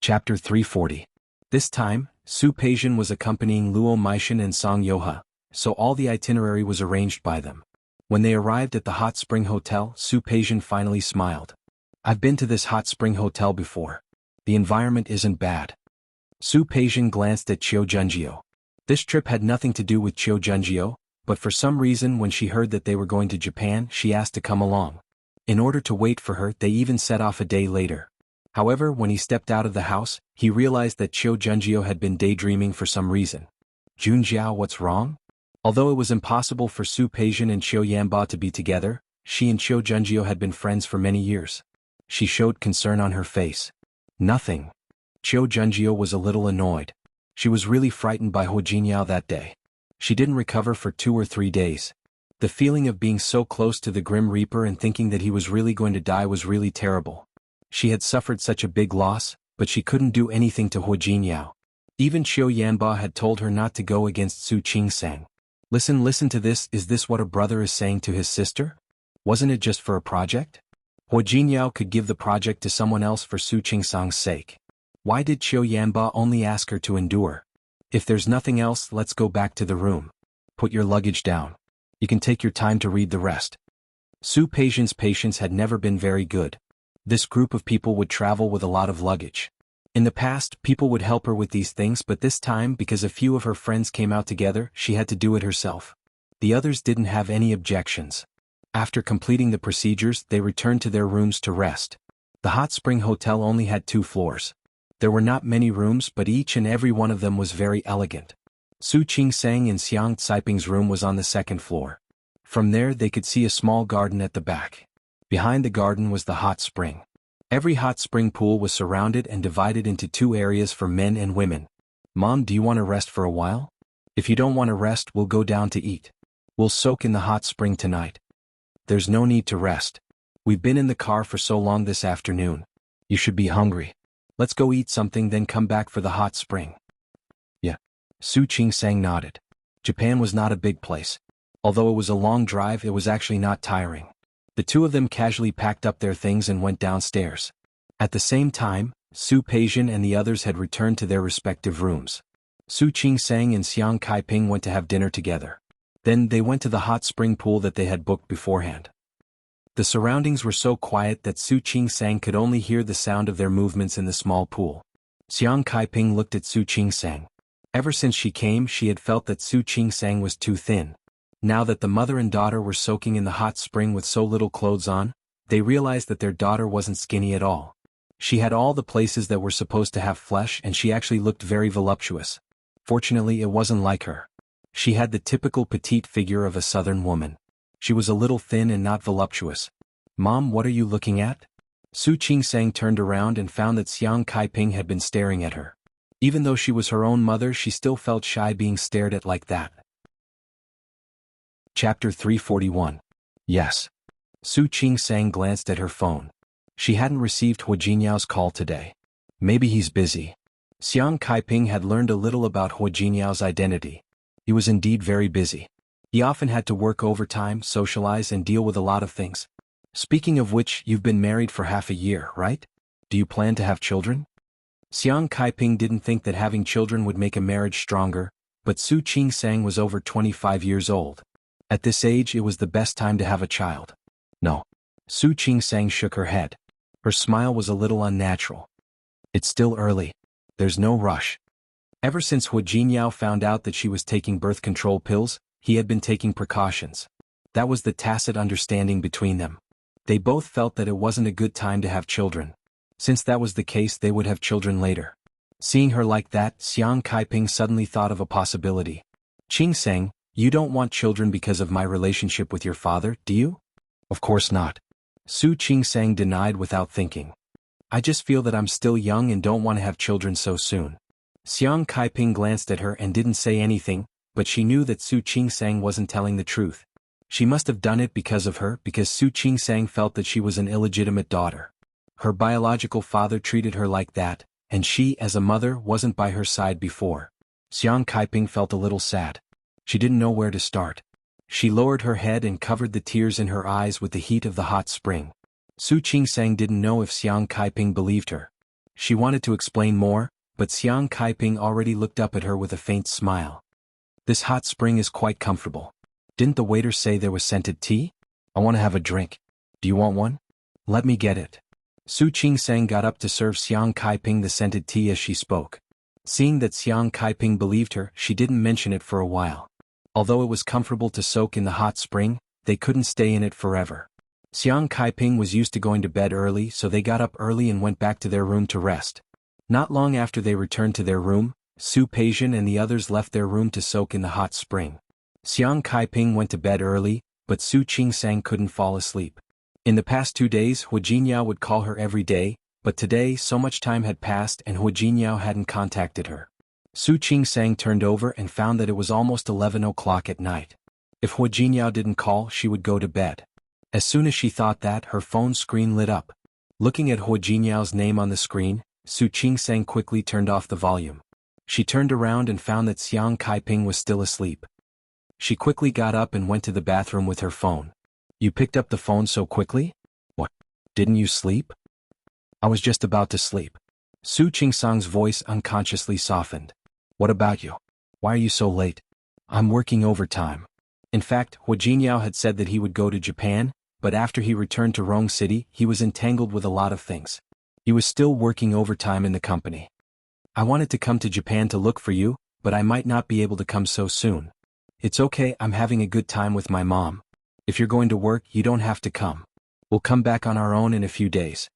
Chapter 340. This time, Su Peijian was accompanying Luo Meishan and Song Yoha, so all the itinerary was arranged by them. When they arrived at the hot spring hotel, Su Peijian finally smiled. I've been to this hot spring hotel before. The environment isn't bad. Su Peijian glanced at Qiu Junjiu. This trip had nothing to do with Qiu Junjiu, but for some reason when she heard that they were going to Japan, she asked to come along. In order to wait for her, they even set off a day later. However, when he stepped out of the house, he realized that Qiu Junjiu had been daydreaming for some reason. Junjiao, what's wrong? Although it was impossible for Su Peijian and Qiu Yanba to be together, she and Qiu Junjiu had been friends for many years. She showed concern on her face. Nothing. Qiu Junjiu was a little annoyed. She was really frightened by Hu Jinyao that day. She didn't recover for 2 or 3 days. The feeling of being so close to the Grim Reaper and thinking that he was really going to die was really terrible. She had suffered such a big loss, but she couldn't do anything to Hu Jinyao. Even Qiu Yanba had told her not to go against Su Qingsang. Listen to this, is this what a brother is saying to his sister? Wasn't it just for a project? Hu Jinyao could give the project to someone else for Su Qingsang's sake. Why did Qiu Yanba only ask her to endure? If there's nothing else, let's go back to the room. Put your luggage down. You can take your time to read the rest. Su Peijian's patience had never been very good. This group of people would travel with a lot of luggage. In the past, people would help her with these things, but this time, because a few of her friends came out together, she had to do it herself. The others didn't have any objections. After completing the procedures, they returned to their rooms to rest. The hot spring hotel only had 2 floors. There were not many rooms, but each and every one of them was very elegant. Su Qingsang and Xiang Caiping's room was on the 2nd floor. From there they could see a small garden at the back. Behind the garden was the hot spring. Every hot spring pool was surrounded and divided into 2 areas for men and women. Mom, do you want to rest for a while? If you don't want to rest, we'll go down to eat. We'll soak in the hot spring tonight. There's no need to rest. We've been in the car for so long this afternoon. You should be hungry. Let's go eat something, then come back for the hot spring. Yeah. Su Qingsang nodded. Japan was not a big place. Although it was a long drive, it was actually not tiring. The 2 of them casually packed up their things and went downstairs. At the same time, Su Peijian and the others had returned to their respective rooms. Su Qingsang and Xiang Caiping went to have dinner together. Then they went to the hot spring pool that they had booked beforehand. The surroundings were so quiet that Su Qingsang could only hear the sound of their movements in the small pool. Xiang Caiping looked at Su Qingsang. Ever since she came, she had felt that Su Qingsang was too thin. Now that the mother and daughter were soaking in the hot spring with so little clothes on, they realized that their daughter wasn't skinny at all. She had all the places that were supposed to have flesh, and she actually looked very voluptuous. Fortunately, it wasn't like her. She had the typical petite figure of a southern woman. She was a little thin and not voluptuous. Mom, what are you looking at? Su Qingsang turned around and found that Xiang Caiping had been staring at her. Even though she was her own mother, she still felt shy being stared at like that. Chapter 341. Yes. Su Qingsang glanced at her phone. She hadn't received Hu Jinyao's call today. Maybe he's busy. Xiang Caiping had learned a little about Hu Jinyao's identity. He was indeed very busy. He often had to work overtime, socialize, and deal with a lot of things. Speaking of which, you've been married for half a year, right? Do you plan to have children? Xiang Caiping didn't think that having children would make a marriage stronger, but Su Qingsang was over 25 years old. At this age, it was the best time to have a child. No. Su Qingsang shook her head. Her smile was a little unnatural. It's still early. There's no rush. Ever since Hu Jinyao found out that she was taking birth control pills, he had been taking precautions. That was the tacit understanding between them. They both felt that it wasn't a good time to have children. Since that was the case, they would have children later. Seeing her like that, Xiang Caiping suddenly thought of a possibility. Qingsang, you don't want children because of my relationship with your father, do you? Of course not. Su Qingsang denied without thinking. I just feel that I'm still young and don't want to have children so soon. Xiang Caiping glanced at her and didn't say anything, but she knew that Su Qingsang wasn't telling the truth. She must have done it because of her, because Su Qingsang felt that she was an illegitimate daughter. Her biological father treated her like that, and she, as a mother, wasn't by her side before. Xiang Caiping felt a little sad. She didn't know where to start. She lowered her head and covered the tears in her eyes with the heat of the hot spring. Su Qingsang didn't know if Xiang Caiping believed her. She wanted to explain more, but Xiang Kaiping already looked up at her with a faint smile. This hot spring is quite comfortable. Didn't the waiter say there was scented tea? I want to have a drink. Do you want one? Let me get it. Su Qingsang got up to serve Xiang Kaiping the scented tea as she spoke. Seeing that Xiang Kaiping believed her, she didn't mention it for a while. Although it was comfortable to soak in the hot spring, they couldn't stay in it forever. Xiang Kaiping was used to going to bed early, so they got up early and went back to their room to rest. Not long after they returned to their room, Su Peijian and the others left their room to soak in the hot spring. Xiang Kaiping went to bed early, but Su Qingsang couldn't fall asleep. In the past 2 days, Hu Jinyao would call her every day, but today so much time had passed and Hu Jinyao hadn't contacted her. Su Qingsang turned over and found that it was almost 11 o'clock at night. If Hu Jinyao didn't call, she would go to bed. As soon as she thought that, her phone screen lit up. Looking at Hu Jinyao's name on the screen, Su Qingsang quickly turned off the volume. She turned around and found that Xiang Kaiping was still asleep. She quickly got up and went to the bathroom with her phone. You picked up the phone so quickly? What? Didn't you sleep? I was just about to sleep. Su Qingsang's voice unconsciously softened. What about you? Why are you so late? I'm working overtime. In fact, Hu Jinyao had said that he would go to Japan, but after he returned to Rong City, he was entangled with a lot of things. He was still working overtime in the company. I wanted to come to Japan to look for you, but I might not be able to come so soon. It's okay, I'm having a good time with my mom. If you're going to work, you don't have to come. We'll come back on our own in a few days.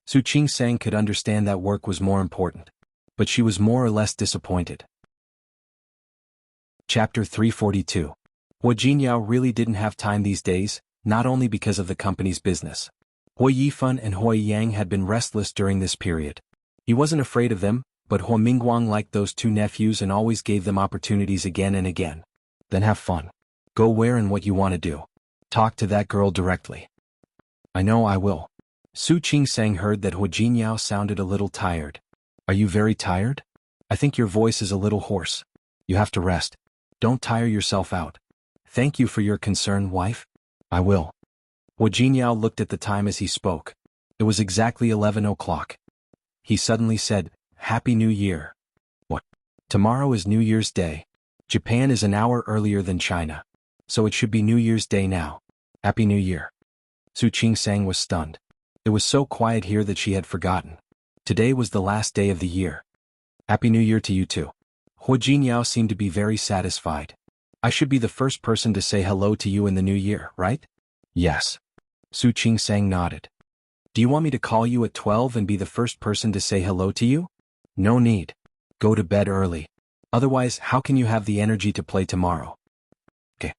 Su Qingsang could understand that work was more important. But she was more or less disappointed. Chapter 342. Hu Jinyao really didn't have time these days, not only because of the company's business. Hui Yifan and Hui Yang had been restless during this period. He wasn't afraid of them, but Hu Mingguang liked those two nephews and always gave them opportunities again and again. Then have fun. Go where and what you want to do. Talk to that girl directly. I know I will. Su Qingsang heard that Hu Jinyao sounded a little tired. Are you very tired? I think your voice is a little hoarse. You have to rest. Don't tire yourself out. Thank you for your concern, wife. I will. Hu Jinyao looked at the time as he spoke. It was exactly 11 o'clock. He suddenly said, Happy New Year. What? Tomorrow is New Year's Day. Japan is an hour earlier than China. So it should be New Year's Day now. Happy New Year. Su Qingsang was stunned. It was so quiet here that she had forgotten. Today was the last day of the year. Happy New Year to you too. Hu Jinyao seemed to be very satisfied. I should be the first person to say hello to you in the new year, right? Yes. Su Qingsang nodded. Do you want me to call you at 12 and be the first person to say hello to you? No need. Go to bed early. Otherwise, how can you have the energy to play tomorrow? Okay.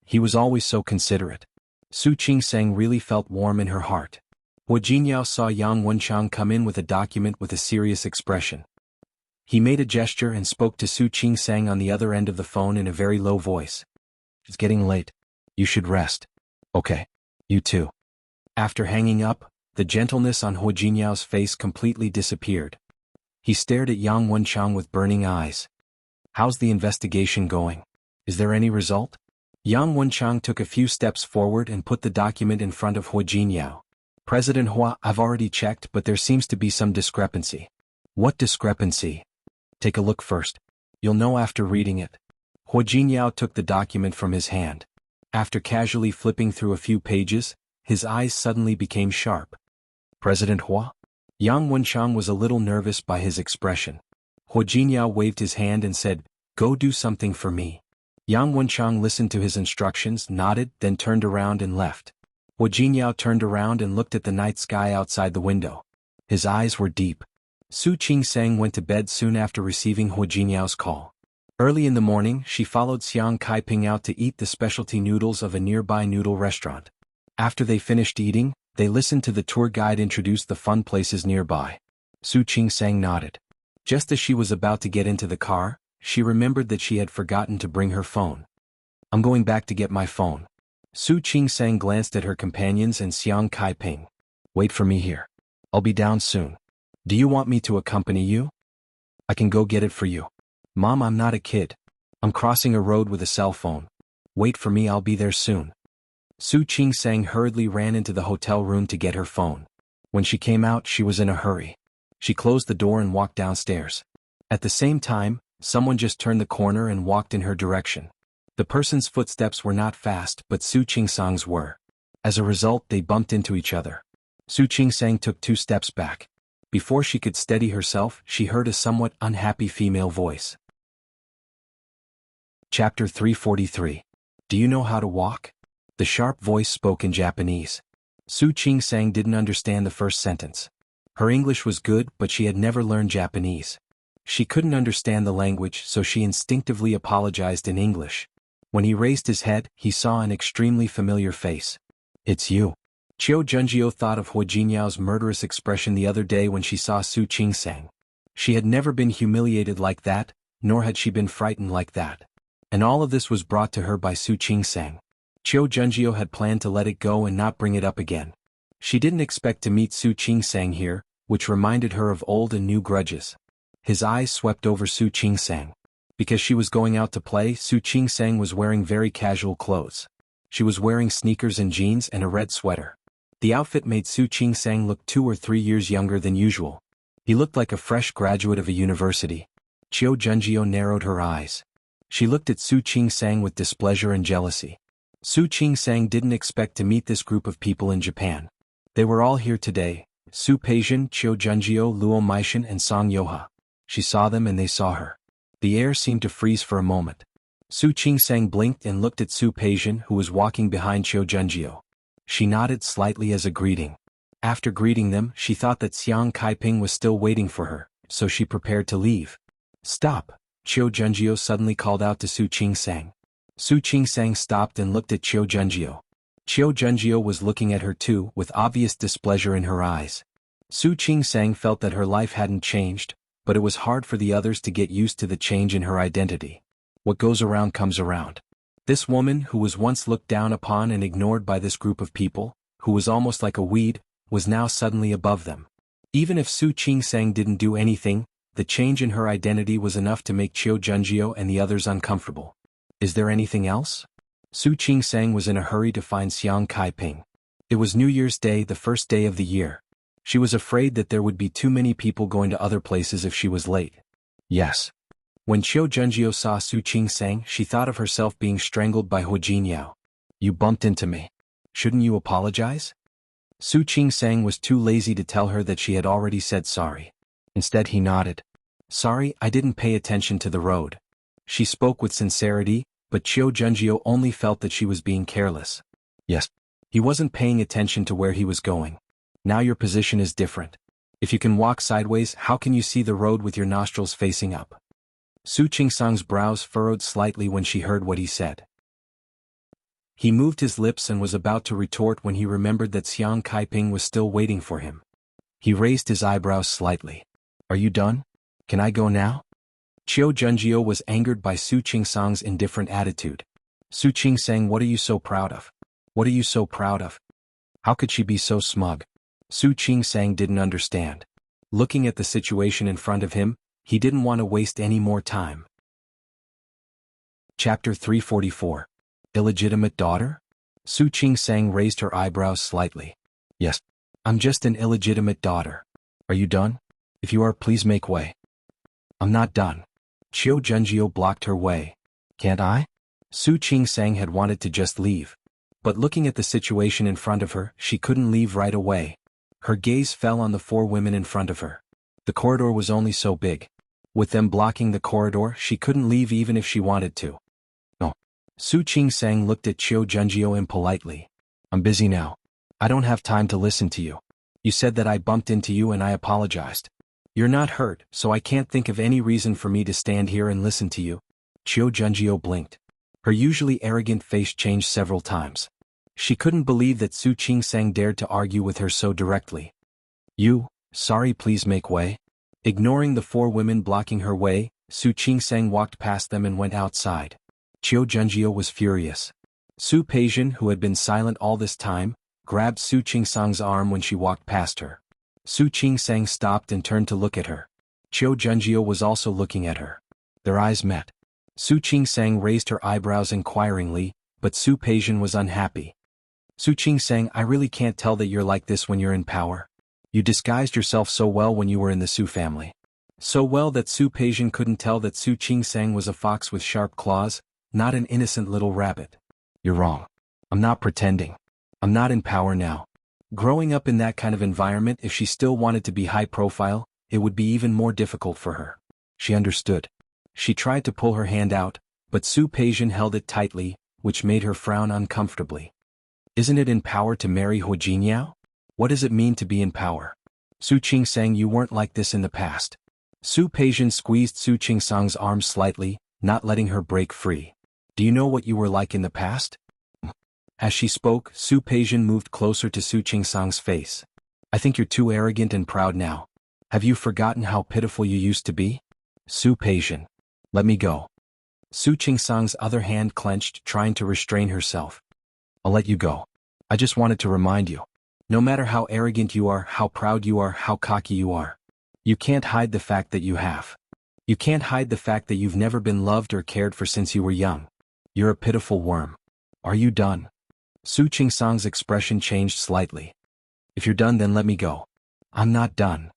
He was always so considerate. Su Qingsang really felt warm in her heart. Hu Jinyao saw Yang Wenchang come in with a document with a serious expression. He made a gesture and spoke to Su Qingsang on the other end of the phone in a very low voice. It's getting late. You should rest. Okay. You too. After hanging up, the gentleness on Hu Jinyao's face completely disappeared. He stared at Yang Wenchang with burning eyes. How's the investigation going? Is there any result? Yang Wenchang took a few steps forward and put the document in front of Hu Jinyao. President Hua, I've already checked, but there seems to be some discrepancy. What discrepancy? Take a look first. You'll know after reading it. Hu Jinyao took the document from his hand. After casually flipping through a few pages, his eyes suddenly became sharp. President Hua? Yang Wenchang was a little nervous by his expression. Hu Jinyao waved his hand and said, Go do something for me. Yang Wenchang listened to his instructions, nodded, then turned around and left. Hu Jinyao turned around and looked at the night sky outside the window. His eyes were deep. Su Qingsang went to bed soon after receiving Hu Jinyao's call. Early in the morning, she followed Xiang Kaiping out to eat the specialty noodles of a nearby noodle restaurant. After they finished eating, they listened to the tour guide introduce the fun places nearby. Su Qingsang nodded. Just as she was about to get into the car, she remembered that she had forgotten to bring her phone. I'm going back to get my phone. Su Qingsang glanced at her companions and Xiang Kaiping. Wait for me here. I'll be down soon. Do you want me to accompany you? I can go get it for you. Mom, I'm not a kid. I'm crossing a road with a cell phone. Wait for me, I'll be there soon. Su Qingsang hurriedly ran into the hotel room to get her phone. When she came out, she was in a hurry. She closed the door and walked downstairs. At the same time, someone just turned the corner and walked in her direction. The person's footsteps were not fast, but Su Qingsang's were. As a result, they bumped into each other. Su Qingsang took 2 steps back. Before she could steady herself, she heard a somewhat unhappy female voice. Chapter 343. Do you know how to walk? The sharp voice spoke in Japanese. Su Qingsang didn't understand the first sentence. Her English was good, but she had never learned Japanese. She couldn't understand the language, so she instinctively apologized in English. When he raised his head, he saw an extremely familiar face. It's you. Qiu Junjiu thought of Hu Jinyao's murderous expression the other day when she saw Su Qingsang. She had never been humiliated like that, nor had she been frightened like that. And all of this was brought to her by Su Qingsang. Qiu Junjiu had planned to let it go and not bring it up again. She didn't expect to meet Su Qingsang here, which reminded her of old and new grudges. His eyes swept over Su Qingsang. Because she was going out to play, Su Qingsang was wearing very casual clothes. She was wearing sneakers and jeans and a red sweater. The outfit made Su Qingsang look 2 or 3 years younger than usual. He looked like a fresh graduate of a university. Qiu Junjiu narrowed her eyes. She looked at Su Qingsang with displeasure and jealousy. Su Qingsang didn't expect to meet this group of people in Japan. They were all here today: Su Peijian, Qiu Junjiu, Luo Meishan, and Song Yoha. She saw them and they saw her. The air seemed to freeze for a moment. Su Qingsang blinked and looked at Su Peijian, who was walking behind Qiu Junjiu. She nodded slightly as a greeting. After greeting them, she thought that Xiang Kaiping was still waiting for her, so she prepared to leave. Stop! Qiu Junjiu suddenly called out to Su Qingsang. Su Qingsang stopped and looked at Qiu Junjiu. Qiu Junjiu was looking at her too, with obvious displeasure in her eyes. Su Qingsang felt that her life hadn't changed, but it was hard for the others to get used to the change in her identity. What goes around comes around. This woman, who was once looked down upon and ignored by this group of people, who was almost like a weed, was now suddenly above them. Even if Su Qingsang didn't do anything, the change in her identity was enough to make Qiu Junjiu and the others uncomfortable. Is there anything else? Su Qingsang was in a hurry to find Xiang Kaiping. It was New Year's Day, the first day of the year. She was afraid that there would be too many people going to other places if she was late. Yes. When Qiu Junjiu saw Su Qingsang, she thought of herself being strangled by Hu Jinyao. You bumped into me. Shouldn't you apologize? Su Qingsang was too lazy to tell her that she had already said sorry. Instead he nodded. Sorry, I didn't pay attention to the road. She spoke with sincerity, but Qiu Junjiu only felt that she was being careless. Yes. He wasn't paying attention to where he was going. Now your position is different. If you can walk sideways, how can you see the road with your nostrils facing up? Su Qingsang's brows furrowed slightly when she heard what he said. He moved his lips and was about to retort when he remembered that Xiang Kaiping was still waiting for him. He raised his eyebrows slightly. Are you done? Can I go now? Qiu Junjiu was angered by Su Qingsang's indifferent attitude. Su Qingsang, what are you so proud of? What are you so proud of? How could she be so smug? Su Qingsang didn't understand. Looking at the situation in front of him, he didn't want to waste any more time. Chapter 344. Illegitimate daughter? Su Qingsang raised her eyebrows slightly. Yes. I'm just an illegitimate daughter. Are you done? If you are, please make way. I'm not done. Qiu Junjiu blocked her way. Can't I? Su Qingsang had wanted to just leave. But looking at the situation in front of her, she couldn't leave right away. Her gaze fell on the 4 women in front of her. The corridor was only so big. With them blocking the corridor, she couldn't leave even if she wanted to. No. Su Qingsang looked at Qiu Junjiu impolitely. I'm busy now. I don't have time to listen to you. You said that I bumped into you and I apologized. You're not hurt, so I can't think of any reason for me to stand here and listen to you. Qiu Junjiu blinked. Her usually arrogant face changed several times. She couldn't believe that Su Qingsang dared to argue with her so directly. You, sorry, please make way. Ignoring the 4 women blocking her way, Su Qingsang walked past them and went outside. Qiu Junjiu was furious. Su Peijian, who had been silent all this time, grabbed Su Qingsang's arm when she walked past her. Su Qingsang stopped and turned to look at her. Qiu Junjiu was also looking at her. Their eyes met. Su Qingsang raised her eyebrows inquiringly, but Su Peijian was unhappy. Su Qingsang, I really can't tell that you're like this when you're in power. You disguised yourself so well when you were in the Su family. So well that Su Peijian couldn't tell that Su Qingsang was a fox with sharp claws, not an innocent little rabbit. You're wrong. I'm not pretending. I'm not in power now. Growing up in that kind of environment, if she still wanted to be high profile, it would be even more difficult for her. She understood. She tried to pull her hand out, but Su Peijian held it tightly, which made her frown uncomfortably. Isn't it in power to marry Hu Jingyao? What does it mean to be in power? Su Qingsang, you weren't like this in the past. Su Peijian squeezed Su Qingsang's arm slightly, not letting her break free. Do you know what you were like in the past? As she spoke, Su Peijian moved closer to Su Qingsang's face. I think you're too arrogant and proud now. Have you forgotten how pitiful you used to be? Su Peijian. Let me go. Su Qingsang's other hand clenched, trying to restrain herself. I'll let you go. I just wanted to remind you. No matter how arrogant you are, how proud you are, how cocky you are, you can't hide the fact that you have. You can't hide the fact that you've never been loved or cared for since you were young. You're a pitiful worm. Are you done? Su Qingsang's expression changed slightly. If you're done, then let me go. I'm not done.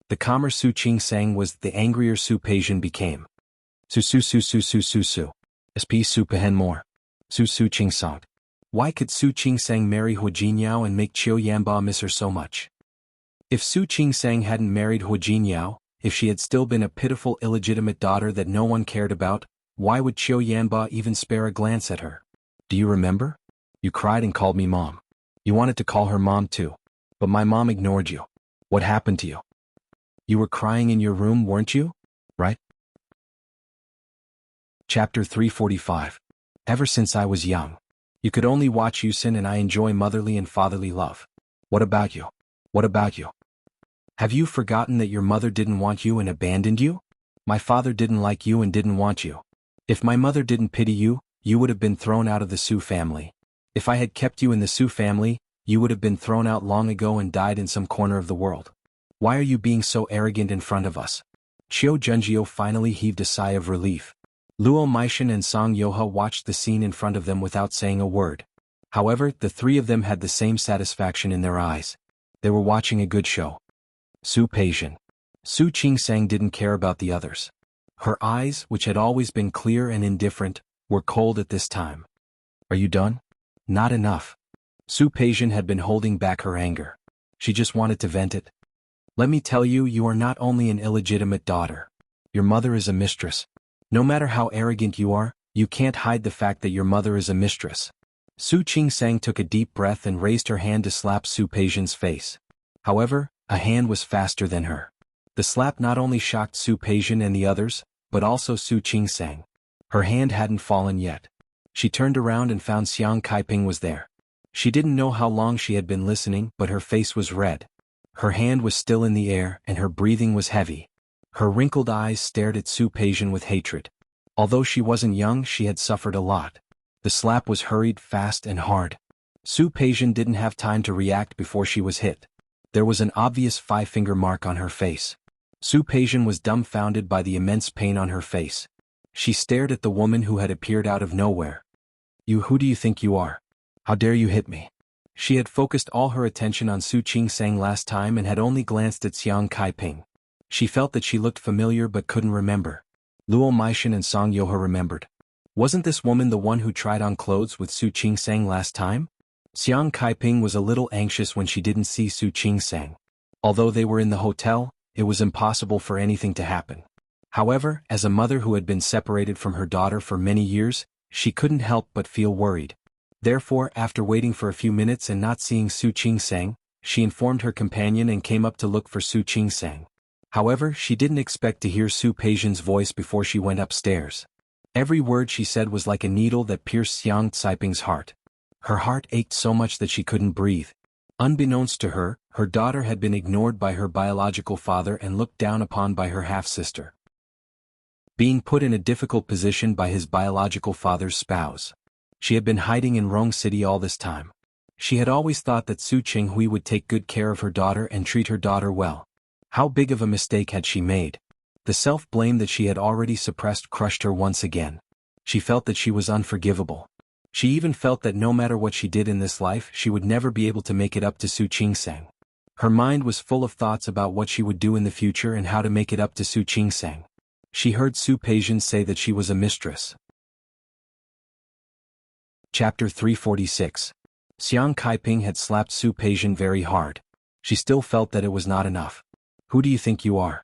The calmer Su Qingsang was, the angrier Su Peijian became. Su. SP Su Pehen more. Su Qingsang. Why could Su Qingsang marry Hu Jingyao and make Qiu Yanba miss her so much? If Su Qingsang hadn't married Hu Jingyao, if she had still been a pitiful illegitimate daughter that no one cared about, why would Qiu Yanba even spare a glance at her? Do you remember? You cried and called me mom. You wanted to call her mom too. But my mom ignored you. What happened to you? You were crying in your room, weren't you? Right? Chapter 345. Ever since I was young, you could only watch Yusin and I enjoy motherly and fatherly love. What about you? What about you? Have you forgotten that your mother didn't want you and abandoned you? My father didn't like you and didn't want you. If my mother didn't pity you, you would have been thrown out of the Su family. If I had kept you in the Su family, you would have been thrown out long ago and died in some corner of the world. Why are you being so arrogant in front of us? Qiu Junjiu finally heaved a sigh of relief. Luo Meishan and Song Yoha watched the scene in front of them without saying a word. However, the three of them had the same satisfaction in their eyes. They were watching a good show. Su Peijian. Su Qingsang didn't care about the others. Her eyes, which had always been clear and indifferent, were cold at this time. Are you done? Not enough. Su Peijian had been holding back her anger. She just wanted to vent it. Let me tell you, you are not only an illegitimate daughter. Your mother is a mistress. No matter how arrogant you are, you can't hide the fact that your mother is a mistress. Su Qingsang took a deep breath and raised her hand to slap Su Peijian's face. However, a hand was faster than her. The slap not only shocked Su Peijian and the others, but also Su Qingsang. Her hand hadn't fallen yet. She turned around and found Xiang Kaiping was there. She didn't know how long she had been listening, but her face was red. Her hand was still in the air and her breathing was heavy. Her wrinkled eyes stared at Su Peijian with hatred. Although she wasn't young, she had suffered a lot. The slap was hurried, fast and hard. Su Peijian didn't have time to react before she was hit. There was an obvious five-finger mark on her face. Su Peijian was dumbfounded by the immense pain on her face. She stared at the woman who had appeared out of nowhere. Who do you think you are? How dare you hit me? She had focused all her attention on Su Qingsang last time and had only glanced at Xiang Kaiping. She felt that she looked familiar but couldn't remember. Luo Meishan and Song Yoha remembered. Wasn't this woman the one who tried on clothes with Su Qingsang last time? Xiang Kaiping was a little anxious when she didn't see Su Qingsang. Although they were in the hotel, it was impossible for anything to happen. However, as a mother who had been separated from her daughter for many years, she couldn't help but feel worried. Therefore, after waiting for a few minutes and not seeing Su Qingsang, she informed her companion and came up to look for Su Qingsang. However, she didn't expect to hear Su Peijian's voice before she went upstairs. Every word she said was like a needle that pierced Xiang Caiping's heart. Her heart ached so much that she couldn't breathe. Unbeknownst to her, her daughter had been ignored by her biological father and looked down upon by her half-sister. Being put in a difficult position by his biological father's spouse. She had been hiding in Rong City all this time. She had always thought that Su Qinghui would take good care of her daughter and treat her daughter well. How big of a mistake had she made? The self-blame that she had already suppressed crushed her once again. She felt that she was unforgivable. She even felt that no matter what she did in this life, she would never be able to make it up to Su Qingsang. Her mind was full of thoughts about what she would do in the future and how to make it up to Su Qingsang. She heard Su Peijian say that she was a mistress. Chapter 346. Xiang Kaiping had slapped Su Peijian very hard. She still felt that it was not enough. Who do you think you are?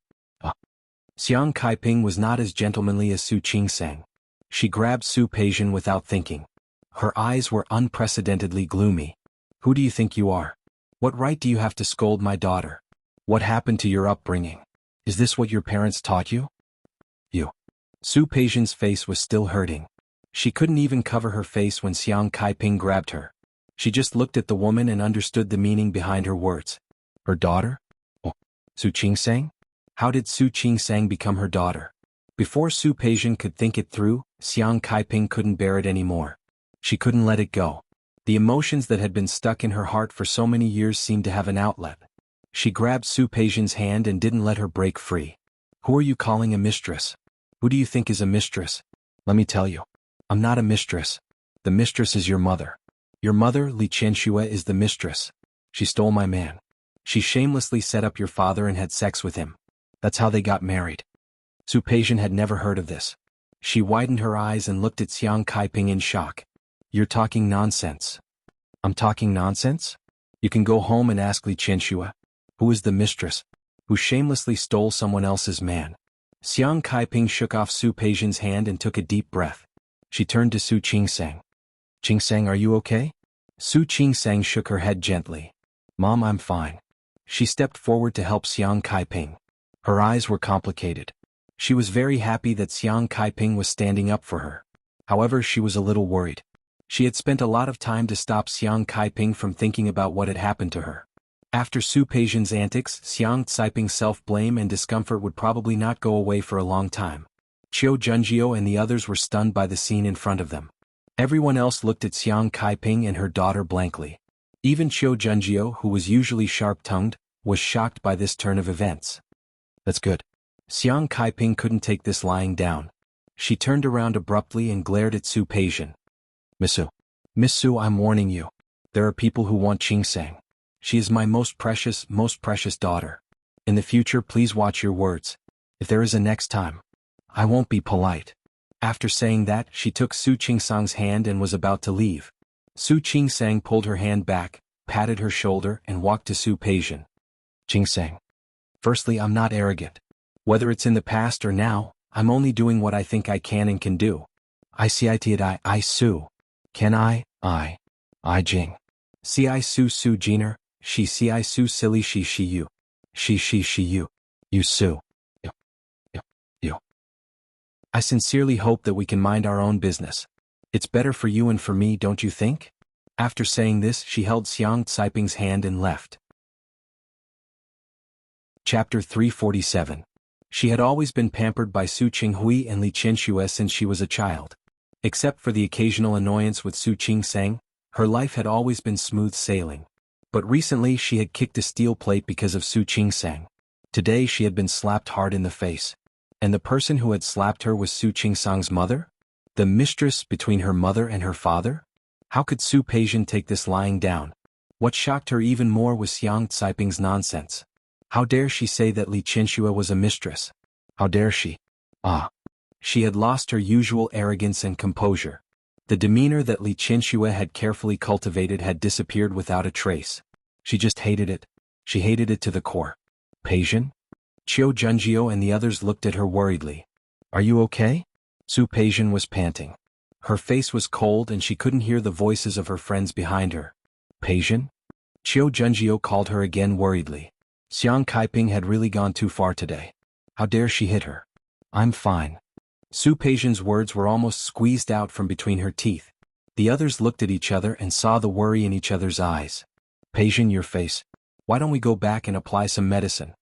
Xiang Kaiping was not as gentlemanly as Su Qingsang. She grabbed Su Peijian without thinking. Her eyes were unprecedentedly gloomy. Who do you think you are? What right do you have to scold my daughter? What happened to your upbringing? Is this what your parents taught you? Su Peijian's face was still hurting. She couldn't even cover her face when Xiang Kaiping grabbed her. She just looked at the woman and understood the meaning behind her words. Her daughter? Su Qingsang? How did Su Qingsang become her daughter? Before Su Peijian could think it through, Xiang Kaiping couldn't bear it anymore. She couldn't let it go. The emotions that had been stuck in her heart for so many years seemed to have an outlet. She grabbed Su Peijian's hand and didn't let her break free. Who are you calling a mistress? Who do you think is a mistress? Let me tell you. I'm not a mistress. The mistress is your mother. Your mother, Li Qianxue, is the mistress. She stole my man. She shamelessly set up your father and had sex with him. That's how they got married. Su Peijian had never heard of this. She widened her eyes and looked at Xiang Kaiping in shock. You're talking nonsense. I'm talking nonsense? You can go home and ask Li Qianxue. Who is the mistress? Who shamelessly stole someone else's man? Xiang Kaiping shook off Su Peijian's hand and took a deep breath. She turned to Su Qingsang. Qingsang, are you okay? Su Qingsang shook her head gently. Mom, I'm fine. She stepped forward to help Xiang Kaiping. Her eyes were complicated. She was very happy that Xiang Kaiping was standing up for her. However, she was a little worried. She had spent a lot of time to stop Xiang Kaiping from thinking about what had happened to her. After Su Peijian's antics, Xiang Kaiping's self-blame and discomfort would probably not go away for a long time. Qiu Junjiu and the others were stunned by the scene in front of them. Everyone else looked at Xiang Kaiping and her daughter blankly. Even Qiu Junjiu, who was usually sharp-tongued, was shocked by this turn of events. That's good. Xiang Kaiping couldn't take this lying down. She turned around abruptly and glared at Su Peijian. Miss Su, I'm warning you. There are people who want Qingsang. She is my most precious daughter. In the future, please watch your words. If there is a next time, I won't be polite. After saying that, she took Su Qingsang's hand and was about to leave. Su Qingsang pulled her hand back, patted her shoulder, and walked to Su Peijian. Qingsang. Firstly, I'm not arrogant. Whether it's in the past or now, I'm only doing what I think I can and can do. I Su. Can I Jing. Si Su Jiner, she si Su silly she you. She you. You Su. You. I sincerely hope that we can mind our own business. It's better for you and for me, don't you think? After saying this, she held Xiang Kaiping's hand and left. Chapter 347. She had always been pampered by Su Qinghui and Li Qianxue since she was a child. Except for the occasional annoyance with Su Qingsang, her life had always been smooth sailing. But recently she had kicked a steel plate because of Su Qingsang. Today she had been slapped hard in the face. And the person who had slapped her was Su Qingsang's mother? The mistress between her mother and her father? How could Su Peijian take this lying down? What shocked her even more was Xiang Kaiping's nonsense. How dare she say that Li Qianxue was a mistress? How dare she? She had lost her usual arrogance and composure. The demeanor that Li Qianxue had carefully cultivated had disappeared without a trace. She just hated it. She hated it to the core. Peijian? Qiu Junjiu and the others looked at her worriedly. Are you okay? Su Peijian was panting. Her face was cold and she couldn't hear the voices of her friends behind her. Peijian? Qiu Junjiu called her again worriedly. Xiang Kaiping had really gone too far today. How dare she hit her? I'm fine. Su Peijian's words were almost squeezed out from between her teeth. The others looked at each other and saw the worry in each other's eyes. Peijian, your face. Why don't we go back and apply some medicine?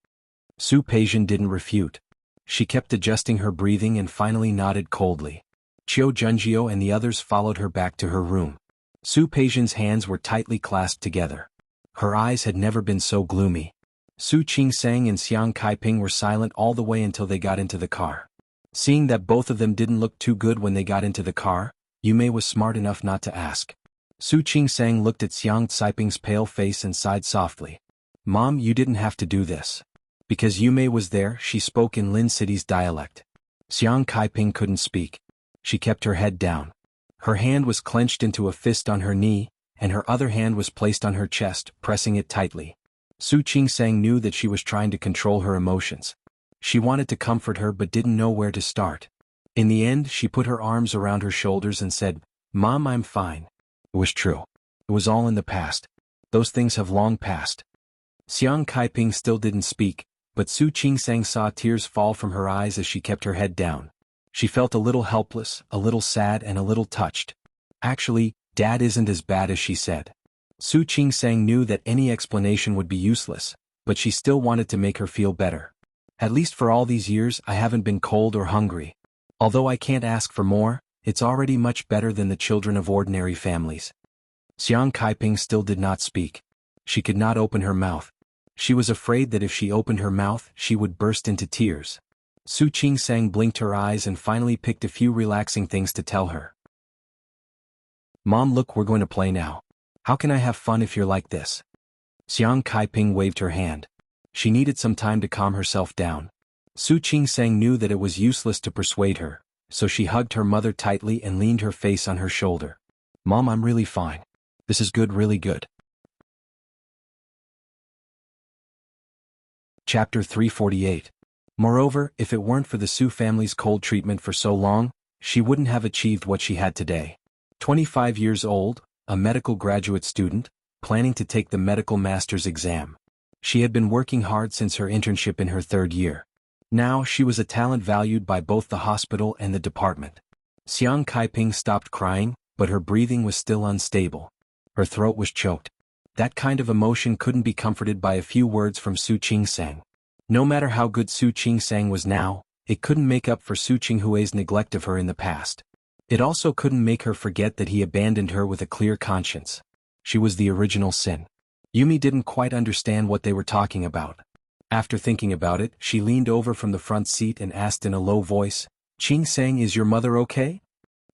Su Peijian didn't refute. She kept adjusting her breathing and finally nodded coldly. Qiu Junjiu and the others followed her back to her room. Su Peijian's hands were tightly clasped together. Her eyes had never been so gloomy. Su Qingsang and Xiang Kaiping were silent all the way until they got into the car. Seeing that both of them didn't look too good when they got into the car, Yumei was smart enough not to ask. Su Qingsang looked at Xiang Kaiping's pale face and sighed softly. "Mom, you didn't have to do this." Because Yume was there, she spoke in Lin City's dialect. Xiang Kaiping couldn't speak. She kept her head down. Her hand was clenched into a fist on her knee, and her other hand was placed on her chest, pressing it tightly. Su Qingsang knew that she was trying to control her emotions. She wanted to comfort her but didn't know where to start. In the end, she put her arms around her shoulders and said, "Mom, I'm fine." It was true. It was all in the past. Those things have long passed. Xiang Kaiping still didn't speak, but Su Qingsang saw tears fall from her eyes as she kept her head down. She felt a little helpless, a little sad and a little touched. Actually, Dad isn't as bad as she said. Su Qingsang knew that any explanation would be useless, but she still wanted to make her feel better. At least for all these years I haven't been cold or hungry. Although I can't ask for more, it's already much better than the children of ordinary families. Xiang Kaiping still did not speak. She could not open her mouth. She was afraid that if she opened her mouth, she would burst into tears. Su Qingsang blinked her eyes and finally picked a few relaxing things to tell her. "Mom, look, we're going to play now. How can I have fun if you're like this?" Xiang Kaiping waved her hand. She needed some time to calm herself down. Su Qingsang knew that it was useless to persuade her, so she hugged her mother tightly and leaned her face on her shoulder. "Mom, I'm really fine. This is good, really good." Chapter 348. Moreover, if it weren't for the Su family's cold treatment for so long, she wouldn't have achieved what she had today. 25 years old, a medical graduate student, planning to take the medical master's exam. She had been working hard since her internship in her 3rd year. Now she was a talent valued by both the hospital and the department. Xiang Kaiping stopped crying, but her breathing was still unstable. Her throat was choked. That kind of emotion couldn't be comforted by a few words from Su Qingsang. No matter how good Su Qingsang was now, it couldn't make up for Su Qinghui's neglect of her in the past. It also couldn't make her forget that he abandoned her with a clear conscience. She was the original sin. Yumi didn't quite understand what they were talking about. After thinking about it, she leaned over from the front seat and asked in a low voice, "Qingsang, is your mother okay?"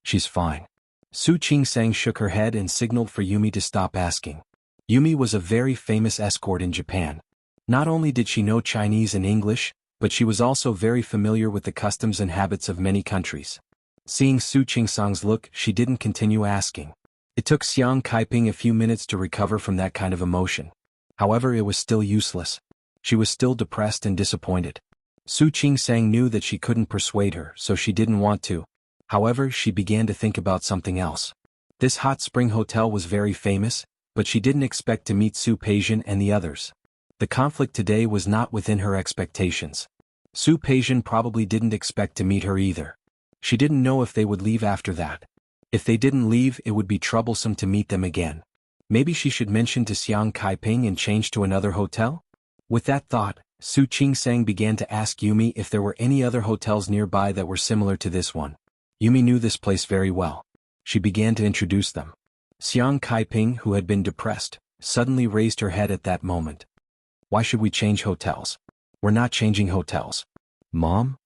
"She's fine." Su Qingsang shook her head and signaled for Yumi to stop asking. Yumi was a very famous escort in Japan. Not only did she know Chinese and English, but she was also very familiar with the customs and habits of many countries. Seeing Su Qingsang's look, she didn't continue asking. It took Xiang Kaiping a few minutes to recover from that kind of emotion. However, it was still useless. She was still depressed and disappointed. Su Qingsang knew that she couldn't persuade her, so she didn't want to. However, she began to think about something else. This hot spring hotel was very famous, but she didn't expect to meet Su Peijian and the others. The conflict today was not within her expectations. Su Peijian probably didn't expect to meet her either. She didn't know if they would leave after that. If they didn't leave, it would be troublesome to meet them again. Maybe she should mention to Xiang Kaiping and change to another hotel? With that thought, Su Qingsang began to ask Yumi if there were any other hotels nearby that were similar to this one. Yumi knew this place very well. She began to introduce them. Xiang Kaiping, who had been depressed, suddenly raised her head at that moment. "Why should we change hotels?" "We're not changing hotels." "Mom?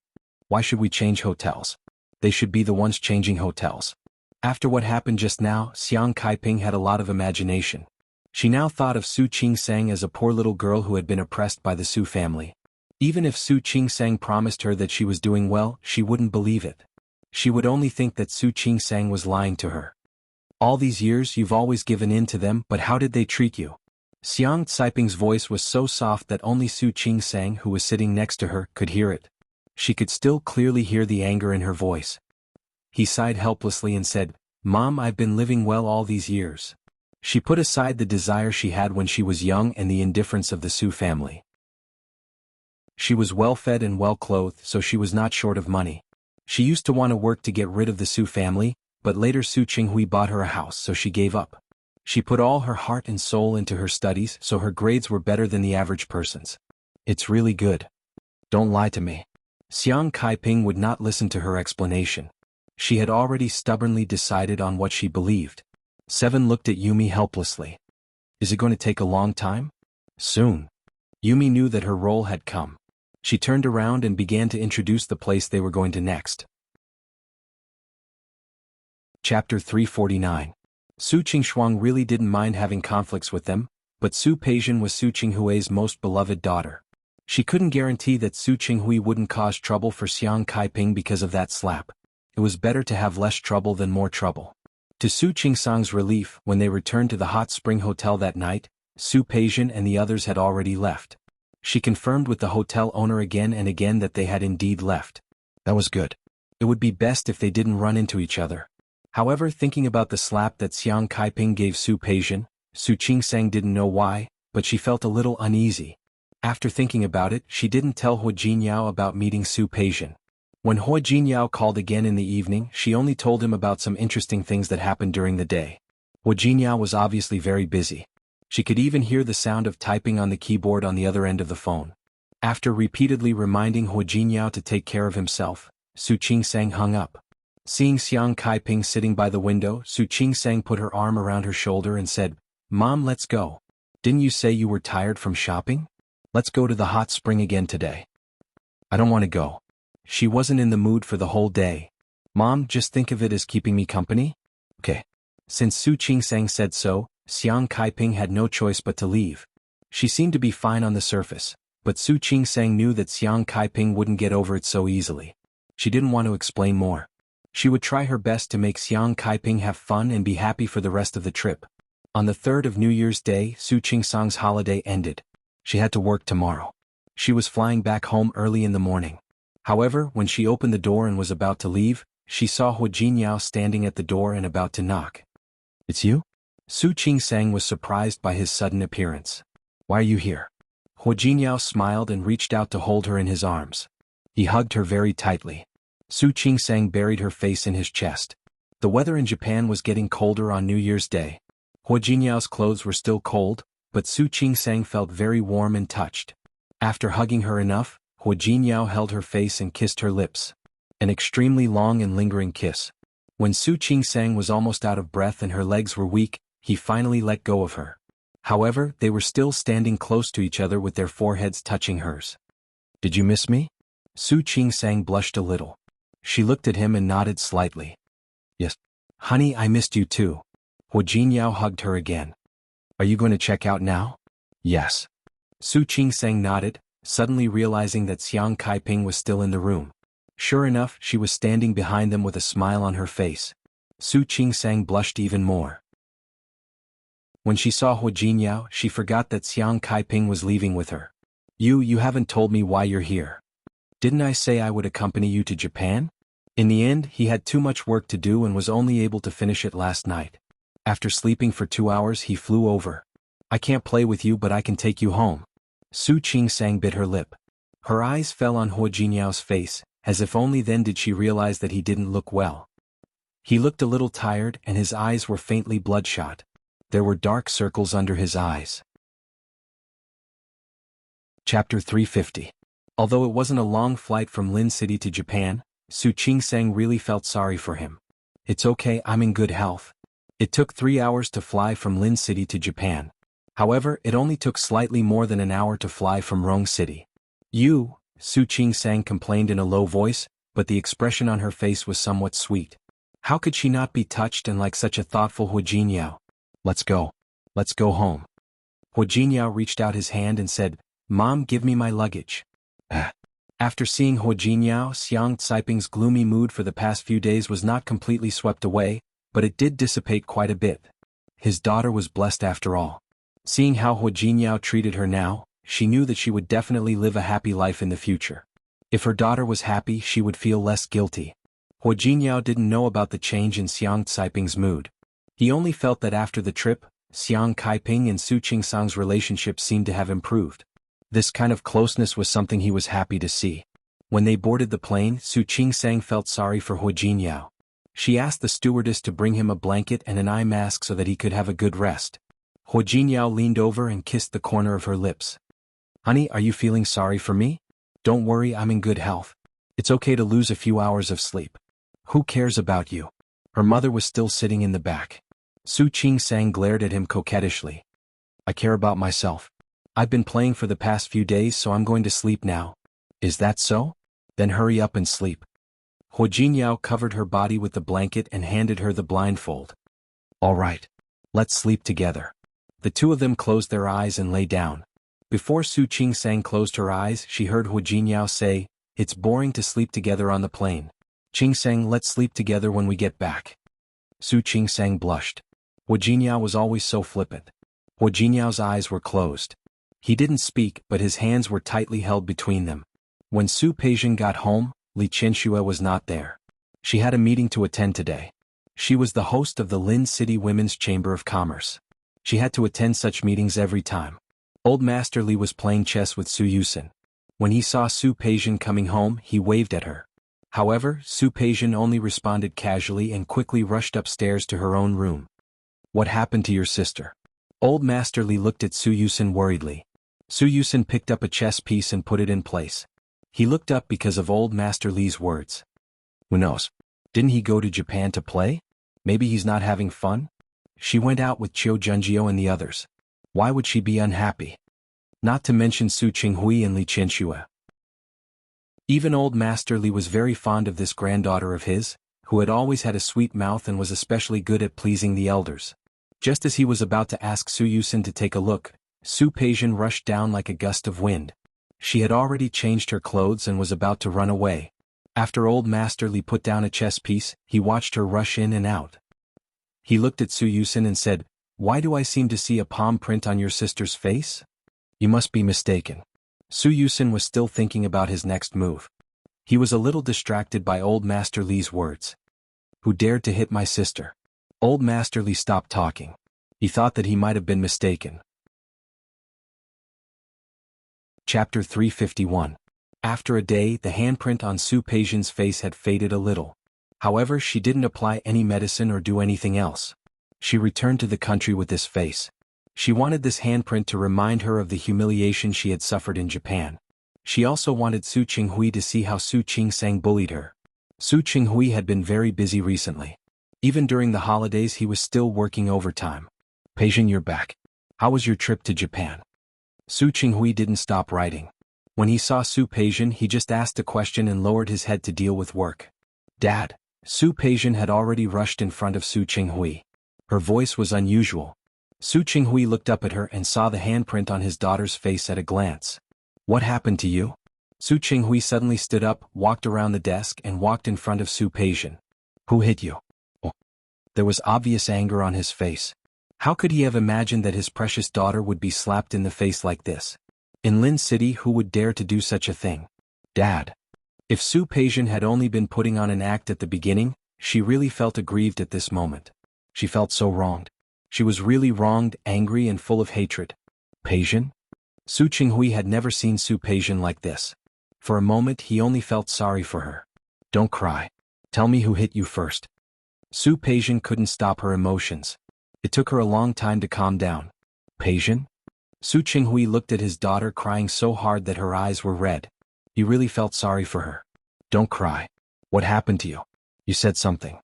Why should we change hotels? They should be the ones changing hotels." After what happened just now, Xiang Kaiping had a lot of imagination. She now thought of Su Qingsang as a poor little girl who had been oppressed by the Su family. Even if Su Qingsang promised her that she was doing well, she wouldn't believe it. She would only think that Su Qingsang was lying to her. "All these years you've always given in to them, but how did they treat you?" Xiang Caiping's voice was so soft that only Su Qingsang, who was sitting next to her, could hear it. She could still clearly hear the anger in her voice. He sighed helplessly and said, "Mom, I've been living well all these years." She put aside the desire she had when she was young and the indifference of the Su family. She was well-fed and well-clothed, so she was not short of money. She used to want to work to get rid of the Su family, but later Su Qinghui bought her a house, so she gave up. She put all her heart and soul into her studies, so her grades were better than the average person's. "It's really good. Don't lie to me." Xiang Kaiping would not listen to her explanation. She had already stubbornly decided on what she believed. Seven looked at Yumi helplessly. "Is it going to take a long time?" "Soon." Yumi knew that her role had come. She turned around and began to introduce the place they were going to next. Chapter 349. Su Qingshuang really didn't mind having conflicts with them, But Su Peijian was Su Qinghui's most beloved daughter. She couldn't guarantee that Su Qinghui wouldn't cause trouble for Xiang Kaiping because of that slap. It was better to have less trouble than more trouble. To Su Qingsang's relief, when they returned to the hot spring hotel that night, Su Peijian and the others had already left. She confirmed with the hotel owner again and again that they had indeed left. That was good. It would be best if they didn't run into each other. However, thinking about the slap that Xiang Kaiping gave Su Peijian, Su Qingsang didn't know why, but she felt a little uneasy. After thinking about it, she didn't tell Hua Jinyao about meeting Su Peijian. When Hua Jinyao called again in the evening, she only told him about some interesting things that happened during the day. Hua Jinyao was obviously very busy. She could even hear the sound of typing on the keyboard on the other end of the phone. After repeatedly reminding Hua Jinyao to take care of himself, Su Qingsang hung up. Seeing Xiang Kaiping sitting by the window, Su Qingsang put her arm around her shoulder and said, "Mom, let's go. Didn't you say you were tired from shopping? Let's go to the hot spring again today." "I don't want to go." She wasn't in the mood for the whole day. "Mom, just think of it as keeping me company?" "Okay." Since Su Qingsang said so, Xiang Kaiping had no choice but to leave. She seemed to be fine on the surface, but Su Qingsang knew that Xiang Kaiping wouldn't get over it so easily. She didn't want to explain more. She would try her best to make Xiang Kaiping have fun and be happy for the rest of the trip. On the 3rd of New Year's Day, Su Qingsang's holiday ended. She had to work tomorrow. She was flying back home early in the morning. However, when she opened the door and was about to leave, she saw Hua Jinyao standing at the door and about to knock. "It's you?" Su Qingsang was surprised by his sudden appearance. "Why are you here?" Hua Jinyao smiled and reached out to hold her in his arms. He hugged her very tightly. Su Qingsang buried her face in his chest. The weather in Japan was getting colder on New Year's Day. Hua Jinyao's clothes were still cold, but Su Qingsang felt very warm and touched. After hugging her enough, Hua Jinyao held her face and kissed her lips. An extremely long and lingering kiss. When Su Qingsang was almost out of breath and her legs were weak, he finally let go of her. However, they were still standing close to each other with their foreheads touching hers. "Did you miss me?" Su Qingsang blushed a little. She looked at him and nodded slightly. "Yes. Honey, I missed you too." Hua Jinyao hugged her again. "Are you going to check out now?" "Yes." Su Qingsang nodded, suddenly realizing that Xiang Kaiping was still in the room. Sure enough, she was standing behind them with a smile on her face. Su Qingsang blushed even more. When she saw Hua Jinyao, she forgot that Xiang Kaiping was leaving with her. You haven't told me why you're here." "Didn't I say I would accompany you to Japan?" In the end, he had too much work to do and was only able to finish it last night. After sleeping for 2 hours, he flew over. "I can't play with you, but I can take you home." Su Qingsang bit her lip. Her eyes fell on Hua Jinyao's face, as if only then did she realize that he didn't look well. He looked a little tired and his eyes were faintly bloodshot. There were dark circles under his eyes. Chapter 350. Although it wasn't a long flight from Lin City to Japan, Su Qingsang really felt sorry for him. "It's okay, I'm in good health." It took 3 hours to fly from Lin City to Japan. However, it only took slightly more than an hour to fly from Rong City. Su Qingsang complained in a low voice, but the expression on her face was somewhat sweet. How could she not be touched and like such a thoughtful Hua Jinyao? Let's go home." Hua Jinyao reached out his hand and said, "Mom, give me my luggage." After seeing Hua Jinyao, Xiang Caiping's gloomy mood for the past few days was not completely swept away, but it did dissipate quite a bit. His daughter was blessed after all. Seeing how Hua Jinyao treated her now, she knew that she would definitely live a happy life in the future. If her daughter was happy, she would feel less guilty. Hua Jinyao didn't know about the change in Xiang Caiping's mood. He only felt that after the trip, Xiang Kaiping and Su Qingsang's relationship seemed to have improved. This kind of closeness was something he was happy to see. When they boarded the plane, Su Qingsang felt sorry for Hua Jinyao. She asked the stewardess to bring him a blanket and an eye mask so that he could have a good rest. Hua Jinyao leaned over and kissed the corner of her lips. "Honey, are you feeling sorry for me?" "Don't worry, I'm in good health. It's okay to lose a few hours of sleep. Who cares about you?" Her mother was still sitting in the back. Su Qingsang glared at him coquettishly. "I care about myself. I've been playing for the past few days, so I'm going to sleep now." "Is that so? Then hurry up and sleep." Hua Jinyao covered her body with the blanket and handed her the blindfold. "All right. Let's sleep together." The two of them closed their eyes and lay down. Before Su Qingsang closed her eyes, she heard Hu Jinyao say, "It's boring to sleep together on the plane. Qingsang, let's sleep together when we get back." Su Qingsang blushed. Hu Jinyao was always so flippant. Hu Jinyao's eyes were closed. He didn't speak, but his hands were tightly held between them. When Su Peijian got home, Li Qianxue was not there. She had a meeting to attend today. She was the host of the Lin City Women's Chamber of Commerce. She had to attend such meetings every time. Old Master Li was playing chess with Su Yusin. When he saw Su Peijian coming home, he waved at her. However, Su Peijian only responded casually and quickly rushed upstairs to her own room. "What happened to your sister?" Old Master Li looked at Su Yusin worriedly. Su Yusin picked up a chess piece and put it in place. He looked up because of Old Master Li's words. Who knows? Didn't he go to Japan to play? Maybe he's not having fun? She went out with Qiu Junjiu and the others. Why would she be unhappy? Not to mention Su Qinghui and Li Qianxue. Even Old Master Li was very fond of this granddaughter of his, who had always had a sweet mouth and was especially good at pleasing the elders. Just as he was about to ask Su Yusin to take a look, Su Peijian rushed down like a gust of wind. She had already changed her clothes and was about to run away. After Old Master Li put down a chess piece, he watched her rush in and out. He looked at Su Yusin and said, "Why do I seem to see a palm print on your sister's face? You must be mistaken." Su Yusin was still thinking about his next move. He was a little distracted by Old Master Li's words. "Who dared to hit my sister?" Old Master Li stopped talking. He thought that he might have been mistaken. Chapter 351. After a day, the handprint on Su Peijian's face had faded a little. However, she didn't apply any medicine or do anything else. She returned to the country with this face. She wanted this handprint to remind her of the humiliation she had suffered in Japan. She also wanted Su Qinghui to see how Su Qingsang bullied her. Su Qinghui had been very busy recently. Even during the holidays he was still working overtime. "Peijian, you're back. How was your trip to Japan?" Su Qinghui didn't stop writing. When he saw Su Peijian, he just asked a question and lowered his head to deal with work. "Dad." Su Peijian had already rushed in front of Su Qinghui. Her voice was unusual. Su Qinghui looked up at her and saw the handprint on his daughter's face at a glance. "What happened to you?" Su Qinghui suddenly stood up, walked around the desk and walked in front of Su Peijian. "Who hit you?" Oh. There was obvious anger on his face. How could he have imagined that his precious daughter would be slapped in the face like this? In Lin City, who would dare to do such a thing? "Dad." If Su Peijian had only been putting on an act at the beginning, she really felt aggrieved at this moment. She felt so wronged. She was really wronged, angry and full of hatred. "Peijian?" Su Qinghui had never seen Su Peijian like this. For a moment he only felt sorry for her. "Don't cry. Tell me who hit you first." Su Peijian couldn't stop her emotions. It took her a long time to calm down. "Peijian?" Su Qinghui looked at his daughter crying so hard that her eyes were red. He really felt sorry for her. "Don't cry. What happened to you? You said something."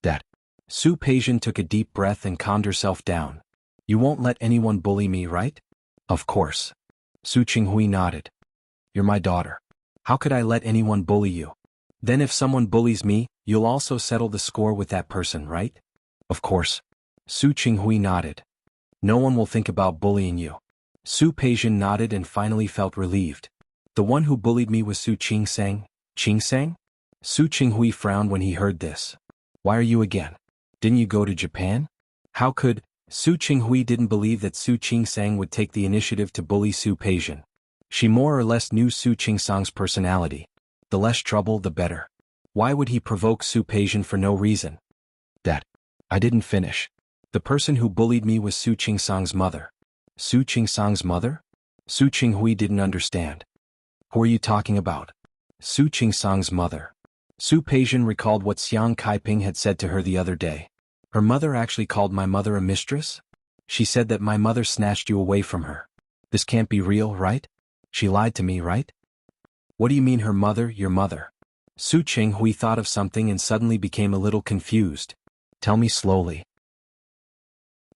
"Dad." Su Peijian took a deep breath and calmed herself down. "You won't let anyone bully me, right?" "Of course." Su Qinghui nodded. "You're my daughter. How could I let anyone bully you? Then if someone bullies me, you'll also settle the score with that person, right?" "Of course." Su Qinghui nodded. "No one will think about bullying you." Su Peijian nodded and finally felt relieved. "The one who bullied me was Su Qingsang." "Qingsang?" Su Qinghui frowned when he heard this. "Why are you again? Didn't you go to Japan?" How could... Su Qinghui didn't believe that Su Qingsang would take the initiative to bully Su Peijian. She more or less knew Su Qingsang's personality. The less trouble, the better. Why would he provoke Su Peijian for no reason? "Dad." I didn't finish. "The person who bullied me was Su Qingsang's mother." "Su Qingsang's mother?" Su Qinghui didn't understand. "Who are you talking about?" "Su Qingsang's mother." Su Peijian recalled what Xiang Kaiping had said to her the other day. "Her mother actually called my mother a mistress? She said that my mother snatched you away from her. This can't be real, right? She lied to me, right?" "What do you mean her mother, your mother?" Su Qinghui thought of something and suddenly became a little confused. "Tell me slowly.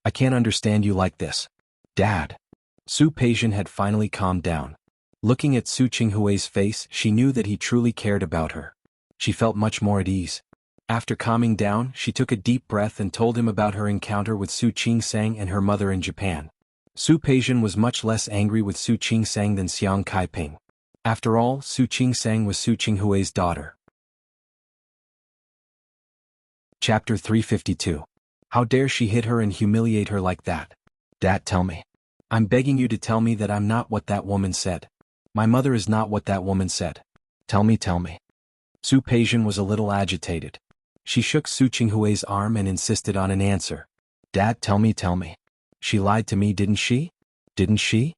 I can't understand you like this." "Dad." Su Peijian had finally calmed down. Looking at Su Qinghui's face, she knew that he truly cared about her. She felt much more at ease. After calming down, she took a deep breath and told him about her encounter with Su Qingsang and her mother in Japan. Su Peijian was much less angry with Su Qingsang than Xiang Kaiping. After all, Su Qingsang was Su Qinghui's daughter. Chapter 352. How dare she hit her and humiliate her like that? Dad, tell me. I'm begging you to tell me that I'm not what that woman said. My mother is not what that woman said. Tell me, tell me. Su Peijian was a little agitated. She shook Su Qinghui's arm and insisted on an answer. Dad, tell me, tell me. She lied to me, didn't she? Didn't she?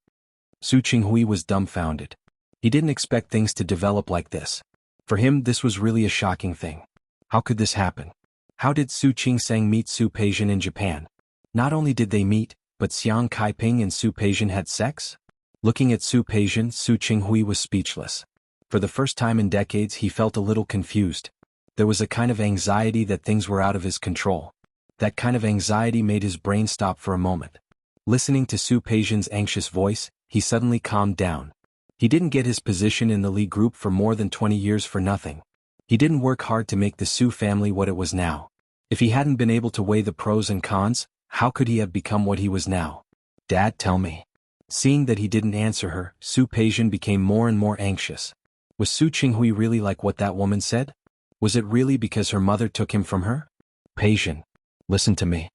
Su Qinghui was dumbfounded. He didn't expect things to develop like this. For him, this was really a shocking thing. How could this happen? How did Su Qingsang meet Su Peijian in Japan? Not only did they meet, but Xiang Kaiping and Su Peijian had sex? Looking at Su Peijian, Su Qinghui was speechless. For the first time in decades, he felt a little confused. There was a kind of anxiety that things were out of his control. That kind of anxiety made his brain stop for a moment. Listening to Su Peijian's anxious voice, he suddenly calmed down. He didn't get his position in the Li group for more than 20 years for nothing. He didn't work hard to make the Su family what it was now. If he hadn't been able to weigh the pros and cons, how could he have become what he was now? Dad, tell me. Seeing that he didn't answer her, Su Peijian became more and more anxious. Was Su Qinghui really like what that woman said? Was it really because her mother took him from her? Peijian, listen to me.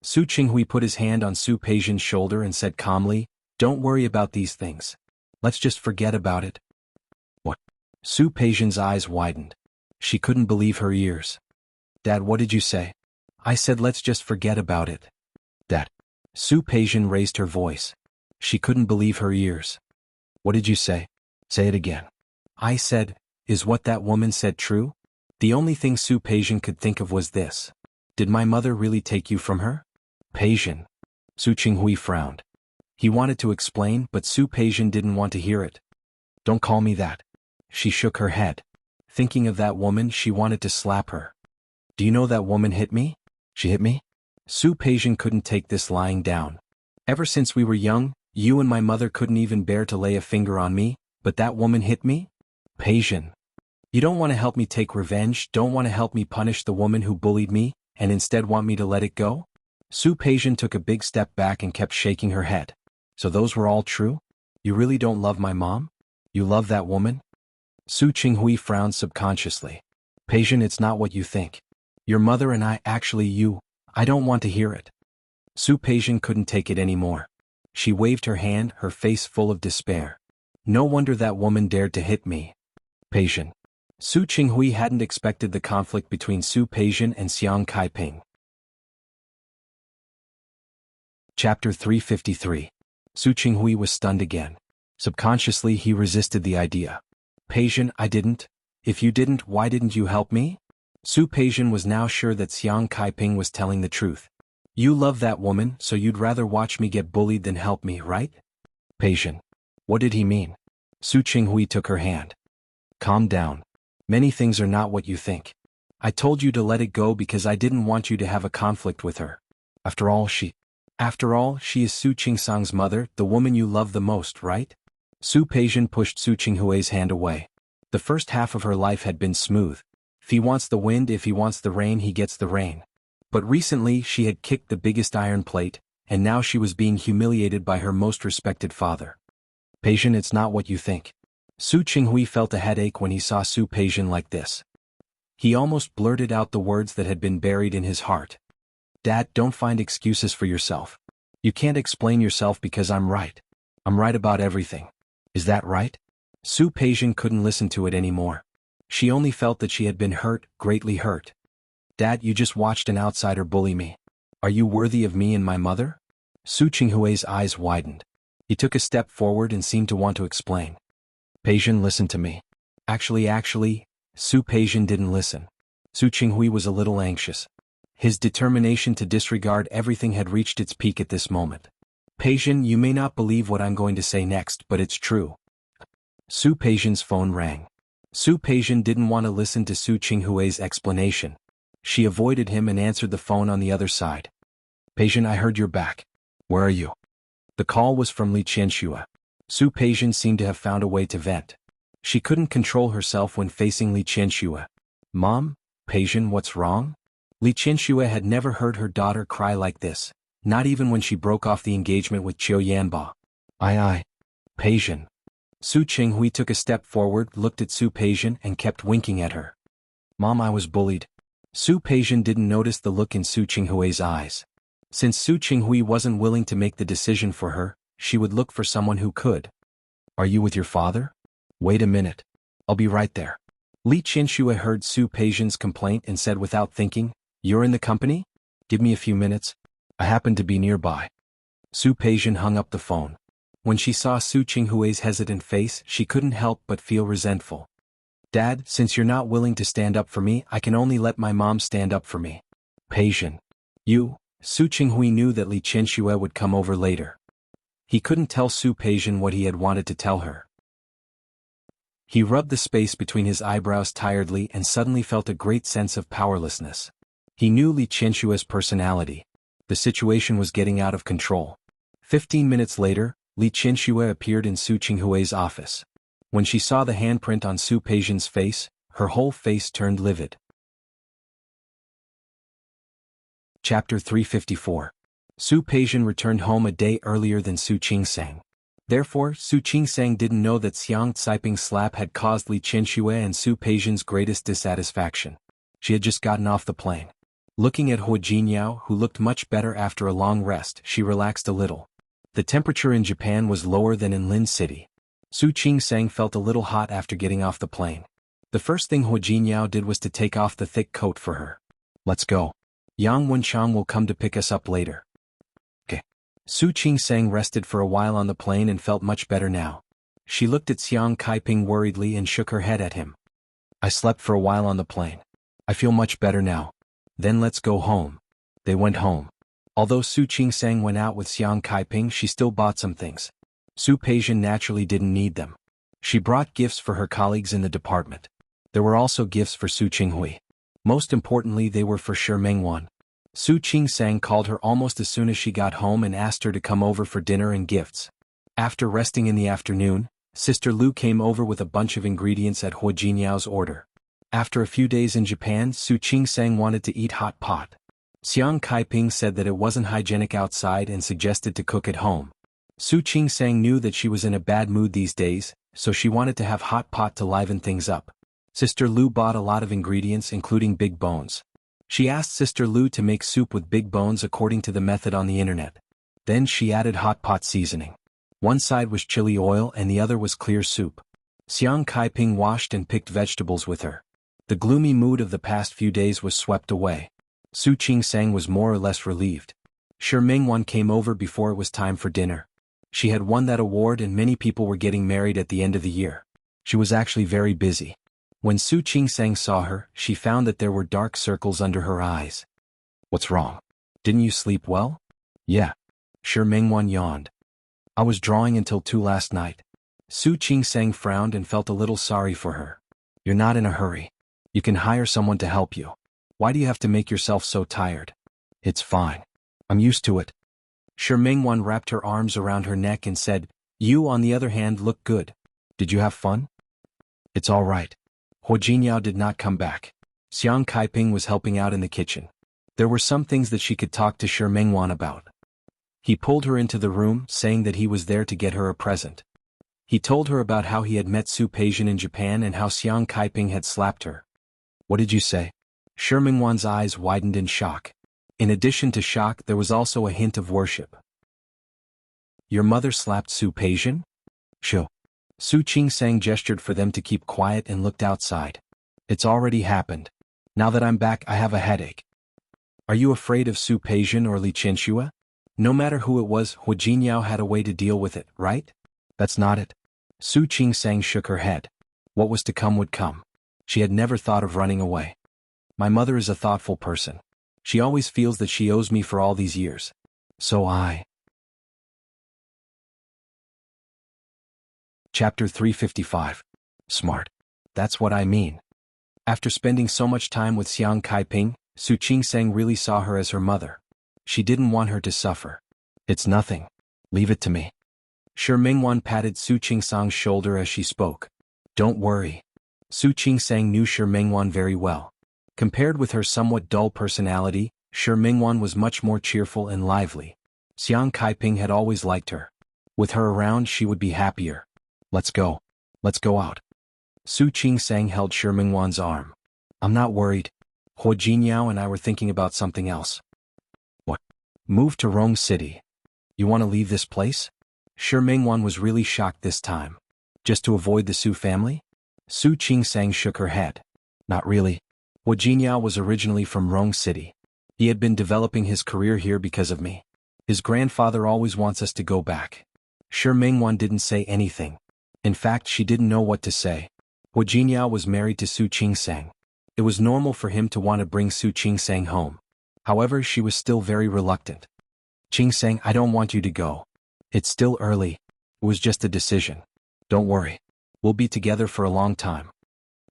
Su Qinghui put his hand on Su Peijian's shoulder and said calmly, don't worry about these things. Let's just forget about it. What? Su Peijian's eyes widened. She couldn't believe her ears. Dad, what did you say? I said let's just forget about it. Dad. Su Peijian raised her voice. She couldn't believe her ears. What did you say? Say it again. I said, is what that woman said true? The only thing Su Peijian could think of was this. Did my mother really take you from her? Peijian. Su Qinghui frowned. He wanted to explain, but Su Peijian didn't want to hear it. Don't call me that. She shook her head. Thinking of that woman, she wanted to slap her. Do you know that woman hit me? She hit me? Su Peijian couldn't take this lying down. Ever since we were young, you and my mother couldn't even bear to lay a finger on me, but that woman hit me? Peijian. You don't want to help me take revenge, don't want to help me punish the woman who bullied me, and instead want me to let it go? Su Peijian took a big step back and kept shaking her head. So those were all true? You really don't love my mom? You love that woman? Su Qinghui frowned subconsciously. Peijian, it's not what you think. Your mother and I I don't want to hear it. Su Peijian couldn't take it anymore. She waved her hand, her face full of despair. No wonder that woman dared to hit me. Peijian. Su Qinghui hadn't expected the conflict between Su Peijian and Xiang Kaiping. Chapter 353. Su Qinghui was stunned again. Subconsciously he resisted the idea. Peijian, I didn't. If you didn't, why didn't you help me? Su Peijian was now sure that Xiang Kaiping was telling the truth. You love that woman, so you'd rather watch me get bullied than help me, right? Peijian. What did he mean? Su Qinghui took her hand. Calm down. Many things are not what you think. I told you to let it go because I didn't want you to have a conflict with her. After all, she is Su Qingsang's mother, the woman you love the most, right? Su Peijian pushed Su Qinghui's hand away. The first half of her life had been smooth. If he wants the wind, if he wants the rain, he gets the rain. But recently she had kicked the biggest iron plate, and now she was being humiliated by her most respected father. Peijian, it's not what you think. Su Qinghui felt a headache when he saw Su Peijian like this. He almost blurted out the words that had been buried in his heart. Dad, don't find excuses for yourself. You can't explain yourself because I'm right. I'm right about everything. Is that right? Su Peijian couldn't listen to it anymore. She only felt that she had been hurt, greatly hurt. Dad, you just watched an outsider bully me. Are you worthy of me and my mother? Su Qinghui's eyes widened. He took a step forward and seemed to want to explain. Peijian, listen to me. Actually, Su Peijian didn't listen. Su Qinghui was a little anxious. His determination to disregard everything had reached its peak at this moment. Peijian, you may not believe what I'm going to say next, but it's true. Su Peijian's phone rang. Su Peijian didn't want to listen to Su Qinghui's explanation. She avoided him and answered the phone on the other side. Peijian, I heard you're back. Where are you? The call was from Li Qianxue. Su Peijian seemed to have found a way to vent. She couldn't control herself when facing Li Qianxue. Mom? Peijian, what's wrong? Li Qianxue had never heard her daughter cry like this, not even when she broke off the engagement with Qiu Yanba. Ai. Peijian. Su Qinghui took a step forward, looked at Su Peijian and kept winking at her. Mom, I was bullied. Su Peijian didn't notice the look in Su Qinghui's eyes. Since Su Qinghui wasn't willing to make the decision for her, she would look for someone who could. Are you with your father? Wait a minute. I'll be right there. Li Qianxue heard Su Peijian's complaint and said without thinking, You're in the company? Give me a few minutes. I happen to be nearby. Su Peijian hung up the phone. When she saw Su Qinghui's hesitant face, she couldn't help but feel resentful. Dad, since you're not willing to stand up for me, I can only let my mom stand up for me. Peijian. You. Su Qinghui knew that Li Qianxue would come over later. He couldn't tell Su Peijian what he had wanted to tell her. He rubbed the space between his eyebrows tiredly and suddenly felt a great sense of powerlessness. He knew Li Qianxue's personality. The situation was getting out of control. 15 minutes later, Li Qianxue appeared in Su Qinghui's office. When she saw the handprint on Su Peijian's face, her whole face turned livid. Chapter 354. Su Peijian returned home a day earlier than Su Qingsang. Therefore, Su Qingsang didn't know that Xiang Caiping's slap had caused Li Qianxue and Su Peijian's greatest dissatisfaction. She had just gotten off the plane. Looking at Hu Jinyao, who looked much better after a long rest, she relaxed a little. The temperature in Japan was lower than in Lin City. Su Qingsang felt a little hot after getting off the plane. The first thing Hu Jinyao did was to take off the thick coat for her. Let's go. Yang Wenchang will come to pick us up later. Okay. Su Qingsang rested for a while on the plane and felt much better now. She looked at Xiang Caiping worriedly and shook her head at him. I slept for a while on the plane. I feel much better now. Then let's go home. They went home. Although Su Qingsang went out with Xiang Caiping, she still bought some things. Su Peijian naturally didn't need them. She brought gifts for her colleagues in the department. There were also gifts for Su Qinghui. Most importantly, they were for Shi Mengwan. Su Qingsang called her almost as soon as she got home and asked her to come over for dinner and gifts. After resting in the afternoon, Sister Lu came over with a bunch of ingredients at Hu Jinyao's order. After a few days in Japan, Su Qingsang wanted to eat hot pot. Xiang Caiping said that it wasn't hygienic outside and suggested to cook at home. Su Qingsang knew that she was in a bad mood these days, so she wanted to have hot pot to liven things up. Sister Lu bought a lot of ingredients including big bones. She asked Sister Lu to make soup with big bones according to the method on the internet. Then she added hot pot seasoning. One side was chili oil and the other was clear soup. Xiang Caiping washed and picked vegetables with her. The gloomy mood of the past few days was swept away. Su Qingsang was more or less relieved. Shi Mengwan came over before it was time for dinner. She had won that award and many people were getting married at the end of the year. She was actually very busy. When Su Qingsang saw her, she found that there were dark circles under her eyes. What's wrong? Didn't you sleep well? Yeah. Shi Mengwan yawned. I was drawing until 2 last night. Su Qingsang frowned and felt a little sorry for her. You're not in a hurry. You can hire someone to help you. Why do you have to make yourself so tired? It's fine. I'm used to it. Shi Mengwan wrapped her arms around her neck and said, You, on the other hand, look good. Did you have fun? It's all right. Hu Jinyao did not come back. Xiang Caiping was helping out in the kitchen. There were some things that she could talk to Shi Mengwan about. He pulled her into the room, saying that he was there to get her a present. He told her about how he had met Su Peijian in Japan and how Xiang Caiping had slapped her. What did you say? Shi Mengwan's eyes widened in shock. In addition to shock, there was also a hint of worship. Your mother slapped Su Peijian? Sure. Su Qingsang gestured for them to keep quiet and looked outside. It's already happened. Now that I'm back, I have a headache. Are you afraid of Su Peijian or Li Qianxue? No matter who it was, Hu Jinyao had a way to deal with it, right? That's not it. Su Qingsang shook her head. What was to come would come. She had never thought of running away. My mother is a thoughtful person. She always feels that she owes me for all these years. So I... Chapter 355. Smart. That's what I mean. After spending so much time with Xiang Caiping, Su Qingsang really saw her as her mother. She didn't want her to suffer. It's nothing. Leave it to me. Shi Mengwan patted Su Qingsang's shoulder as she spoke. Don't worry. Su Qingsang knew Shi Mengwan very well. Compared with her somewhat dull personality, Shi Mingwan was much more cheerful and lively. Xiang Kaiping had always liked her. With her around she would be happier. Let's go. Let's go out. Su Qingsang held Shi Mingwan's arm. I'm not worried. Hua Jinyao and I were thinking about something else. What? Move to Rong City. You want to leave this place? Shi Mingwan was really shocked this time. Just to avoid the Su family? Su Qingsang shook her head. Not really. Hua Jinyao was originally from Rong City. He had been developing his career here because of me. His grandfather always wants us to go back. Shi Mingwan didn't say anything. In fact, she didn't know what to say. Hua Jinyao was married to Su Qingsang. It was normal for him to want to bring Su Qingsang home. However, she was still very reluctant. Qingsang, I don't want you to go. It's still early. It was just a decision. Don't worry. We'll be together for a long time.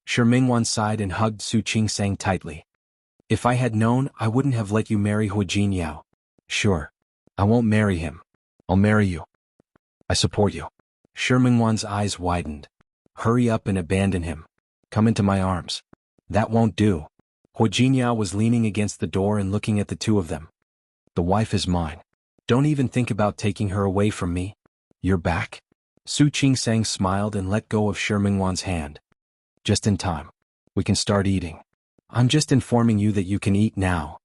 Shi Mingwan sighed and hugged Su Qingsang tightly. If I had known, I wouldn't have let you marry Hua Jinyao. Sure. I won't marry him. I'll marry you. I support you. Shi Mingwan's eyes widened. Hurry up and abandon him. Come into my arms. That won't do. Hua Jinyao was leaning against the door and looking at the two of them. The wife is mine. Don't even think about taking her away from me. You're back? Su Qingsang smiled and let go of Shi Mingwan's hand. Just in time. We can start eating. I'm just informing you that you can eat now.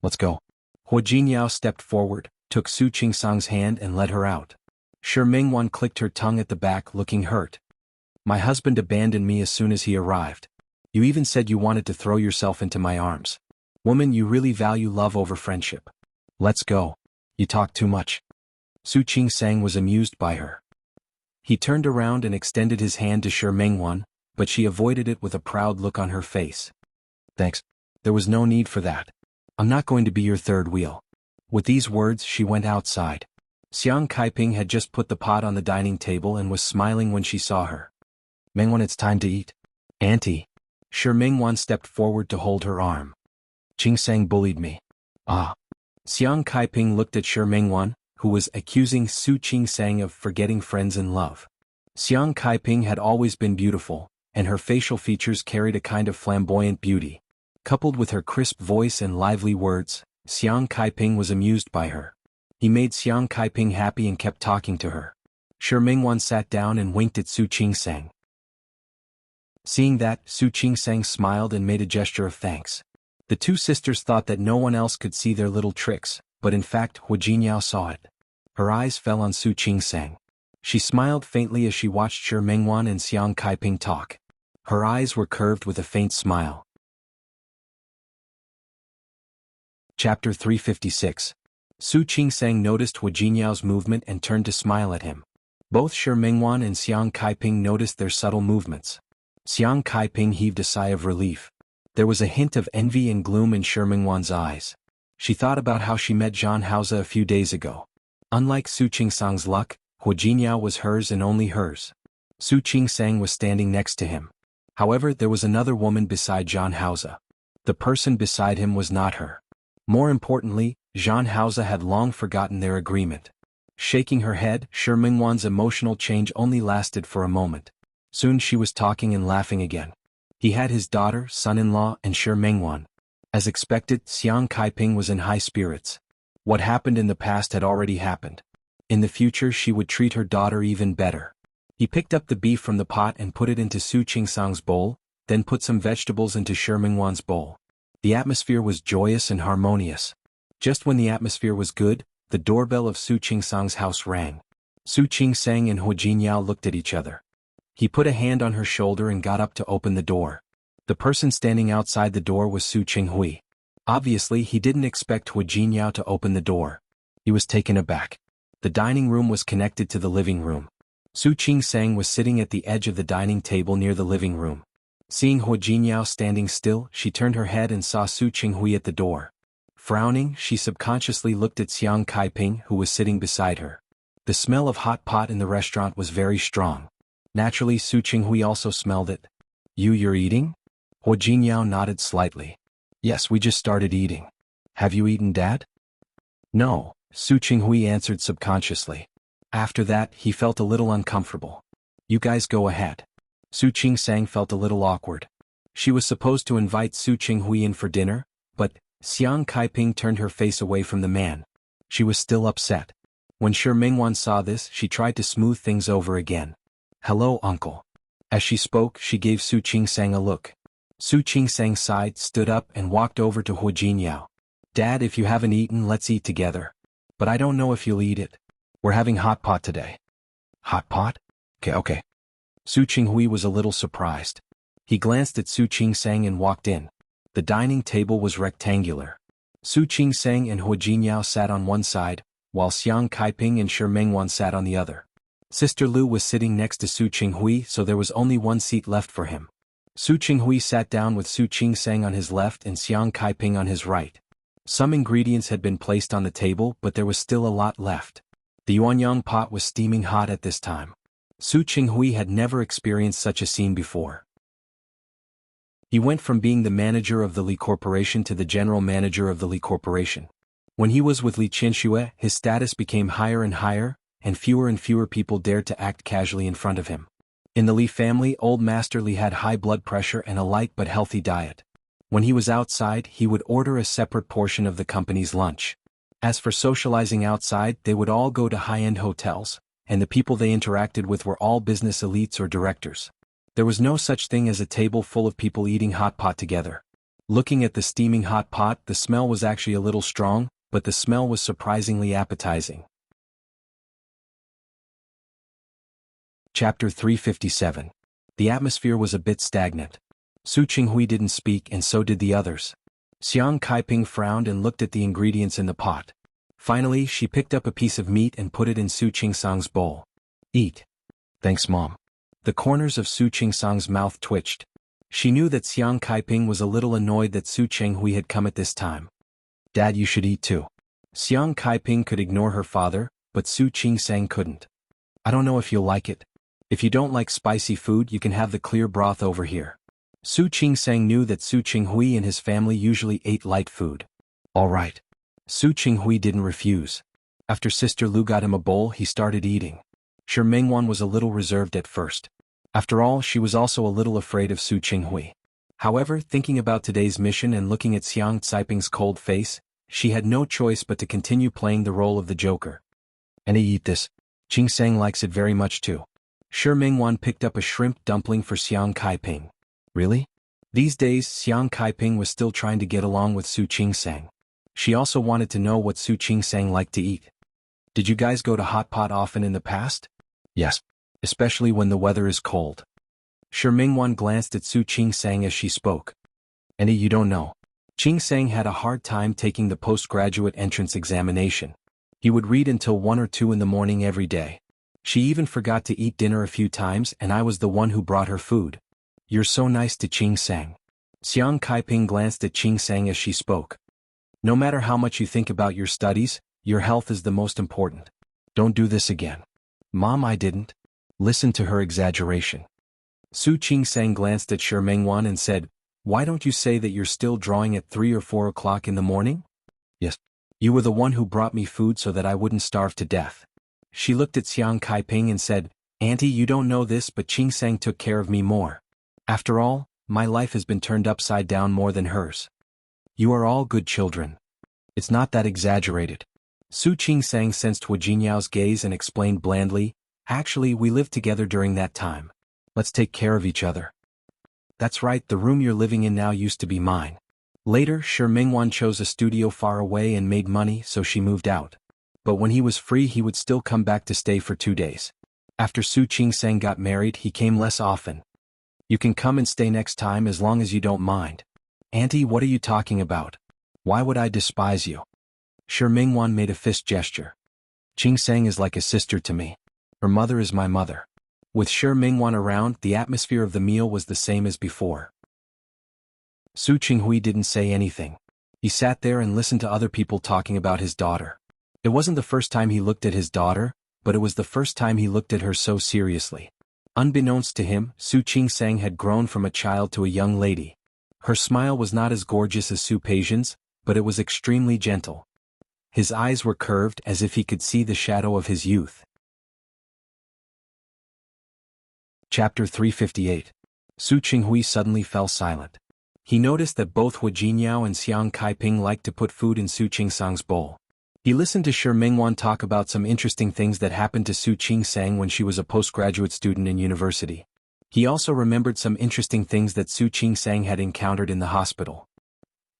Let's go. Hua Jinyao stepped forward, took Su Qingsang's hand and led her out. Shi Mingwan clicked her tongue at the back, looking hurt. My husband abandoned me as soon as he arrived. You even said you wanted to throw yourself into my arms. Woman, you really value love over friendship. Let's go. You talk too much. Su Qingsang was amused by her. He turned around and extended his hand to Shi Mingwan, but she avoided it with a proud look on her face. Thanks. There was no need for that. I'm not going to be your third wheel. With these words she went outside. Xiang Kaiping had just put the pot on the dining table and was smiling when she saw her. Mingwan, it's time to eat. Auntie. Shi Mingwan stepped forward to hold her arm. Qingsang bullied me. Ah. Xiang Kaiping looked at Shi Mingwan, who was accusing Su Qingsang of forgetting friends in love. Xiang Kaiping had always been beautiful, and her facial features carried a kind of flamboyant beauty. Coupled with her crisp voice and lively words, Xiang Kaiping was amused by her. He made Xiang Kaiping happy and kept talking to her. Shi Mingwan sat down and winked at Su Qingsang. Seeing that, Su Qingsang smiled and made a gesture of thanks. The two sisters thought that no one else could see their little tricks, but in fact Hua Jinyao saw it. Her eyes fell on Su Qingsang. She smiled faintly as she watched Shi Mingwan and Xiang Kaiping talk. Her eyes were curved with a faint smile. Chapter 356. Su Qingsang noticed Hua Jinyao's movement and turned to smile at him. Both Shi Mingwan and Xiang Kaiping noticed their subtle movements. Xiang Kaiping heaved a sigh of relief. There was a hint of envy and gloom in Shi Mingwan's eyes. She thought about how she met Zhan Haoze a few days ago. Unlike Su Qingsang's luck, Hua Jinyao was hers and only hers. Su Qingsang was standing next to him. However, there was another woman beside Zhan Haoze. The person beside him was not her. More importantly, Zhan Haoze had long forgotten their agreement. Shaking her head, Shi Mingwan's emotional change only lasted for a moment. Soon she was talking and laughing again. He had his daughter, son-in-law, and Shi Mingwan. As expected, Xiang Kaiping was in high spirits. What happened in the past had already happened. In the future she would treat her daughter even better. He picked up the beef from the pot and put it into Su Qingsang's bowl, then put some vegetables into Shi Mingwan's bowl. The atmosphere was joyous and harmonious. Just when the atmosphere was good, the doorbell of Su Qingsang's house rang. Su Qingsang and Hua Jinyao looked at each other. He put a hand on her shoulder and got up to open the door. The person standing outside the door was Su Qinghui. Obviously he didn't expect Hua Jinyao to open the door. He was taken aback. The dining room was connected to the living room. Su Qingsang was sitting at the edge of the dining table near the living room. Seeing Hua Jinyao standing still, she turned her head and saw Su Qinghui at the door. Frowning, she subconsciously looked at Xiang Kaiping, who was sitting beside her. The smell of hot pot in the restaurant was very strong. Naturally, Su Qinghui also smelled it. You're eating? Hua Jinyao nodded slightly. Yes, we just started eating. Have you eaten, Dad? No, Su Qinghui answered subconsciously. After that, he felt a little uncomfortable. You guys go ahead. Su Qingsang felt a little awkward. She was supposed to invite Su Qinghui in for dinner, but Xiang Kaiping turned her face away from the man. She was still upset. When Shi Mingwan saw this, she tried to smooth things over again. "Hello, uncle." As she spoke, she gave Su Qingsang a look. Su Qingsang sighed, stood up, and walked over to Hu Jinyao. "Dad, if you haven't eaten, let's eat together. But I don't know if you'll eat it. We're having hot pot today." "Hot pot? Okay. Su Qinghui was a little surprised. He glanced at Su Qingsang and walked in. The dining table was rectangular. Su Qingsang and Hu Jinyao sat on one side, while Xiang Kaiping and Shi Mingwan sat on the other. Sister Lu was sitting next to Su Qinghui, so there was only one seat left for him. Su Qinghui sat down with Su Qingsang on his left and Xiang Kaiping on his right. Some ingredients had been placed on the table, but there was still a lot left. The yuanyang pot was steaming hot at this time. Su Qinghui had never experienced such a scene before. He went from being the manager of the Li Corporation to the general manager of the Li Corporation. When he was with Li Qianxue, his status became higher and fewer people dared to act casually in front of him. In the Li family, old Master Li had high blood pressure and a light but healthy diet. When he was outside, he would order a separate portion of the company's lunch. As for socializing outside, they would all go to high-end hotels, and the people they interacted with were all business elites or directors. There was no such thing as a table full of people eating hot pot together. Looking at the steaming hot pot, the smell was actually a little strong, but the smell was surprisingly appetizing. Chapter 357. The atmosphere was a bit stagnant. Su Qinghui didn't speak and so did the others. Xiang Kaiping frowned and looked at the ingredients in the pot. Finally, she picked up a piece of meat and put it in Su Qingsang's bowl. "Eat." "Thanks, Mom." The corners of Su Qingsang's mouth twitched. She knew that Xiang Kaiping was a little annoyed that Su Qinghui had come at this time. "Dad, you should eat too." Xiang Kaiping could ignore her father, but Su Qingsang couldn't. "I don't know if you'll like it. If you don't like spicy food, you can have the clear broth over here." Su Qingsang knew that Su Qinghui and his family usually ate light food. "All right." Su Qinghui didn't refuse. After Sister Lu got him a bowl, he started eating. Shi Mingwan was a little reserved at first. After all, she was also a little afraid of Su Qinghui. However, thinking about today's mission and looking at Xiang Caiping's cold face, she had no choice but to continue playing the role of the Joker. "And I eat this. Qingsang likes it very much too." Shi Mingwan picked up a shrimp dumpling for Xiang Kaiping. "Really?" These days, Xiang Kaiping was still trying to get along with Su Qingsang. She also wanted to know what Su Qingsang liked to eat. "Did you guys go to hot pot often in the past?" "Yes. Especially when the weather is cold." Shi Mingwan glanced at Su Qingsang as she spoke. "And you don't know. Qingsang had a hard time taking the postgraduate entrance examination. He would read until 1 or 2 in the morning every day. She even forgot to eat dinner a few times and I was the one who brought her food." "You're so nice to Qingsang." Xiang Kaiping glanced at Qingsang as she spoke. "No matter how much you think about your studies, your health is the most important. Don't do this again." "Mom, I didn't." Listen to her exaggeration. Su Qingsang glanced at Shi Mingwan and said, "Why don't you say that you're still drawing at 3 or 4 o'clock in the morning?" "Yes. You were the one who brought me food so that I wouldn't starve to death." She looked at Xiang Kaiping and said, "Auntie, you don't know this, but Qingsang took care of me more. After all, my life has been turned upside down more than hers." "You are all good children. It's not that exaggerated." Su Qingsang sensed Hu Jinyao's gaze and explained blandly, "Actually, we lived together during that time. Let's take care of each other." "That's right, the room you're living in now used to be mine." Later, Shi Mingwan chose a studio far away and made money, so she moved out. But when he was free, he would still come back to stay for 2 days. After Su Qingsang got married, he came less often. "You can come and stay next time as long as you don't mind." "Auntie, what are you talking about? Why would I despise you?" Shi Mingwan made a fist gesture. "Qingsang is like a sister to me. Her mother is my mother." With Shi Mingwan around, the atmosphere of the meal was the same as before. Su Qinghui didn't say anything. He sat there and listened to other people talking about his daughter. It wasn't the first time he looked at his daughter, but it was the first time he looked at her so seriously. Unbeknownst to him, Su Qingsang had grown from a child to a young lady. Her smile was not as gorgeous as Su Peijian's, but it was extremely gentle. His eyes were curved as if he could see the shadow of his youth. Chapter 358. Su Qinghui suddenly fell silent. He noticed that both Hu Jingyao and Xiang Kaiping liked to put food in Su Qingsang's bowl. He listened to Shi Mingwan talk about some interesting things that happened to Su Qingsang when she was a postgraduate student in university. He also remembered some interesting things that Su Qingsang had encountered in the hospital.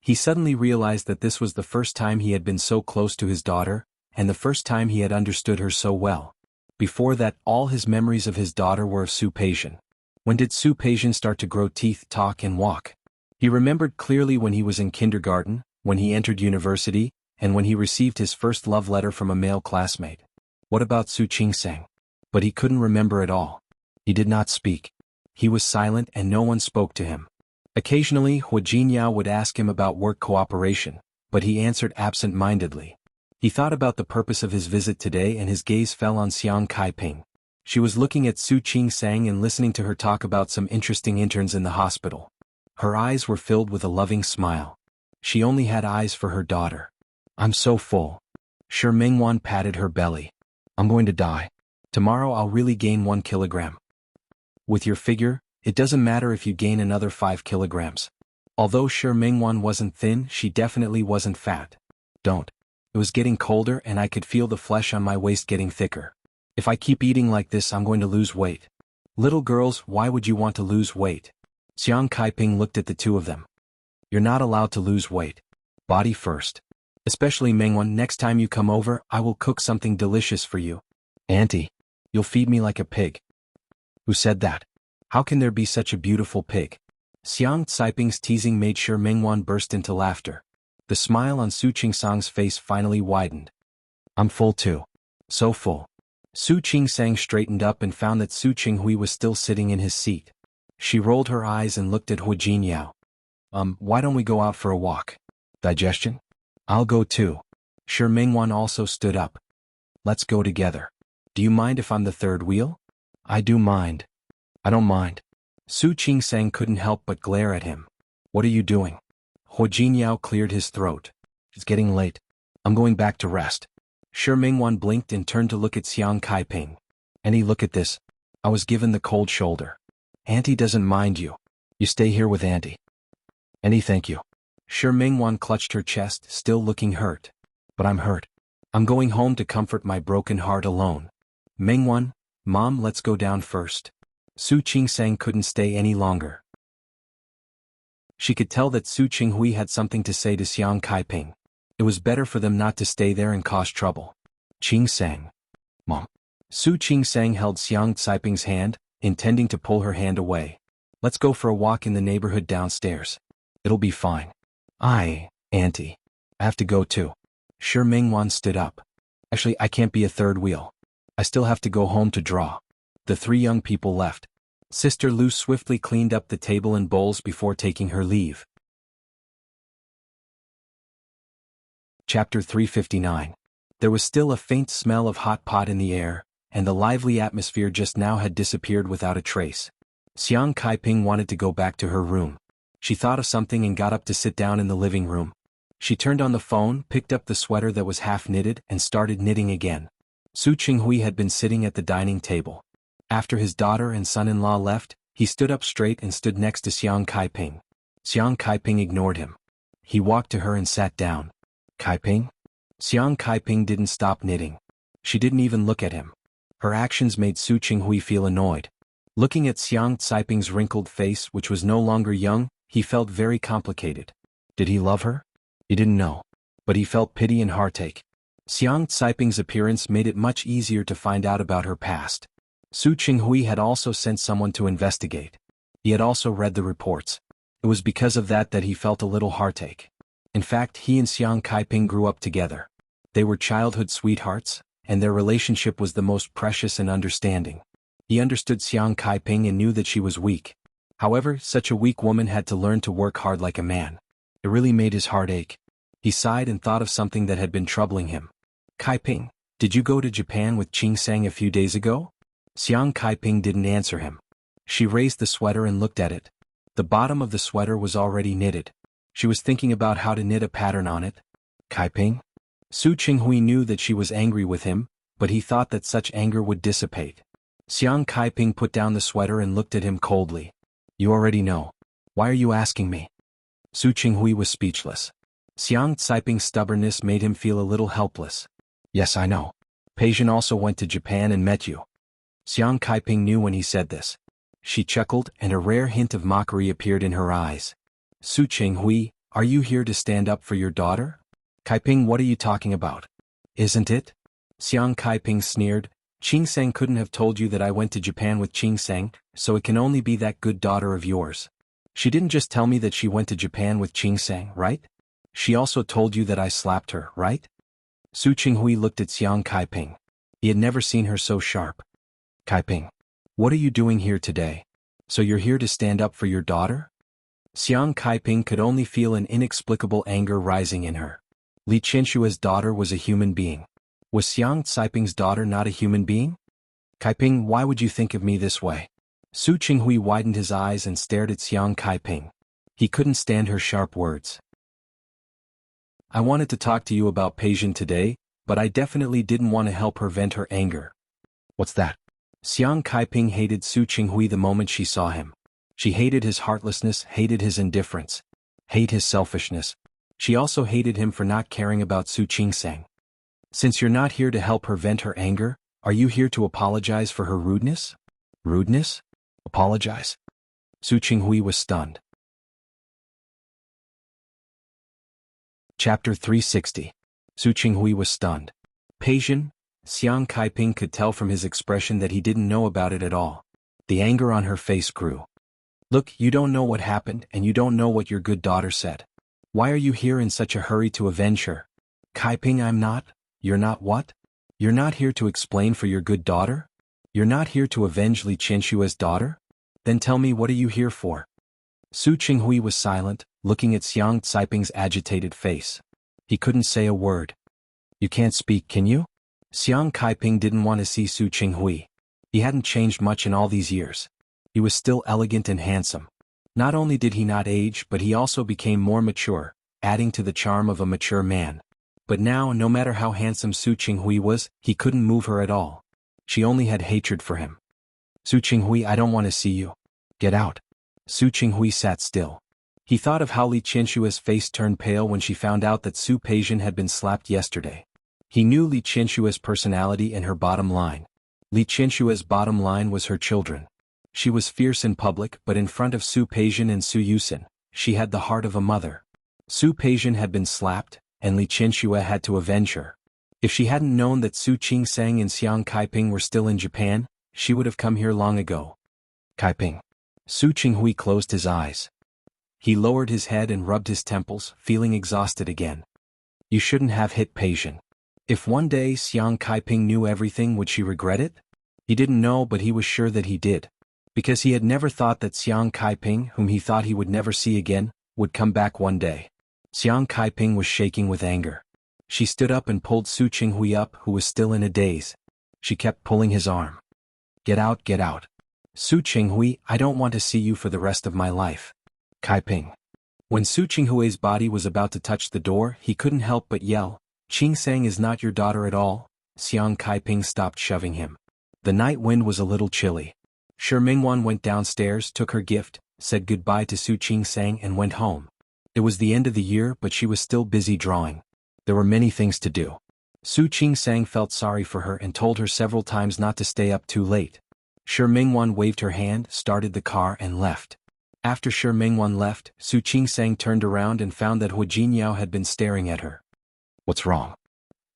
He suddenly realized that this was the first time he had been so close to his daughter, and the first time he had understood her so well. Before that, all his memories of his daughter were of Su Peixian. When did Su Peixian start to grow teeth, talk and walk? He remembered clearly when he was in kindergarten, when he entered university, and when he received his first love letter from a male classmate. What about Su Qingsang? But he couldn't remember it all. He did not speak. He was silent and no one spoke to him. Occasionally, Hu Jinyao would ask him about work cooperation, but he answered absent-mindedly. He thought about the purpose of his visit today and his gaze fell on Xiang Kaiping. She was looking at Su Qingsang and listening to her talk about some interesting interns in the hospital. Her eyes were filled with a loving smile. She only had eyes for her daughter. I'm so full. Shi Mingwan patted her belly. I'm going to die. Tomorrow I'll really gain 1 kilogram. With your figure, it doesn't matter if you gain another 5 kilograms. Although Shi Mingwan wasn't thin, she definitely wasn't fat. Don't. It was getting colder and I could feel the flesh on my waist getting thicker. If I keep eating like this, I'm going to lose weight. Little girls, why would you want to lose weight? Xiang Kaiping looked at the two of them. You're not allowed to lose weight. Body first. Especially Mingwan, next time you come over, I will cook something delicious for you. Auntie, you'll feed me like a pig. Who said that? How can there be such a beautiful pig? Xiang Caiping's teasing made Shi Mingwan burst into laughter. The smile on Su Qingsang's face finally widened. I'm full too. So full. Su Qingsang straightened up and found that Su Qinghui was still sitting in his seat. She rolled her eyes and looked at Hu Jinyao. Why don't we go out for a walk? Digestion? I'll go too. Shi Mingwan also stood up. Let's go together. Do you mind if I'm the third wheel? I do mind. I don't mind. Su Qingsang couldn't help but glare at him. What are you doing? Hu Jinyao cleared his throat. It's getting late. I'm going back to rest. Shi Mingwan blinked and turned to look at Xiang Kaiping. Auntie, look at this. I was given the cold shoulder. Auntie doesn't mind you. You stay here with Auntie. Auntie, thank you. Shi Mingwan clutched her chest, still looking hurt. But I'm hurt. I'm going home to comfort my broken heart alone. Mingwan, Mom, let's go down first. Su Qingsang couldn't stay any longer. She could tell that Su Qinghui had something to say to Xiang Kaiping. It was better for them not to stay there and cause trouble. Qingsang. Mom. Su Qingsang held Xiang Caiping's hand, intending to pull her hand away. Let's go for a walk in the neighborhood downstairs. It'll be fine. Auntie. I have to go too. Shi Mingwan stood up. Actually, I can't be a third wheel. I still have to go home to draw. The three young people left. Sister Lu swiftly cleaned up the table and bowls before taking her leave. Chapter 359. There was still a faint smell of hot pot in the air, and the lively atmosphere just now had disappeared without a trace. Xiang Kaiping wanted to go back to her room. She thought of something and got up to sit down in the living room. She turned on the phone, picked up the sweater that was half knitted, and started knitting again. Su Qinghui had been sitting at the dining table. After his daughter and son-in-law left, he stood up straight and stood next to Xiang Kaiping. Xiang Kaiping ignored him. He walked to her and sat down. Kaiping? Xiang Kaiping didn't stop knitting. She didn't even look at him. Her actions made Su Qinghui feel annoyed. Looking at Xiang Caiping's wrinkled face, which was no longer young, he felt very complicated. Did he love her? He didn't know. But he felt pity and heartache. Xiang Caiping's appearance made it much easier to find out about her past. Su Qinghui had also sent someone to investigate. He had also read the reports. It was because of that he felt a little heartache. In fact, he and Xiang Kaiping grew up together. They were childhood sweethearts, and their relationship was the most precious and understanding. He understood Xiang Kaiping and knew that she was weak. However, such a weak woman had to learn to work hard like a man. It really made his heart ache. He sighed and thought of something that had been troubling him. Kaiping, did you go to Japan with Qingsang a few days ago? Xiang Kaiping didn't answer him. She raised the sweater and looked at it. The bottom of the sweater was already knitted. She was thinking about how to knit a pattern on it. Kaiping? Su Qinghui knew that she was angry with him, but he thought that such anger would dissipate. Xiang Kaiping put down the sweater and looked at him coldly. You already know. Why are you asking me? Su Qinghui was speechless. Xiang Caiping's stubbornness made him feel a little helpless. Yes, I know. Peijin also went to Japan and met you. Xiang Caiping knew when he said this. She chuckled, and a rare hint of mockery appeared in her eyes. Su Qinghui, are you here to stand up for your daughter? Caiping, what are you talking about? Isn't it? Xiang Caiping sneered. Qingseng couldn't have told you that I went to Japan with Qingseng, so it can only be that good daughter of yours. She didn't just tell me that she went to Japan with Qingseng, right? She also told you that I slapped her, right? Su Qinghui looked at Xiang Caiping. He had never seen her so sharp. Caiping, what are you doing here today? So you're here to stand up for your daughter? Xiang Caiping could only feel an inexplicable anger rising in her. Li Qinshua's daughter was a human being. Was Xiang Caiping's daughter not a human being? Caiping, why would you think of me this way? Su Qinghui widened his eyes and stared at Xiang Caiping. He couldn't stand her sharp words. I wanted to talk to you about Peijin today, but I definitely didn't want to help her vent her anger. What's that? Xiang Caiping hated Su Qinghui the moment she saw him. She hated his heartlessness, hated his indifference, hated his selfishness. She also hated him for not caring about Su Qingseng. Since you're not here to help her vent her anger, are you here to apologize for her rudeness? Rudeness? Apologize? Su Qinghui was stunned. Chapter 360. Su Qinghui was stunned. Peijin, Xiang Caiping could tell from his expression that he didn't know about it at all. The anger on her face grew. Look, you don't know what happened and you don't know what your good daughter said. Why are you here in such a hurry to avenge her? Caiping, I'm not. You're not what? You're not here to explain for your good daughter? You're not here to avenge Li Qinshua's daughter? Then tell me, what are you here for? Su Qinghui was silent, looking at Xiang Caiping's agitated face. He couldn't say a word. You can't speak, can you? Xiang Caiping didn't want to see Su Qinghui. He hadn't changed much in all these years. He was still elegant and handsome. Not only did he not age, but he also became more mature, adding to the charm of a mature man. But now, no matter how handsome Su Qinghui was, he couldn't move her at all. She only had hatred for him. Su Qinghui, I don't want to see you. Get out. Su Qinghui sat still. He thought of how Li Qinshua's face turned pale when she found out that Su Peijin had been slapped yesterday. He knew Li Qinshua's personality and her bottom line. Li Qinshua's bottom line was her children. She was fierce in public, but in front of Su Peijin and Su Yusin, she had the heart of a mother. Su Peijin had been slapped, and Li Qinshuo had to avenge her. If she hadn't known that Su Qingseng and Xiang Caiping were still in Japan, she would have come here long ago. Caiping. Su Qinghui closed his eyes. He lowered his head and rubbed his temples, feeling exhausted again. You shouldn't have hit Peijin. If one day Xiang Caiping knew everything, would she regret it? He didn't know, but he was sure that he did. Because he had never thought that Xiang Caiping, whom he thought he would never see again, would come back one day. Xiang Caiping was shaking with anger. She stood up and pulled Su Qinghui up, who was still in a daze. She kept pulling his arm. Get out, get out. Su Qinghui, I don't want to see you for the rest of my life. Caiping. When Su Qinghui's body was about to touch the door, he couldn't help but yell, Qingseng is not your daughter at all. Xiang Caiping stopped shoving him. The night wind was a little chilly. Shi Mingwan went downstairs, took her gift, said goodbye to Su Qingseng and went home. It was the end of the year, but she was still busy drawing. There were many things to do. Su Qingseng felt sorry for her and told her several times not to stay up too late. Shi Mingwan waved her hand, started the car and left. After Shi Mingwan left, Su Qingseng turned around and found that Hu Jinyao had been staring at her. What's wrong?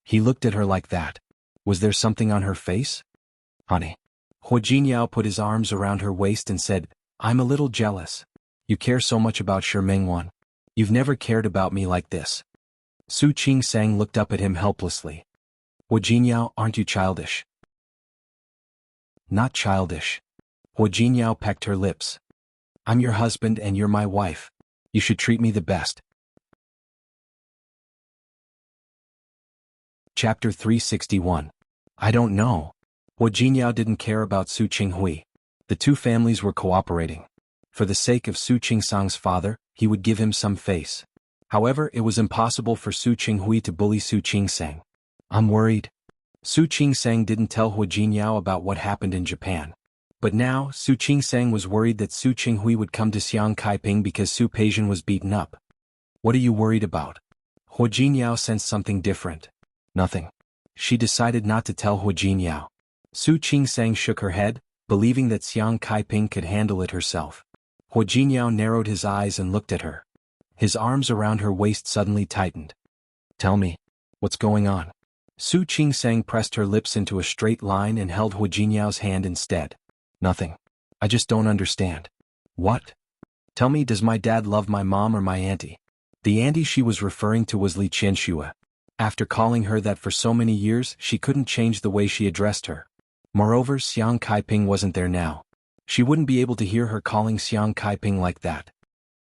He looked at her like that. Was there something on her face? Honey. Hu Jinyao put his arms around her waist and said, I'm a little jealous. You care so much about Shi Mingwan. You've never cared about me like this. Su Qingseng looked up at him helplessly. Hu Jinyao, aren't you childish? Not childish. Hu Jinyao pecked her lips. I'm your husband and you're my wife. You should treat me the best. Chapter 361. I don't know. Hu Jinyao didn't care about Su Qinghui. The two families were cooperating. For the sake of Su Qingsang's father, he would give him some face. However, it was impossible for Su Qinghui to bully Su Qingseng. I'm worried. Su Qingseng didn't tell Hu Jinyao about what happened in Japan. But now, Su Qingsang was worried that Su Qinghui would come to Xiang Kaiping because Su Peijian was beaten up. What are you worried about? Hua Jinyao sensed something different. Nothing. She decided not to tell Hua Jinyao. Su Qingsang shook her head, believing that Xiang Kaiping could handle it herself. Hua Jinyao narrowed his eyes and looked at her. His arms around her waist suddenly tightened. Tell me, what's going on? Su Qingsang pressed her lips into a straight line and held Hua Jinyao's hand instead. Nothing. I just don't understand. What? Tell me, does my dad love my mom or my auntie? The auntie she was referring to was Li Qianxue. After calling her that for so many years, she couldn't change the way she addressed her. Moreover, Xiang Kaiping wasn't there now. She wouldn't be able to hear her calling Xiang Kaiping like that.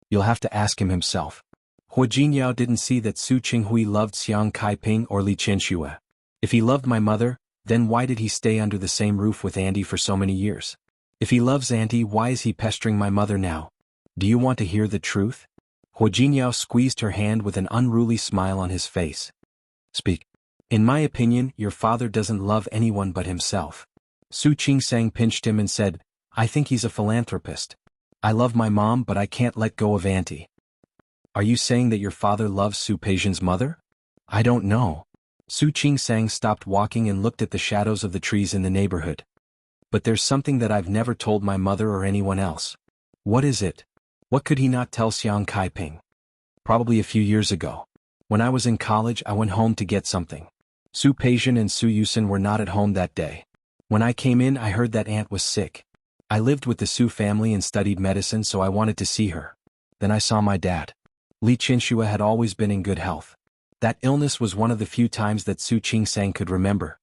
You'll have to ask him himself. Hua Jinyao didn't see that Su Qinghui loved Xiang Kaiping or Li Qianxue. If he loved my mother, then why did he stay under the same roof with Auntie for so many years? If he loves Auntie, why is he pestering my mother now? Do you want to hear the truth? Hua Jinyao squeezed her hand with an unruly smile on his face. Speak. In my opinion, your father doesn't love anyone but himself. Su Qingsang pinched him and said, I think he's a philanthropist. I love my mom but I can't let go of Auntie. Are you saying that your father loves Su Peijian's mother? I don't know. Su Qingsang stopped walking and looked at the shadows of the trees in the neighborhood. But there's something that I've never told my mother or anyone else. What is it? What could he not tell Xiang Kaiping? Probably a few years ago. When I was in college, I went home to get something. Su Peijian and Su Yusen were not at home that day. When I came in, I heard that aunt was sick. I lived with the Su family and studied medicine, so I wanted to see her. Then I saw my dad. Li Qianxue had always been in good health. That illness was one of the few times that Su Qingsang could remember.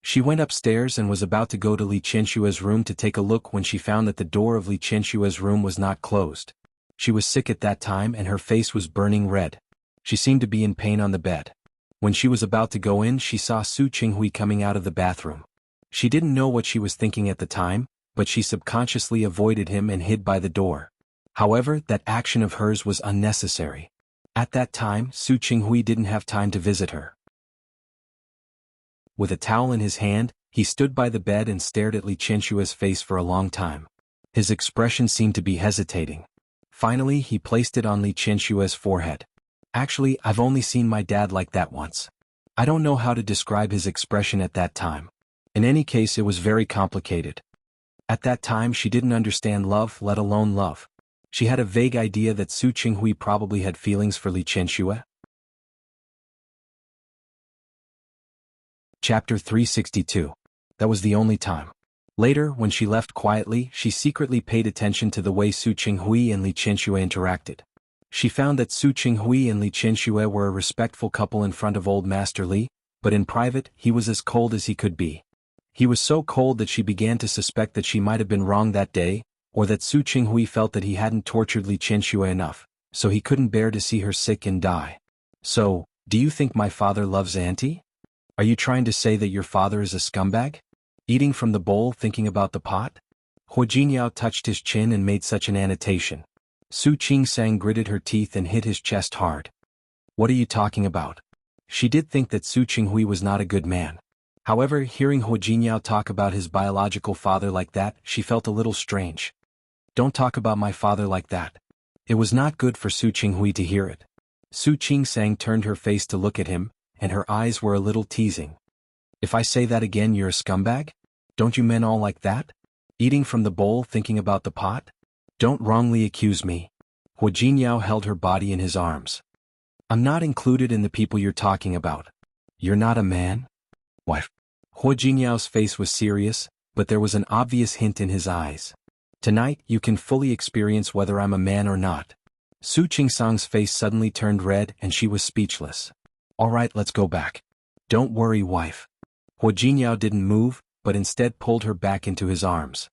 She went upstairs and was about to go to Li Qianxue's room to take a look when she found that the door of Li Qianxue's room was not closed. She was sick at that time and her face was burning red. She seemed to be in pain on the bed. When she was about to go in, she saw Su Qinghui coming out of the bathroom. She didn't know what she was thinking at the time, but she subconsciously avoided him and hid by the door. However, that action of hers was unnecessary. At that time, Su Qinghui didn't have time to visit her. With a towel in his hand, he stood by the bed and stared at Li Qianxue's face for a long time. His expression seemed to be hesitating. Finally, he placed it on Li Qianxue's forehead. Actually, I've only seen my dad like that once. I don't know how to describe his expression at that time. In any case, it was very complicated. At that time, she didn't understand love, let alone love. She had a vague idea that Su Qinghui probably had feelings for Li Qianxue. Chapter 362. That was the only time. Later, when she left quietly, she secretly paid attention to the way Su Qinghui and Li Qianxue interacted. She found that Su Qinghui and Li Qianxue were a respectful couple in front of old Master Li, but in private, he was as cold as he could be. He was so cold that she began to suspect that she might have been wrong that day, or that Su Qinghui felt that he hadn't tortured Li Qianxue enough, so he couldn't bear to see her sick and die. So, do you think my father loves Auntie? Are you trying to say that your father is a scumbag? Eating from the bowl, thinking about the pot? Hua Jinyao touched his chin and made such an annotation. Su Qingsang gritted her teeth and hit his chest hard. What are you talking about? She did think that Su Qinghui was not a good man. However, hearing Hua Jinyao talk about his biological father like that, she felt a little strange. Don't talk about my father like that. It was not good for Su Qinghui to hear it. Su Qingsang turned her face to look at him, and her eyes were a little teasing. If I say that again, you're a scumbag? Don't you men all like that? Eating from the bowl, thinking about the pot? Don't wrongly accuse me. Hua Jinyao held her body in his arms. I'm not included in the people you're talking about. You're not a man? Wife. Hua Jinyao's face was serious, but there was an obvious hint in his eyes. Tonight, you can fully experience whether I'm a man or not. Su Qingsang's face suddenly turned red and she was speechless. All right, let's go back. Don't worry, wife. Hua Jinyao didn't move, but instead pulled her back into his arms.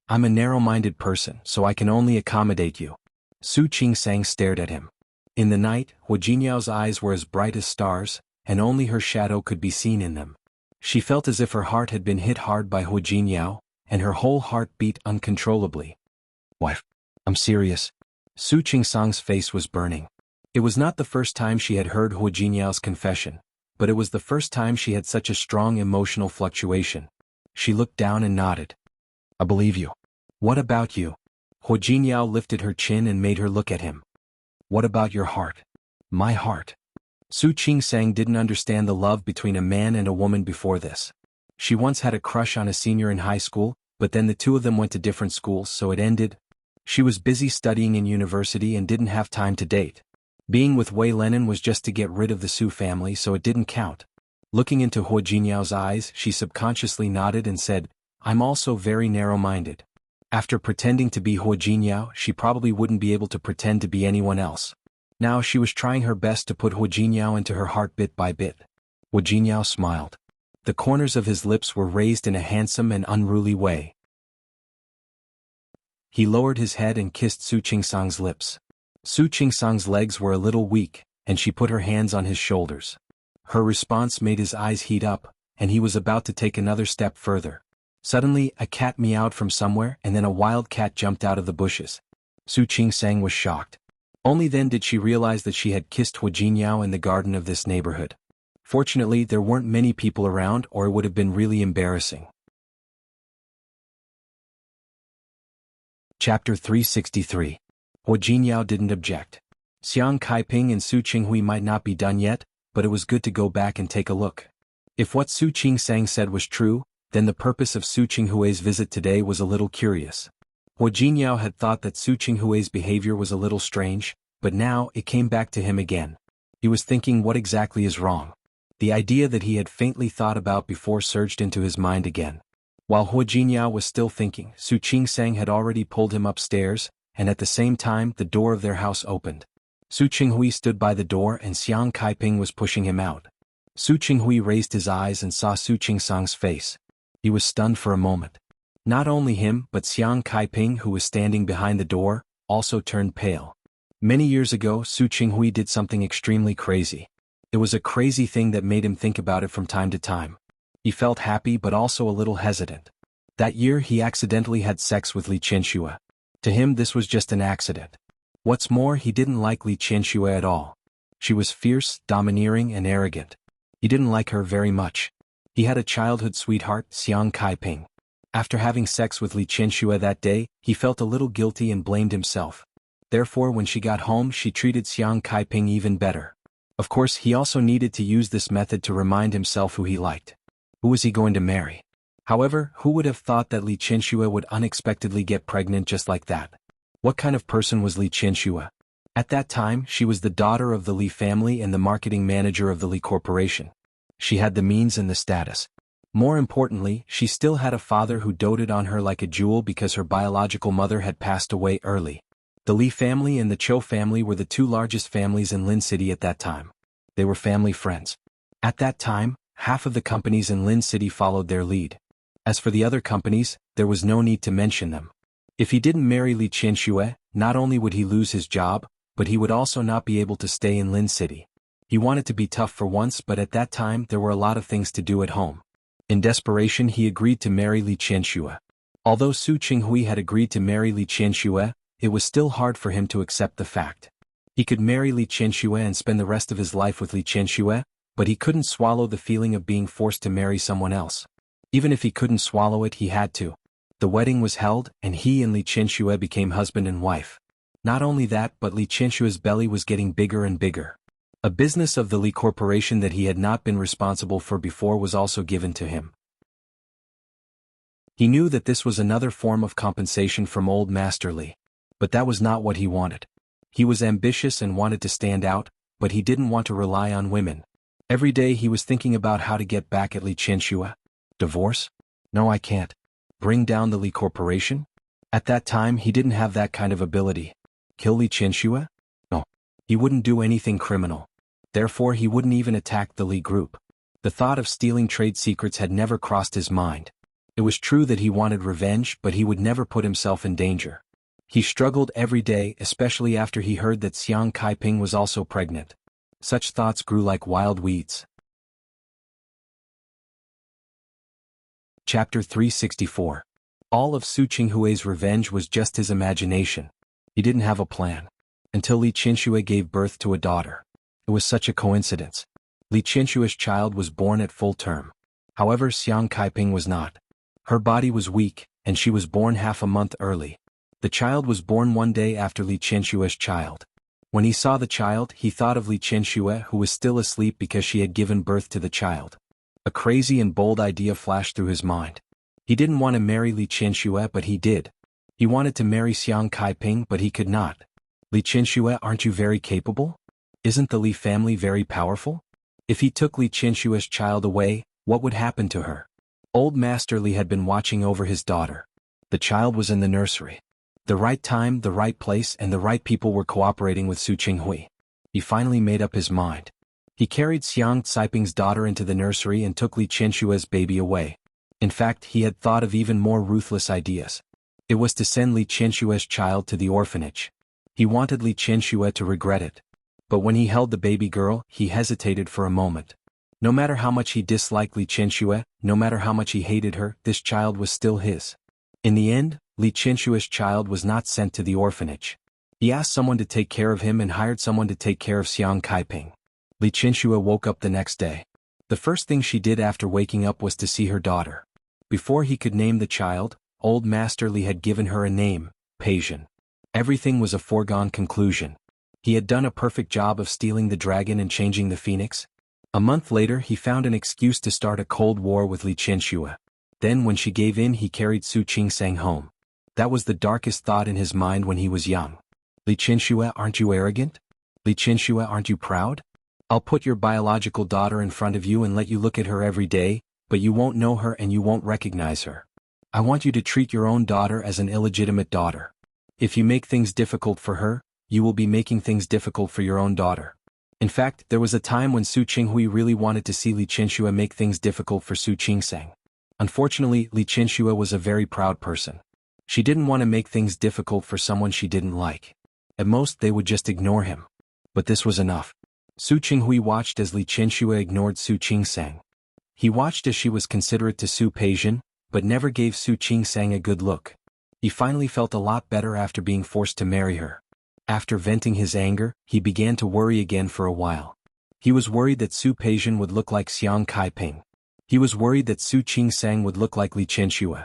I'm a narrow-minded person, so I can only accommodate you. Su Qingsang stared at him. In the night, Hua Jinyao's eyes were as bright as stars, and only her shadow could be seen in them. She felt as if her heart had been hit hard by Hua Jinyao, and her whole heart beat uncontrollably. Wife, I'm serious. Su Qingsang's face was burning. It was not the first time she had heard Hua Jinyao's confession, but it was the first time she had such a strong emotional fluctuation. She looked down and nodded. I believe you. What about you? Hu Jiniao lifted her chin and made her look at him. What about your heart? My heart. Su Qingsang didn't understand the love between a man and a woman before this. She once had a crush on a senior in high school, but then the two of them went to different schools, so it ended. She was busy studying in university and didn't have time to date. Being with Wei Lenin was just to get rid of the Su family, so it didn't count. Looking into Hu Jiniao's eyes, she subconsciously nodded and said, I'm also very narrow-minded. After pretending to be Hu Jiniao, she probably wouldn't be able to pretend to be anyone else. Now she was trying her best to put Hu Jiniao into her heart bit by bit. Hu Jiniao smiled. The corners of his lips were raised in a handsome and unruly way. He lowered his head and kissed Su Qingsang's lips. Su Qingsang's legs were a little weak, and she put her hands on his shoulders. Her response made his eyes heat up, and he was about to take another step further. Suddenly, a cat meowed from somewhere, and then a wild cat jumped out of the bushes. Su Qingsang was shocked. Only then did she realize that she had kissed Hu Jiniao in the garden of this neighborhood. Fortunately, there weren't many people around, or it would have been really embarrassing. Chapter 363. Hu Jiniao didn't object. Xiang Kaiping and Su Qinghui might not be done yet, but it was good to go back and take a look. If what Su Qingsang said was true, then the purpose of Su Qinghui's visit today was a little curious. Hu Jiniao had thought that Su Qinghui's behavior was a little strange, but now it came back to him again. He was thinking, what exactly is wrong? The idea that he had faintly thought about before surged into his mind again. While Hu Jiniao was still thinking, Su Qingsang had already pulled him upstairs, and at the same time the door of their house opened. Su Qinghui stood by the door and Xiang Kaiping was pushing him out. Su Qinghui raised his eyes and saw Su Qingsang's face. He was stunned for a moment. Not only him, but Xiang Kaiping, who was standing behind the door, also turned pale. Many years ago, Su Qinghui did something extremely crazy. It was a crazy thing that made him think about it from time to time. He felt happy but also a little hesitant. That year he accidentally had sex with Li Qianxue. To him this was just an accident. What's more, he didn't like Li Qianxue at all. She was fierce, domineering, and arrogant. He didn't like her very much. He had a childhood sweetheart, Xiang Kaiping. After having sex with Li Qianxue that day, he felt a little guilty and blamed himself. Therefore, when she got home, she treated Xiang Kaiping even better. Of course, he also needed to use this method to remind himself who he liked. Who was he going to marry? However, who would have thought that Li Qianxue would unexpectedly get pregnant just like that? What kind of person was Li Qianxue? At that time, she was the daughter of the Li family and the marketing manager of the Li Corporation. She had the means and the status. More importantly, she still had a father who doted on her like a jewel because her biological mother had passed away early. The Li family and the Chou family were the two largest families in Lin City at that time. They were family friends. At that time, half of the companies in Lin City followed their lead. As for the other companies, there was no need to mention them. If he didn't marry Li Qianxue, not only would he lose his job, but he would also not be able to stay in Lin City. He wanted to be tough for once, but at that time there were a lot of things to do at home. In desperation, he agreed to marry Li Qianxue. Although Su Qinghui had agreed to marry Li Qianxue, it was still hard for him to accept the fact. He could marry Li Qianxue and spend the rest of his life with Li Qianxue, but he couldn't swallow the feeling of being forced to marry someone else. Even if he couldn't swallow it, he had to. The wedding was held, and he and Li Qianxue became husband and wife. Not only that, but Li Qianxue's belly was getting bigger and bigger. A business of the Li Corporation that he had not been responsible for before was also given to him. He knew that this was another form of compensation from old Master Li. But that was not what he wanted. He was ambitious and wanted to stand out, but he didn't want to rely on women. Every day he was thinking about how to get back at Li Qianxue. Divorce? No, I can't. Bring down the Li Corporation? At that time he didn't have that kind of ability. Kill Li Qianxue? No. He wouldn't do anything criminal. Therefore he wouldn't even attack the Li group. The thought of stealing trade secrets had never crossed his mind. It was true that he wanted revenge, but he would never put himself in danger. He struggled every day, especially after he heard that Xiang Kaiping was also pregnant. Such thoughts grew like wild weeds. Chapter 364. All of Su Qinghui's revenge was just his imagination. He didn't have a plan. Until Li Qianxue gave birth to a daughter. It was such a coincidence. Li Qianxue's child was born at full term. However, Xiang Kaiping was not. Her body was weak, and she was born half a month early. The child was born one day after Li Qianshue's child. When he saw the child, he thought of Li Qianxue, who was still asleep because she had given birth to the child. A crazy and bold idea flashed through his mind. He didn't want to marry Li Qianxue, but he did. He wanted to marry Xiang Kaiping, but he could not. Li Qianxue, aren't you very capable? Isn't the Li family very powerful? If he took Li Qianshue's child away, what would happen to her? Old Master Li had been watching over his daughter. The child was in the nursery. The right time, the right place, and the right people were cooperating with Su Qinghui. He finally made up his mind. He carried Xiang Caiping's daughter into the nursery and took Li Qianshue's baby away. In fact, he had thought of even more ruthless ideas. It was to send Li Qianshue's child to the orphanage. He wanted Li Qianxue to regret it. But when he held the baby girl, he hesitated for a moment. No matter how much he disliked Li Qianxue, no matter how much he hated her, this child was still his. In the end, Li Qianshue's child was not sent to the orphanage. He asked someone to take care of him and hired someone to take care of Xiang Kaiping. Li Qianxue woke up the next day. The first thing she did after waking up was to see her daughter. Before he could name the child, old Master Li had given her a name, Peijin. Everything was a foregone conclusion. He had done a perfect job of stealing the dragon and changing the phoenix. A month later, he found an excuse to start a cold war with Li Qianxue. Then when she gave in, he carried Su Qingsang home. That was the darkest thought in his mind when he was young. Li Qianxue, aren't you arrogant? Li Qianxue, aren't you proud? I'll put your biological daughter in front of you and let you look at her every day, but you won't know her and you won't recognize her. I want you to treat your own daughter as an illegitimate daughter. If you make things difficult for her, you will be making things difficult for your own daughter. In fact, there was a time when Su Qinghui really wanted to see Li Qianxue make things difficult for Su Qingsang. Unfortunately, Li Qianxue was a very proud person. She didn't want to make things difficult for someone she didn't like. At most, they would just ignore him. But this was enough. Su Qinghui watched as Li Qianxue ignored Su Qingsang. He watched as she was considerate to Su Peijin, but never gave Su Qingsang a good look. He finally felt a lot better after being forced to marry her. After venting his anger, he began to worry again for a while. He was worried that Su Peijin would look like Xiang Kaiping. He was worried that Su Qingsang would look like Li Qianxue.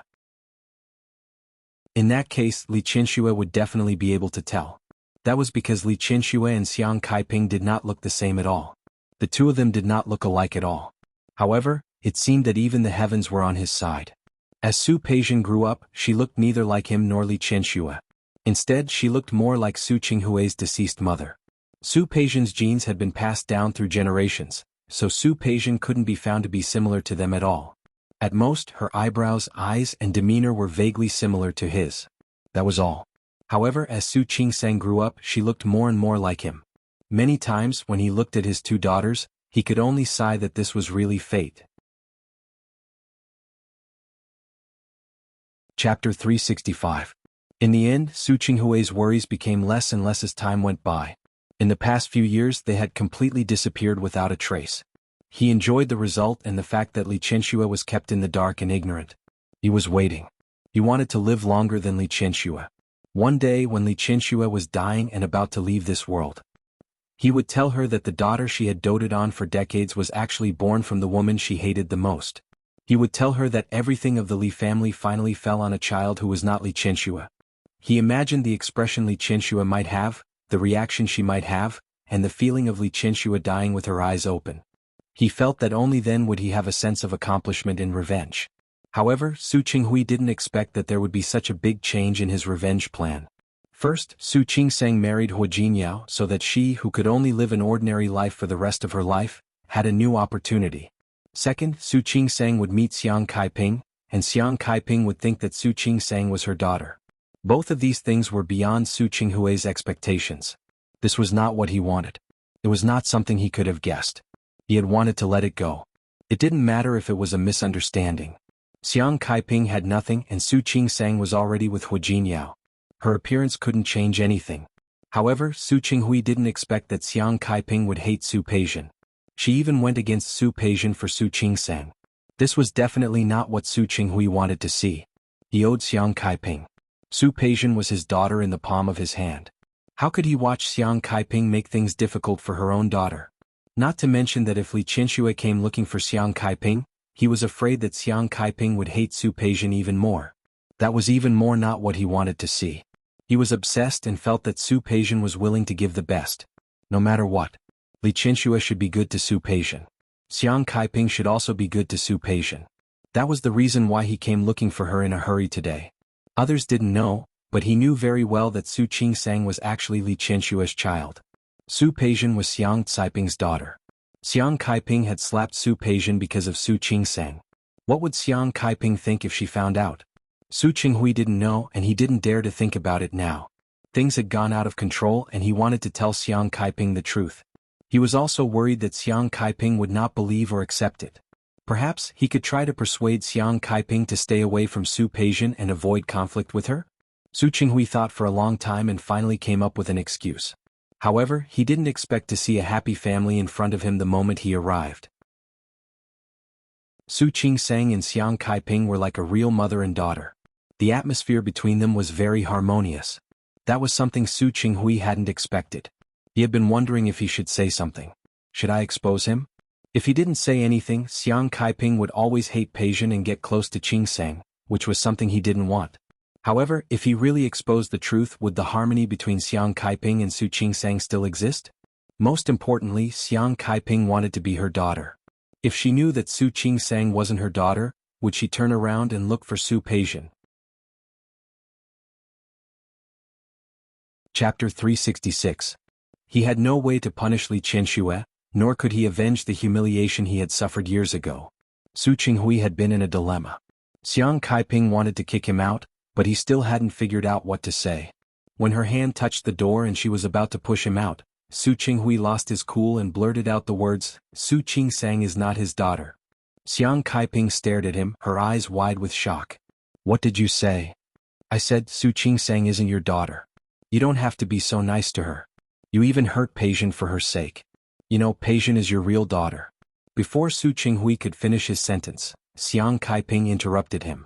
In that case, Li Qianxue would definitely be able to tell. That was because Li Qianxue and Xiang Kaiping did not look the same at all. The two of them did not look alike at all. However, it seemed that even the heavens were on his side. As Su Peijin grew up, she looked neither like him nor Li Qianxue. Instead, she looked more like Su Qinghui's deceased mother. Su Peijin's genes had been passed down through generations, so Su Peijin couldn't be found to be similar to them at all. At most, her eyebrows, eyes, and demeanor were vaguely similar to his. That was all. However, as Su Qingsang grew up, she looked more and more like him. Many times, when he looked at his two daughters, he could only sigh that this was really fate. Chapter 365. In the end, Su Qinghui's worries became less and less as time went by. In the past few years, they had completely disappeared without a trace. He enjoyed the result and the fact that Li Qianxue was kept in the dark and ignorant. He was waiting. He wanted to live longer than Li Qianxue. One day when Li Qianxue was dying and about to leave this world, he would tell her that the daughter she had doted on for decades was actually born from the woman she hated the most. He would tell her that everything of the Li family finally fell on a child who was not Li Qianxue. He imagined the expression Li Qianxue might have, the reaction she might have, and the feeling of Li Qianxue dying with her eyes open. He felt that only then would he have a sense of accomplishment and revenge. However, Su Qinghui didn't expect that there would be such a big change in his revenge plan. First, Su Qingsang married Hu Jinyao so that she, who could only live an ordinary life for the rest of her life, had a new opportunity. Second, Su Qingsang would meet Xiang Kaiping, and Xiang Kaiping would think that Su Qingsang was her daughter. Both of these things were beyond Su Qinghui's expectations. This was not what he wanted. It was not something he could have guessed. He had wanted to let it go. It didn't matter if it was a misunderstanding. Xiang Kaiping had nothing and Su Qingsang was already with Hu Jinyao. Her appearance couldn't change anything. However, Su Qinghui didn't expect that Xiang Kaiping would hate Su Peijin. She even went against Su Peijin for Su Qingsang. This was definitely not what Su Qinghui wanted to see. He owed Xiang Kaiping. Su Peijin was his daughter in the palm of his hand. How could he watch Xiang Kaiping make things difficult for her own daughter? Not to mention that if Li Qianxue came looking for Xiang Kaiping, he was afraid that Xiang Kaiping would hate Su Peijin even more. That was even more not what he wanted to see. He was obsessed and felt that Su Peijian was willing to give the best. No matter what. Li Qianxue should be good to Su Peijian. Xiang Kaiping should also be good to Su Peijian. That was the reason why he came looking for her in a hurry today. Others didn't know, but he knew very well that Su Qingsang was actually Li Qianxue's child. Su Peijian was Xiang Caiping's daughter. Xiang Kaiping had slapped Su Peijian because of Su Qingsang. What would Xiang Kaiping think if she found out? Su Qinghui didn't know and he didn't dare to think about it now. Things had gone out of control and he wanted to tell Xiang Kaiping the truth. He was also worried that Xiang Kaiping would not believe or accept it. Perhaps he could try to persuade Xiang Kaiping to stay away from Su Peijian and avoid conflict with her? Su Qinghui thought for a long time and finally came up with an excuse. However, he didn't expect to see a happy family in front of him the moment he arrived. Su Qingsang and Xiang Kaiping were like a real mother and daughter. The atmosphere between them was very harmonious. That was something Su Qinghui hadn't expected. He had been wondering if he should say something. Should I expose him? If he didn't say anything, Xiang Kaiping would always hate Peijian and get close to Qingsang, which was something he didn't want. However, if he really exposed the truth, would the harmony between Xiang Kaiping and Su Qingsang still exist? Most importantly, Xiang Kaiping wanted to be her daughter. If she knew that Su Qingsang wasn't her daughter, would she turn around and look for Su Peijian? Chapter 366. He had no way to punish Li Qianxue, nor could he avenge the humiliation he had suffered years ago. Su Qinghui had been in a dilemma. Xiang Kaiping wanted to kick him out, but he still hadn't figured out what to say. When her hand touched the door and she was about to push him out, Su Qinghui lost his cool and blurted out the words, "Su Qingsang is not his daughter." Xiang Kaiping stared at him, her eyes wide with shock. "What did you say?" "I said Su Qingsang isn't your daughter. You don't have to be so nice to her. You even hurt Peijian for her sake. You know Peijian is your real daughter." Before Su Qinghui could finish his sentence, Xiang Kaiping interrupted him.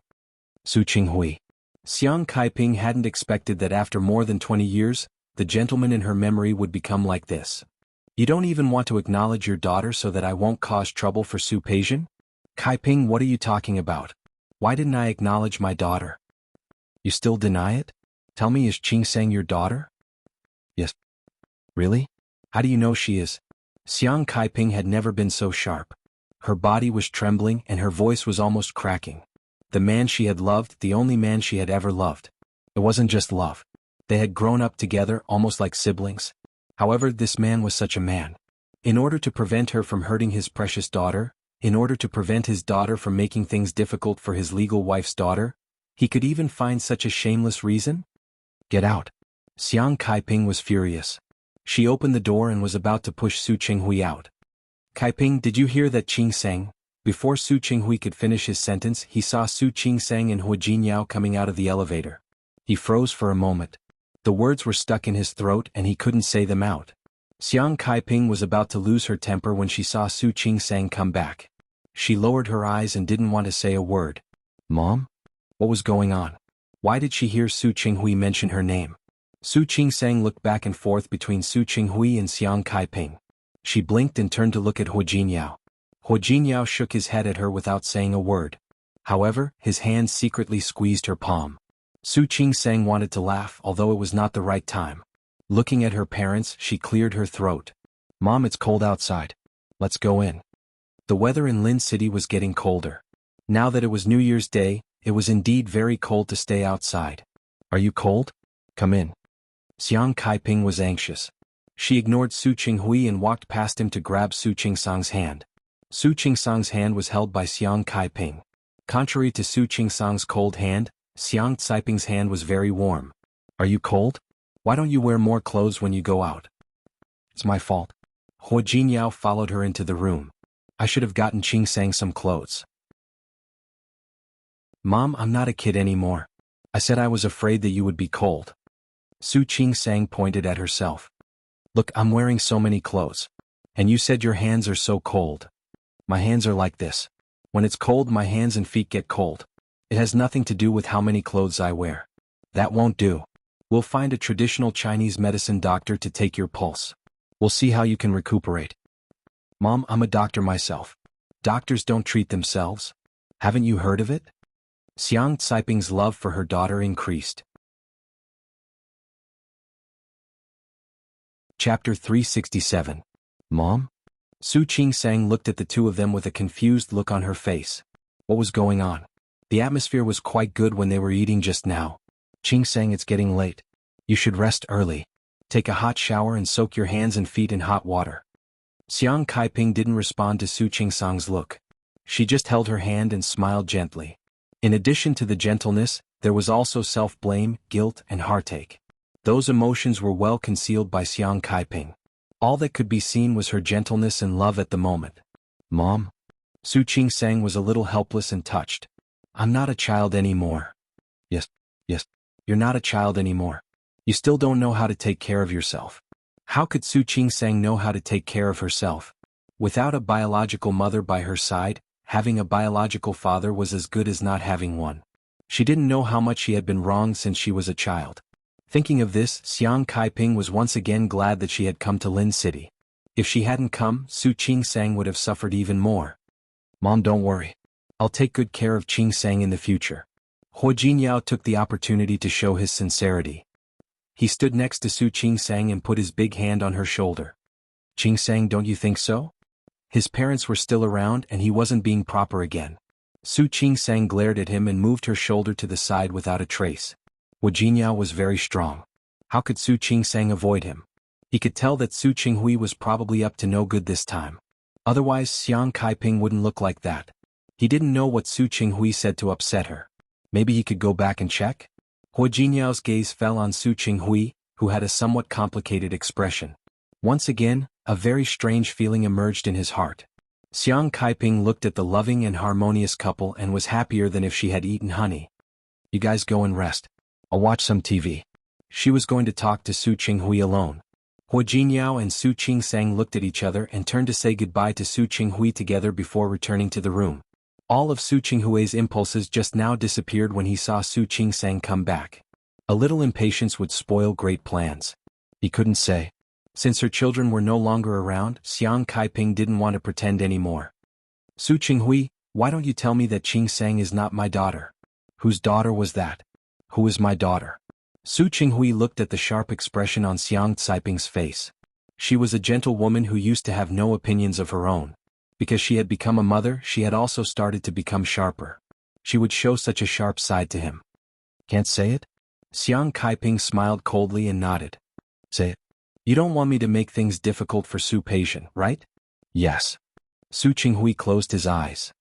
"Su Qinghui." Xiang Kaiping hadn't expected that after more than 20 years, the gentleman in her memory would become like this. "You don't even want to acknowledge your daughter so that I won't cause trouble for Su Peijian?" "Kaiping, what are you talking about? Why didn't I acknowledge my daughter?" "You still deny it? Tell me, is Qingsang your daughter?" "Yes." "Really? How do you know she is?" Xiang Kaiping had never been so sharp. Her body was trembling and her voice was almost cracking. The man she had loved, the only man she had ever loved. It wasn't just love. They had grown up together, almost like siblings. However, this man was such a man. In order to prevent her from hurting his precious daughter, in order to prevent his daughter from making things difficult for his legal wife's daughter, he could even find such a shameless reason? "Get out." Xiang Kaiping was furious. She opened the door and was about to push Su Qinghui out. "Kaiping, did you hear that Qingsang?" Before Su Qinghui could finish his sentence, he saw Su Qingsang and Hu Jinyao coming out of the elevator. He froze for a moment. The words were stuck in his throat and he couldn't say them out. Xiang Kaiping was about to lose her temper when she saw Su Qingsang come back. She lowered her eyes and didn't want to say a word. "Mom?" What was going on? Why did she hear Su Qinghui mention her name? Su Qingsang looked back and forth between Su Qinghui and Xiang Kaiping. She blinked and turned to look at Hu Jinyao. Hu Jinyao shook his head at her without saying a word. However, his hand secretly squeezed her palm. Su Qingsang wanted to laugh, although it was not the right time. Looking at her parents, she cleared her throat. "Mom, it's cold outside. Let's go in." The weather in Lin City was getting colder. Now that it was New Year's Day, it was indeed very cold to stay outside. "Are you cold? Come in." Xiang Kaiping was anxious. She ignored Su Qinghui and walked past him to grab Su Qingsang's hand. Su Qingsang's hand was held by Xiang Kaiping. Contrary to Su Qingsang's cold hand, Xiang Caiping's hand was very warm. "Are you cold? Why don't you wear more clothes when you go out?" "It's my fault." Hu Jinyao followed her into the room. "I should have gotten Qingsang some clothes." "Mom, I'm not a kid anymore. I said I was afraid that you would be cold." Su Qingsang pointed at herself. "Look, I'm wearing so many clothes. And you said your hands are so cold." "My hands are like this. When it's cold, my hands and feet get cold. It has nothing to do with how many clothes I wear." "That won't do. We'll find a traditional Chinese medicine doctor to take your pulse. We'll see how you can recuperate." "Mom, I'm a doctor myself. Doctors don't treat themselves. Haven't you heard of it?" Xiang Caiping's love for her daughter increased. Chapter 367. Mom? Su Qingsang looked at the two of them with a confused look on her face. What was going on? The atmosphere was quite good when they were eating just now. Qingsang, it's getting late. You should rest early. Take a hot shower and soak your hands and feet in hot water. Xiang Caiping didn't respond to Su Qingsang's look. She just held her hand and smiled gently. In addition to the gentleness, there was also self-blame, guilt, and heartache. Those emotions were well concealed by Xiang Caiping. All that could be seen was her gentleness and love at the moment. Mom? Su Qingsang was a little helpless and touched. I'm not a child anymore. Yes, you're not a child anymore. You still don't know how to take care of yourself. How could Su Qingsang know how to take care of herself? Without a biological mother by her side, having a biological father was as good as not having one. She didn't know how much she had been wronged since she was a child. Thinking of this, Xiang Caiping was once again glad that she had come to Lin City. If she hadn't come, Su Qingsang would have suffered even more. Mom, don't worry. I'll take good care of Qingsang in the future. Huo Jinyao took the opportunity to show his sincerity. He stood next to Su Qingsang and put his big hand on her shoulder. Qingsang, don't you think so? His parents were still around and he wasn't being proper again. Su Qingsang glared at him and moved her shoulder to the side without a trace. Huo Jinyao was very strong. How could Su Qingsang avoid him? He could tell that Su Qinghui was probably up to no good this time. Otherwise Xiang Caiping wouldn't look like that. He didn't know what Su Qinghui said to upset her. Maybe he could go back and check? Huo Jinyao's gaze fell on Su Qinghui, who had a somewhat complicated expression. Once again, a very strange feeling emerged in his heart. Xiang Caiping looked at the loving and harmonious couple and was happier than if she had eaten honey. You guys go and rest. I'll watch some TV. She was going to talk to Su Qinghui alone. Huo Jinyao and Su Qingsang looked at each other and turned to say goodbye to Su Qinghui together before returning to the room. All of Su Qinghui's impulses just now disappeared when he saw Su Qingsang come back. A little impatience would spoil great plans. He couldn't say. Since her children were no longer around, Xiang Caiping didn't want to pretend anymore. Su Qinghui, why don't you tell me that Qingsang is not my daughter? Whose daughter was that? Who is my daughter? Su Qinghui looked at the sharp expression on Xiang Caiping's face. She was a gentle woman who used to have no opinions of her own. Because she had become a mother, she had also started to become sharper. She would show such a sharp side to him. Can't say it? Xiang Caiping smiled coldly and nodded. Say it. You don't want me to make things difficult for Su Peixian, right? Yes. Su Qinghui closed his eyes.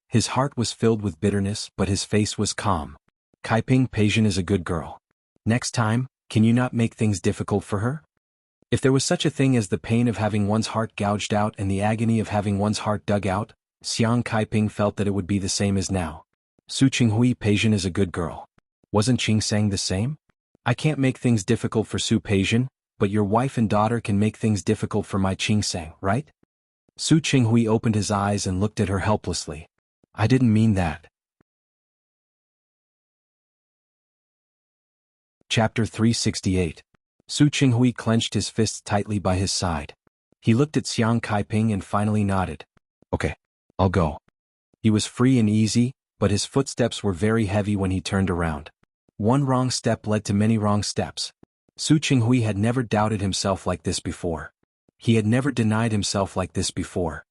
His heart was filled with bitterness, but his face was calm. Caiping, Peixian is a good girl. Next time, can you not make things difficult for her? If there was such a thing as the pain of having one's heart gouged out and the agony of having one's heart dug out, Xiang Caiping felt that it would be the same as now. Su Qinghui, Peixian is a good girl. Wasn't Qingsang the same? I can't make things difficult for Su Peixian, but your wife and daughter can make things difficult for my Qingsang, right? Su Qinghui opened his eyes and looked at her helplessly. I didn't mean that. Chapter 368. Su Qinghui clenched his fists tightly by his side. He looked at Xiang Caiping and finally nodded. Okay, I'll go. He was free and easy, but his footsteps were very heavy when he turned around. One wrong step led to many wrong steps. Su Qinghui had never doubted himself like this before. He had never denied himself like this before.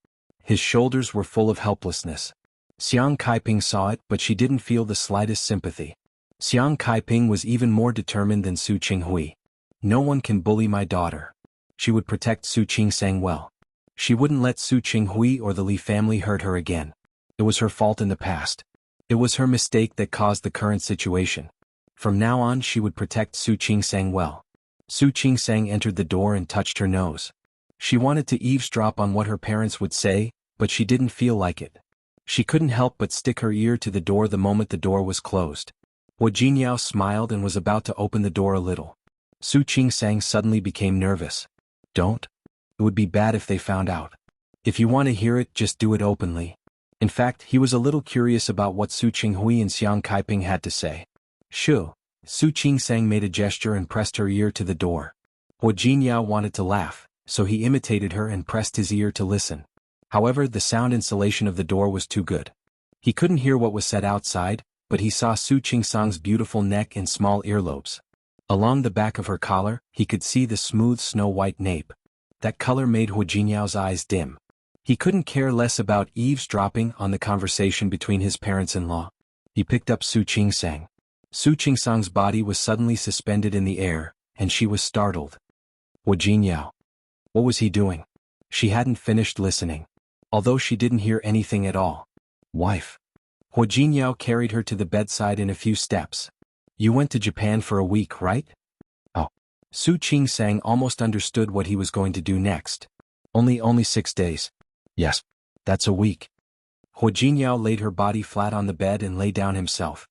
His shoulders were full of helplessness. Xiang Caiping saw it, but she didn't feel the slightest sympathy. Xiang Caiping was even more determined than Su Qinghui. No one can bully my daughter. She would protect Su Qingsang well. She wouldn't let Su Qinghui or the Li family hurt her again. It was her fault in the past. It was her mistake that caused the current situation. From now on she would protect Su Qingsang well. Su Qingsang entered the door and touched her nose. She wanted to eavesdrop on what her parents would say, but she didn't feel like it. She couldn't help but stick her ear to the door the moment the door was closed. Huo Jinyao smiled and was about to open the door a little. Su Qingsang suddenly became nervous. Don't. It would be bad if they found out. If you want to hear it, just do it openly. In fact, he was a little curious about what Su Qinghui and Xiang Caiping had to say. Shoo. Su Qingsang made a gesture and pressed her ear to the door. Huo Jinyao wanted to laugh, so he imitated her and pressed his ear to listen. However, the sound insulation of the door was too good. He couldn't hear what was said outside, but he saw Su Qingsang's beautiful neck and small earlobes. Along the back of her collar, he could see the smooth snow-white nape. That color made Hu Jinyao's eyes dim. He couldn't care less about eavesdropping on the conversation between his parents-in-law. He picked up Su Qingsang. Su Qingsang's body was suddenly suspended in the air, and she was startled. Hu Jinyao. What was he doing? She hadn't finished listening. Although she didn't hear anything at all. Wife. Hu Jinyao carried her to the bedside in a few steps. You went to Japan for a week, right? Oh. Su Qingsang almost understood what he was going to do next. Only 6 days. Yes. That's a week. Hu Jinyao laid her body flat on the bed and lay down himself.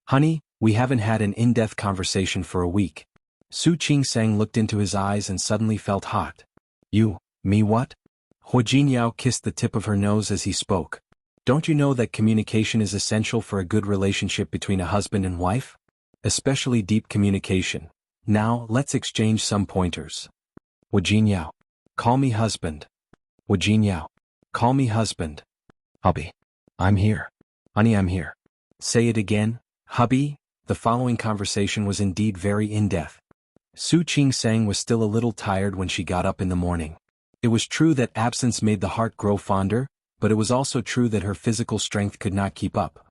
Honey, we haven't had an in-depth conversation for a week. Su Qingsang looked into his eyes and suddenly felt hot. You, me what? Hu Jinyao kissed the tip of her nose as he spoke. Don't you know that communication is essential for a good relationship between a husband and wife? Especially deep communication. Now, let's exchange some pointers. Hu Jinyao. Call me husband. Hu Jinyao. Call me husband. Hubby. I'm here. Honey, I'm here. Say it again, hubby. The following conversation was indeed very in-depth. Su Qingsang was still a little tired when she got up in the morning. It was true that absence made the heart grow fonder, but it was also true that her physical strength could not keep up.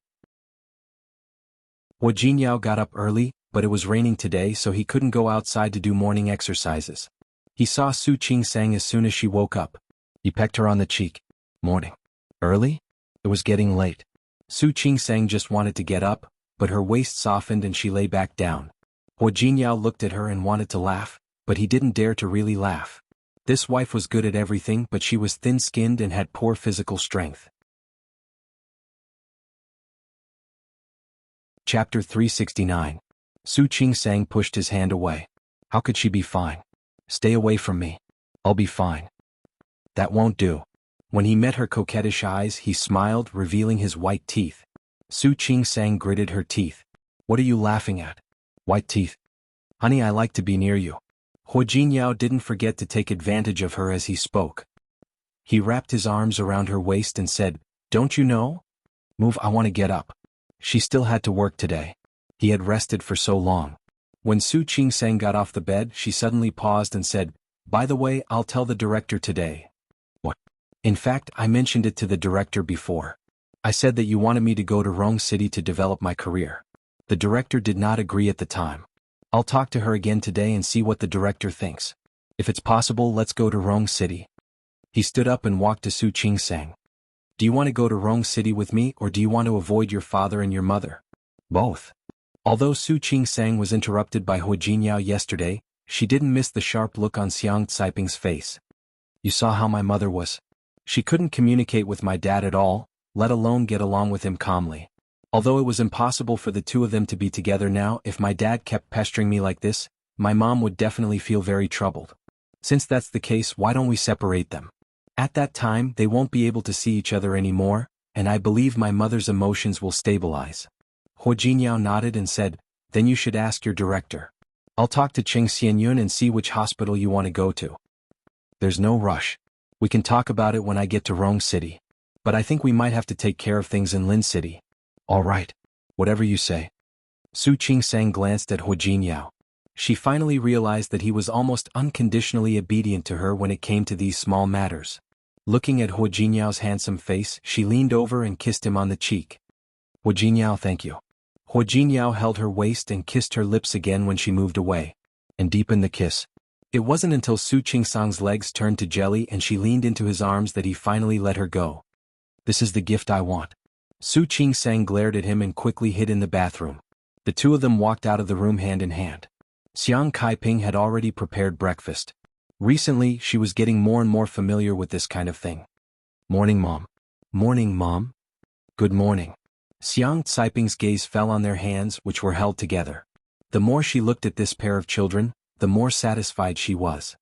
Hu Jinyao got up early, but it was raining today so he couldn't go outside to do morning exercises. He saw Su Qingsang as soon as she woke up. He pecked her on the cheek. Morning. Early? It was getting late. Su Qingsang just wanted to get up, but her waist softened and she lay back down. Hu Jinyao looked at her and wanted to laugh, but he didn't dare to really laugh. This wife was good at everything, but she was thin-skinned and had poor physical strength. Chapter 369. Su Qingsang pushed his hand away. How could she be fine? Stay away from me. I'll be fine. That won't do. When he met her coquettish eyes, he smiled, revealing his white teeth. Su Qingsang gritted her teeth. What are you laughing at? White teeth. Honey, I like to be near you. Hu Jinyao didn't forget to take advantage of her as he spoke. He wrapped his arms around her waist and said, Don't you know? Move, I want to get up. She still had to work today. He had rested for so long. When Su Qingsang got off the bed, she suddenly paused and said, By the way, I'll tell the director today. What? In fact, I mentioned it to the director before. I said that you wanted me to go to Rong City to develop my career. The director did not agree at the time. I'll talk to her again today and see what the director thinks. If it's possible, let's go to Rong City. He stood up and walked to Su Qingsang. Do you want to go to Rong City with me, or do you want to avoid your father and your mother? Both. Although Su Qingsang was interrupted by Hu Jinyao yesterday, she didn't miss the sharp look on Xiang Caiping's face. You saw how my mother was. She couldn't communicate with my dad at all, let alone get along with him calmly. Although it was impossible for the two of them to be together now, if my dad kept pestering me like this, my mom would definitely feel very troubled. Since that's the case, why don't we separate them? At that time, they won't be able to see each other anymore, and I believe my mother's emotions will stabilize. Hu Jinyao nodded and said, Then you should ask your director. I'll talk to Cheng Xianyun and see which hospital you want to go to. There's no rush. We can talk about it when I get to Rong City. But I think we might have to take care of things in Lin City. All right. Whatever you say. Su Qingsang glanced at Hu Jinyao. She finally realized that he was almost unconditionally obedient to her when it came to these small matters. Looking at Hu Jinyao's handsome face, she leaned over and kissed him on the cheek. Hu Jinyao, thank you. Hu Jinyao held her waist and kissed her lips again when she moved away, and deepened the kiss. It wasn't until Su Qingsang's legs turned to jelly and she leaned into his arms that he finally let her go. This is the gift I want. Su Qingsang glared at him and quickly hid in the bathroom. The two of them walked out of the room hand in hand. Xiang Caiping had already prepared breakfast. Recently, she was getting more and more familiar with this kind of thing. Morning, Mom. Morning, Mom. Good morning. Xiang Caiping's gaze fell on their hands, which were held together. The more she looked at this pair of children, the more satisfied she was.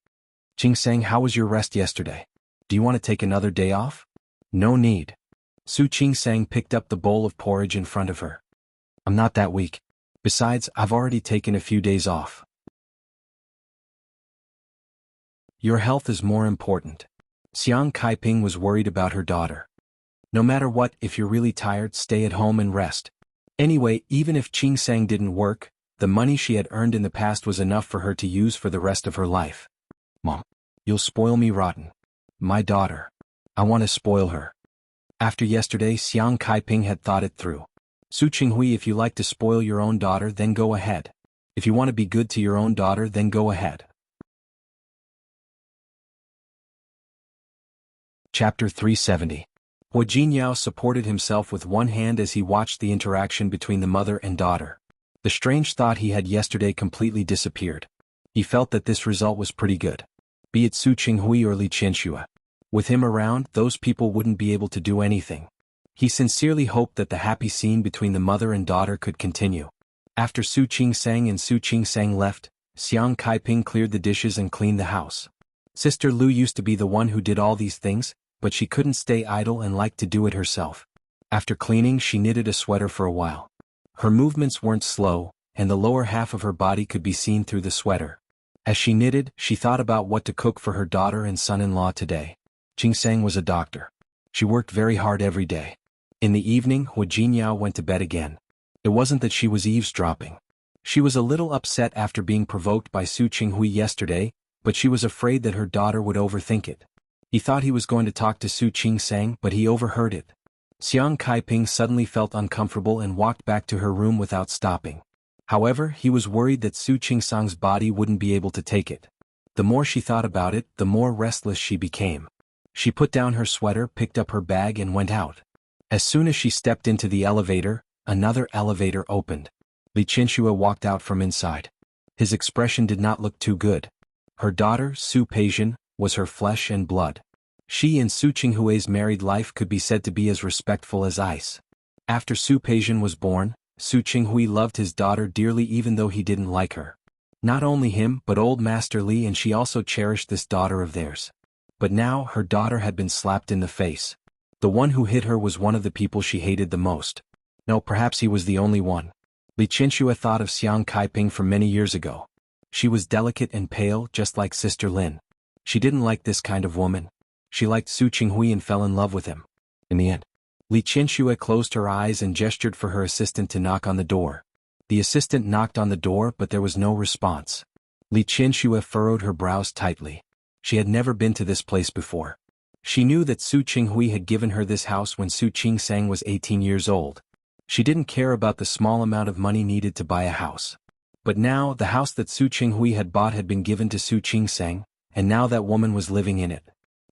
Qingsang, how was your rest yesterday? Do you want to take another day off? No need. Su Qingsang picked up the bowl of porridge in front of her. I'm not that weak. Besides, I've already taken a few days off. Your health is more important. Xiang Caiping was worried about her daughter. No matter what, if you're really tired, stay at home and rest. Anyway, even if Ching Sang didn't work, the money she had earned in the past was enough for her to use for the rest of her life. Mom, you'll spoil me rotten. My daughter. I want to spoil her. After yesterday, Xiang Kaiping had thought it through. Su Qinghui, if you like to spoil your own daughter, then go ahead. If you want to be good to your own daughter, then go ahead. Chapter 370. Hua Jinyao supported himself with one hand as he watched the interaction between the mother and daughter. The strange thought he had yesterday completely disappeared. He felt that this result was pretty good. Be it Su Qinghui or Li Qianxue. With him around, those people wouldn't be able to do anything. He sincerely hoped that the happy scene between the mother and daughter could continue. After Su Qingsang and Su Qingsang left, Xiang Kaiping cleared the dishes and cleaned the house. Sister Lu used to be the one who did all these things, but she couldn't stay idle and liked to do it herself. After cleaning, she knitted a sweater for a while. Her movements weren't slow, and the lower half of her body could be seen through the sweater. As she knitted, she thought about what to cook for her daughter and son-in-law today. Qingsang was a doctor. She worked very hard every day. In the evening, Hua Jinyao went to bed again. It wasn't that she was eavesdropping. She was a little upset after being provoked by Su Qinghui yesterday, but she was afraid that her daughter would overthink it. He thought he was going to talk to Su Qingsang, but he overheard it. Xiang Kaiping suddenly felt uncomfortable and walked back to her room without stopping. However, he was worried that Su Qingsang's body wouldn't be able to take it. The more she thought about it, the more restless she became. She put down her sweater, picked up her bag and went out. As soon as she stepped into the elevator, another elevator opened. Li Qianxue walked out from inside. His expression did not look too good. Her daughter, Su Peijian, was her flesh and blood. She and Su Qinghui's married life could be said to be as respectful as ice. After Su Peijian was born, Su Qinghui loved his daughter dearly even though he didn't like her. Not only him but old Master Li, and she also cherished this daughter of theirs. But now her daughter had been slapped in the face. The one who hit her was one of the people she hated the most. No, perhaps he was the only one. Li Qianxue thought of Xiang Kaiping from many years ago. She was delicate and pale, just like Sister Lin. She didn't like this kind of woman. She liked Su Qinghui and fell in love with him. In the end, Li Qianxue closed her eyes and gestured for her assistant to knock on the door. The assistant knocked on the door, but there was no response. Li Qianxue furrowed her brows tightly. She had never been to this place before. She knew that Su Qinghui had given her this house when Su Qingsang was 18 years old. She didn't care about the small amount of money needed to buy a house. But now, the house that Su Qinghui had bought had been given to Su Qingsang, and now that woman was living in it.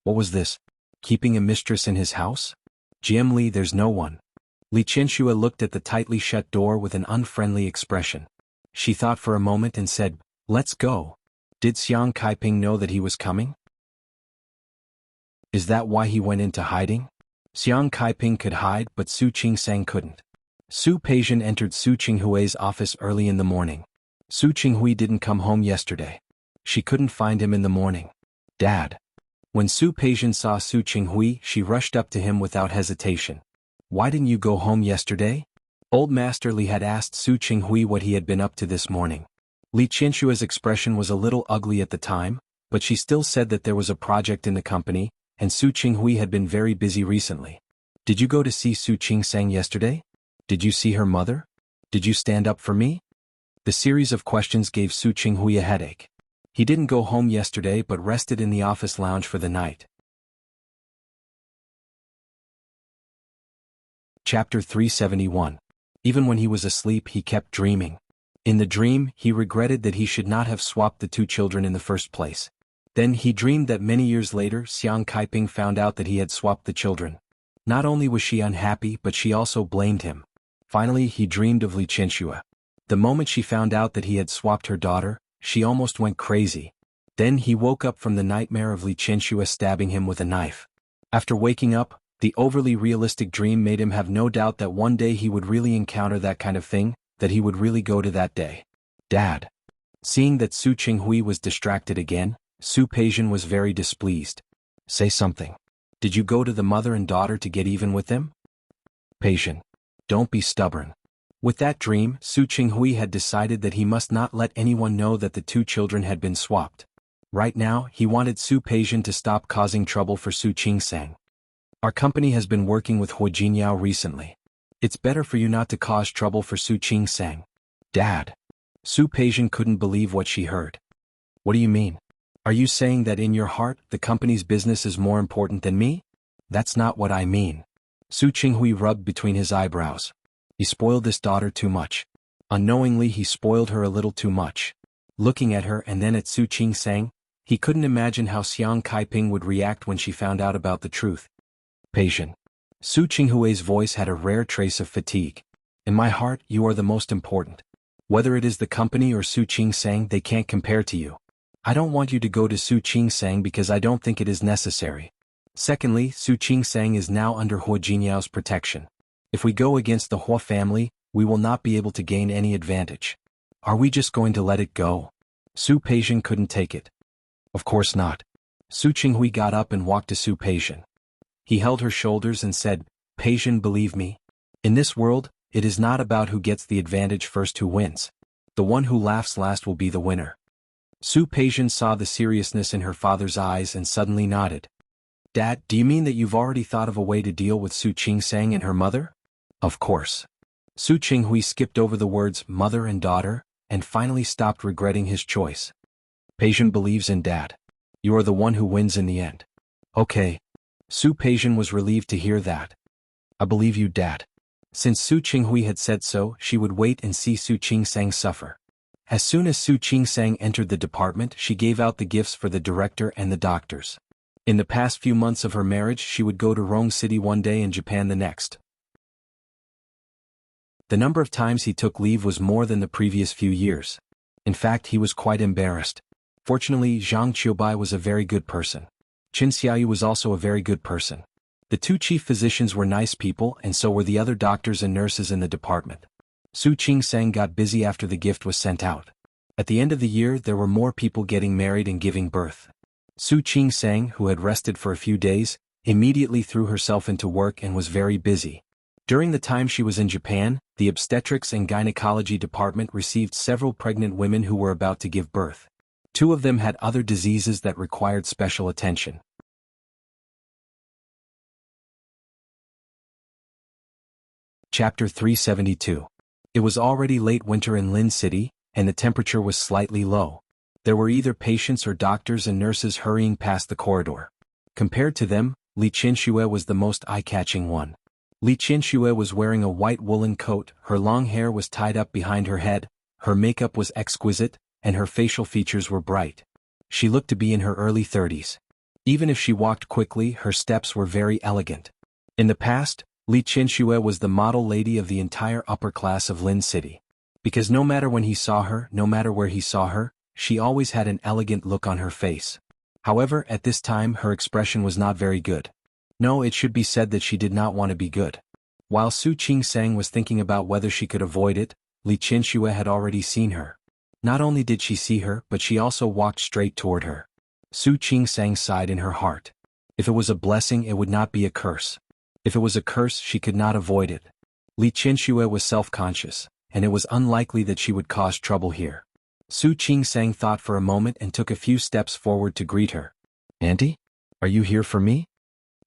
What was this? Keeping a mistress in his house? Jiam Li, there's no one. Li Qianxue looked at the tightly shut door with an unfriendly expression. She thought for a moment and said, "Let's go." Did Xiang Kaiping know that he was coming? Is that why he went into hiding? Xiang Kaiping could hide, but Su Qingsang couldn't. Su Peijian entered Su Qinghui's office early in the morning. Su Qinghui didn't come home yesterday. She couldn't find him in the morning. Dad. When Su Peijian saw Su Qinghui, she rushed up to him without hesitation. Why didn't you go home yesterday? Old Master Li had asked Su Qinghui what he had been up to this morning. Li Qianxue's expression was a little ugly at the time, but she still said that there was a project in the company, and Su Qinghui had been very busy recently. Did you go to see Su Qingsang yesterday? Did you see her mother? Did you stand up for me? The series of questions gave Su Qinghui a headache. He didn't go home yesterday but rested in the office lounge for the night. Chapter 371. Even when he was asleep, he kept dreaming. In the dream, he regretted that he should not have swapped the two children in the first place. Then he dreamed that many years later, Xiang Kaiping found out that he had swapped the children. Not only was she unhappy, but she also blamed him. Finally, he dreamed of Li Qianxue. The moment she found out that he had swapped her daughter, she almost went crazy. Then he woke up from the nightmare of Li Qianxue stabbing him with a knife. After waking up, the overly realistic dream made him have no doubt that one day he would really encounter that kind of thing, that he would really go to that day. Dad. Seeing that Su Qinghui was distracted again, Su Peijian was very displeased. Say something. Did you go to the mother and daughter to get even with them? Peijian. Don't be stubborn. With that dream, Su Qinghui had decided that he must not let anyone know that the two children had been swapped. Right now, he wanted Su Peijian to stop causing trouble for Su Qingsang. Our company has been working with Huijingyao recently. It's better for you not to cause trouble for Su Qingsang. Dad. Su Peijian couldn't believe what she heard. What do you mean? Are you saying that in your heart the company's business is more important than me? That's not what I mean. Su Qinghui rubbed between his eyebrows. You spoiled this daughter too much. Unknowingly he spoiled her a little too much. Looking at her and then at Su Qingsang, he couldn't imagine how Xiang Kaiping would react when she found out about the truth. Peijian. Su Qinghui's voice had a rare trace of fatigue. In my heart you are the most important. Whether it is the company or Su Qingsang, they can't compare to you. I don't want you to go to Su Qingsang because I don't think it is necessary. Secondly, Su Qingsang is now under Huijinyao's protection. If we go against the Hua family, we will not be able to gain any advantage. Are we just going to let it go? Su Peijian couldn't take it. Of course not. Su Qinghui got up and walked to Su Peijian. He held her shoulders and said, Peijian, believe me. In this world, it is not about who gets the advantage first who wins. The one who laughs last will be the winner. Su Peijian saw the seriousness in her father's eyes and suddenly nodded. Dad, do you mean that you've already thought of a way to deal with Su Qingsang and her mother? Of course. Su Qinghui skipped over the words mother and daughter, and finally stopped regretting his choice. Peijian believes in Dad. You are the one who wins in the end. Okay. Su Peijian was relieved to hear that. I believe you, Dad. Since Su Qinghui had said so, she would wait and see Su Qingsang suffer. As soon as Su Qingsang entered the department, she gave out the gifts for the director and the doctors. In the past few months of her marriage, she would go to Rome City one day and Japan the next. The number of times he took leave was more than the previous few years. In fact, he was quite embarrassed. Fortunately, Zhang Qiubai was a very good person. Qin Xiaoyu was also a very good person. The two chief physicians were nice people, and so were the other doctors and nurses in the department. Su Qingsang got busy after the gift was sent out. At the end of the year, there were more people getting married and giving birth. Su Qingsang, who had rested for a few days, immediately threw herself into work and was very busy. During the time she was in Japan, the obstetrics and gynecology department received several pregnant women who were about to give birth. 2 of them had other diseases that required special attention. Chapter 372. It was already late winter in Lin City, and the temperature was slightly low. There were either patients or doctors and nurses hurrying past the corridor. Compared to them, Li Qinxue was the most eye-catching one. Li Qinxue was wearing a white woolen coat, her long hair was tied up behind her head, her makeup was exquisite, and her facial features were bright. She looked to be in her early 30s. Even if she walked quickly, her steps were very elegant. In the past, Li Qinxue was the model lady of the entire upper class of Lin City. Because no matter when he saw her, no matter where he saw her, she always had an elegant look on her face. However, at this time her expression was not very good. No, it should be said that she did not want to be good. While Su Qingsang was thinking about whether she could avoid it, Li Qinxue had already seen her. Not only did she see her, but she also walked straight toward her. Su Qingsang sighed in her heart. If it was a blessing, it would not be a curse. If it was a curse, she could not avoid it. Li Qinxue was self-conscious, and it was unlikely that she would cause trouble here. Su Qingsang thought for a moment and took a few steps forward to greet her. Auntie? Are you here for me?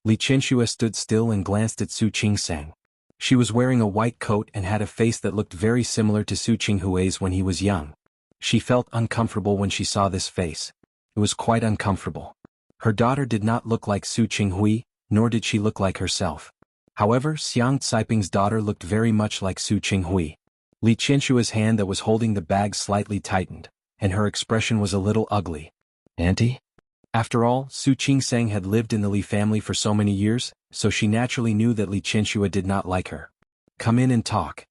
Li Qinxue stood still and glanced at Su Qingsang. She was wearing a white coat and had a face that looked very similar to Su Qinghui's when he was young. She felt uncomfortable when she saw this face. It was quite uncomfortable. Her daughter did not look like Su Qinghui, nor did she look like herself. However, Xiang Caiping's daughter looked very much like Su Qinghui. Li Qinshua's hand that was holding the bag slightly tightened, and her expression was a little ugly. Auntie? After all, Su Qingsang had lived in the Li family for so many years, so she naturally knew that Li Qinxue did not like her. Come in and talk.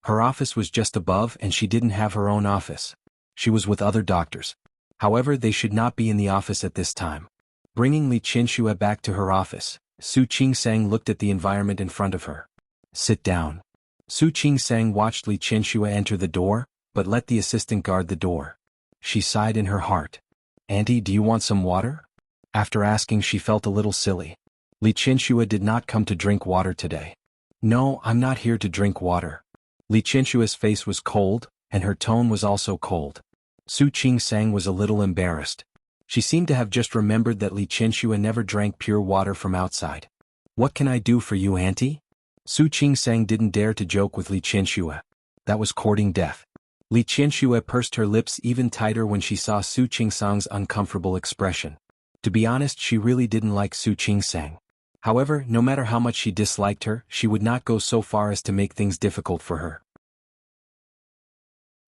Her office was just above and she didn't have her own office. She was with other doctors. However, they should not be in the office at this time. Bringing Li Qinxue back to her office, Su Qingsang looked at the environment in front of her. Sit down. Su Qingsang watched Li Qinxue enter the door, but let the assistant guard the door. She sighed in her heart. Auntie, do you want some water? After asking, she felt a little silly. Li Qinxue did not come to drink water today. No, I'm not here to drink water. Li Qinshue's face was cold, and her tone was also cold. Su Qingsang was a little embarrassed. She seemed to have just remembered that Li Qinxue never drank pure water from outside. What can I do for you, auntie? Su Qingsang didn't dare to joke with Li Qianxue. That was courting death. Li Qianxue pursed her lips even tighter when she saw Su Qingsang's uncomfortable expression. To be honest, she really didn't like Su Qingsang. However, no matter how much she disliked her, she would not go so far as to make things difficult for her.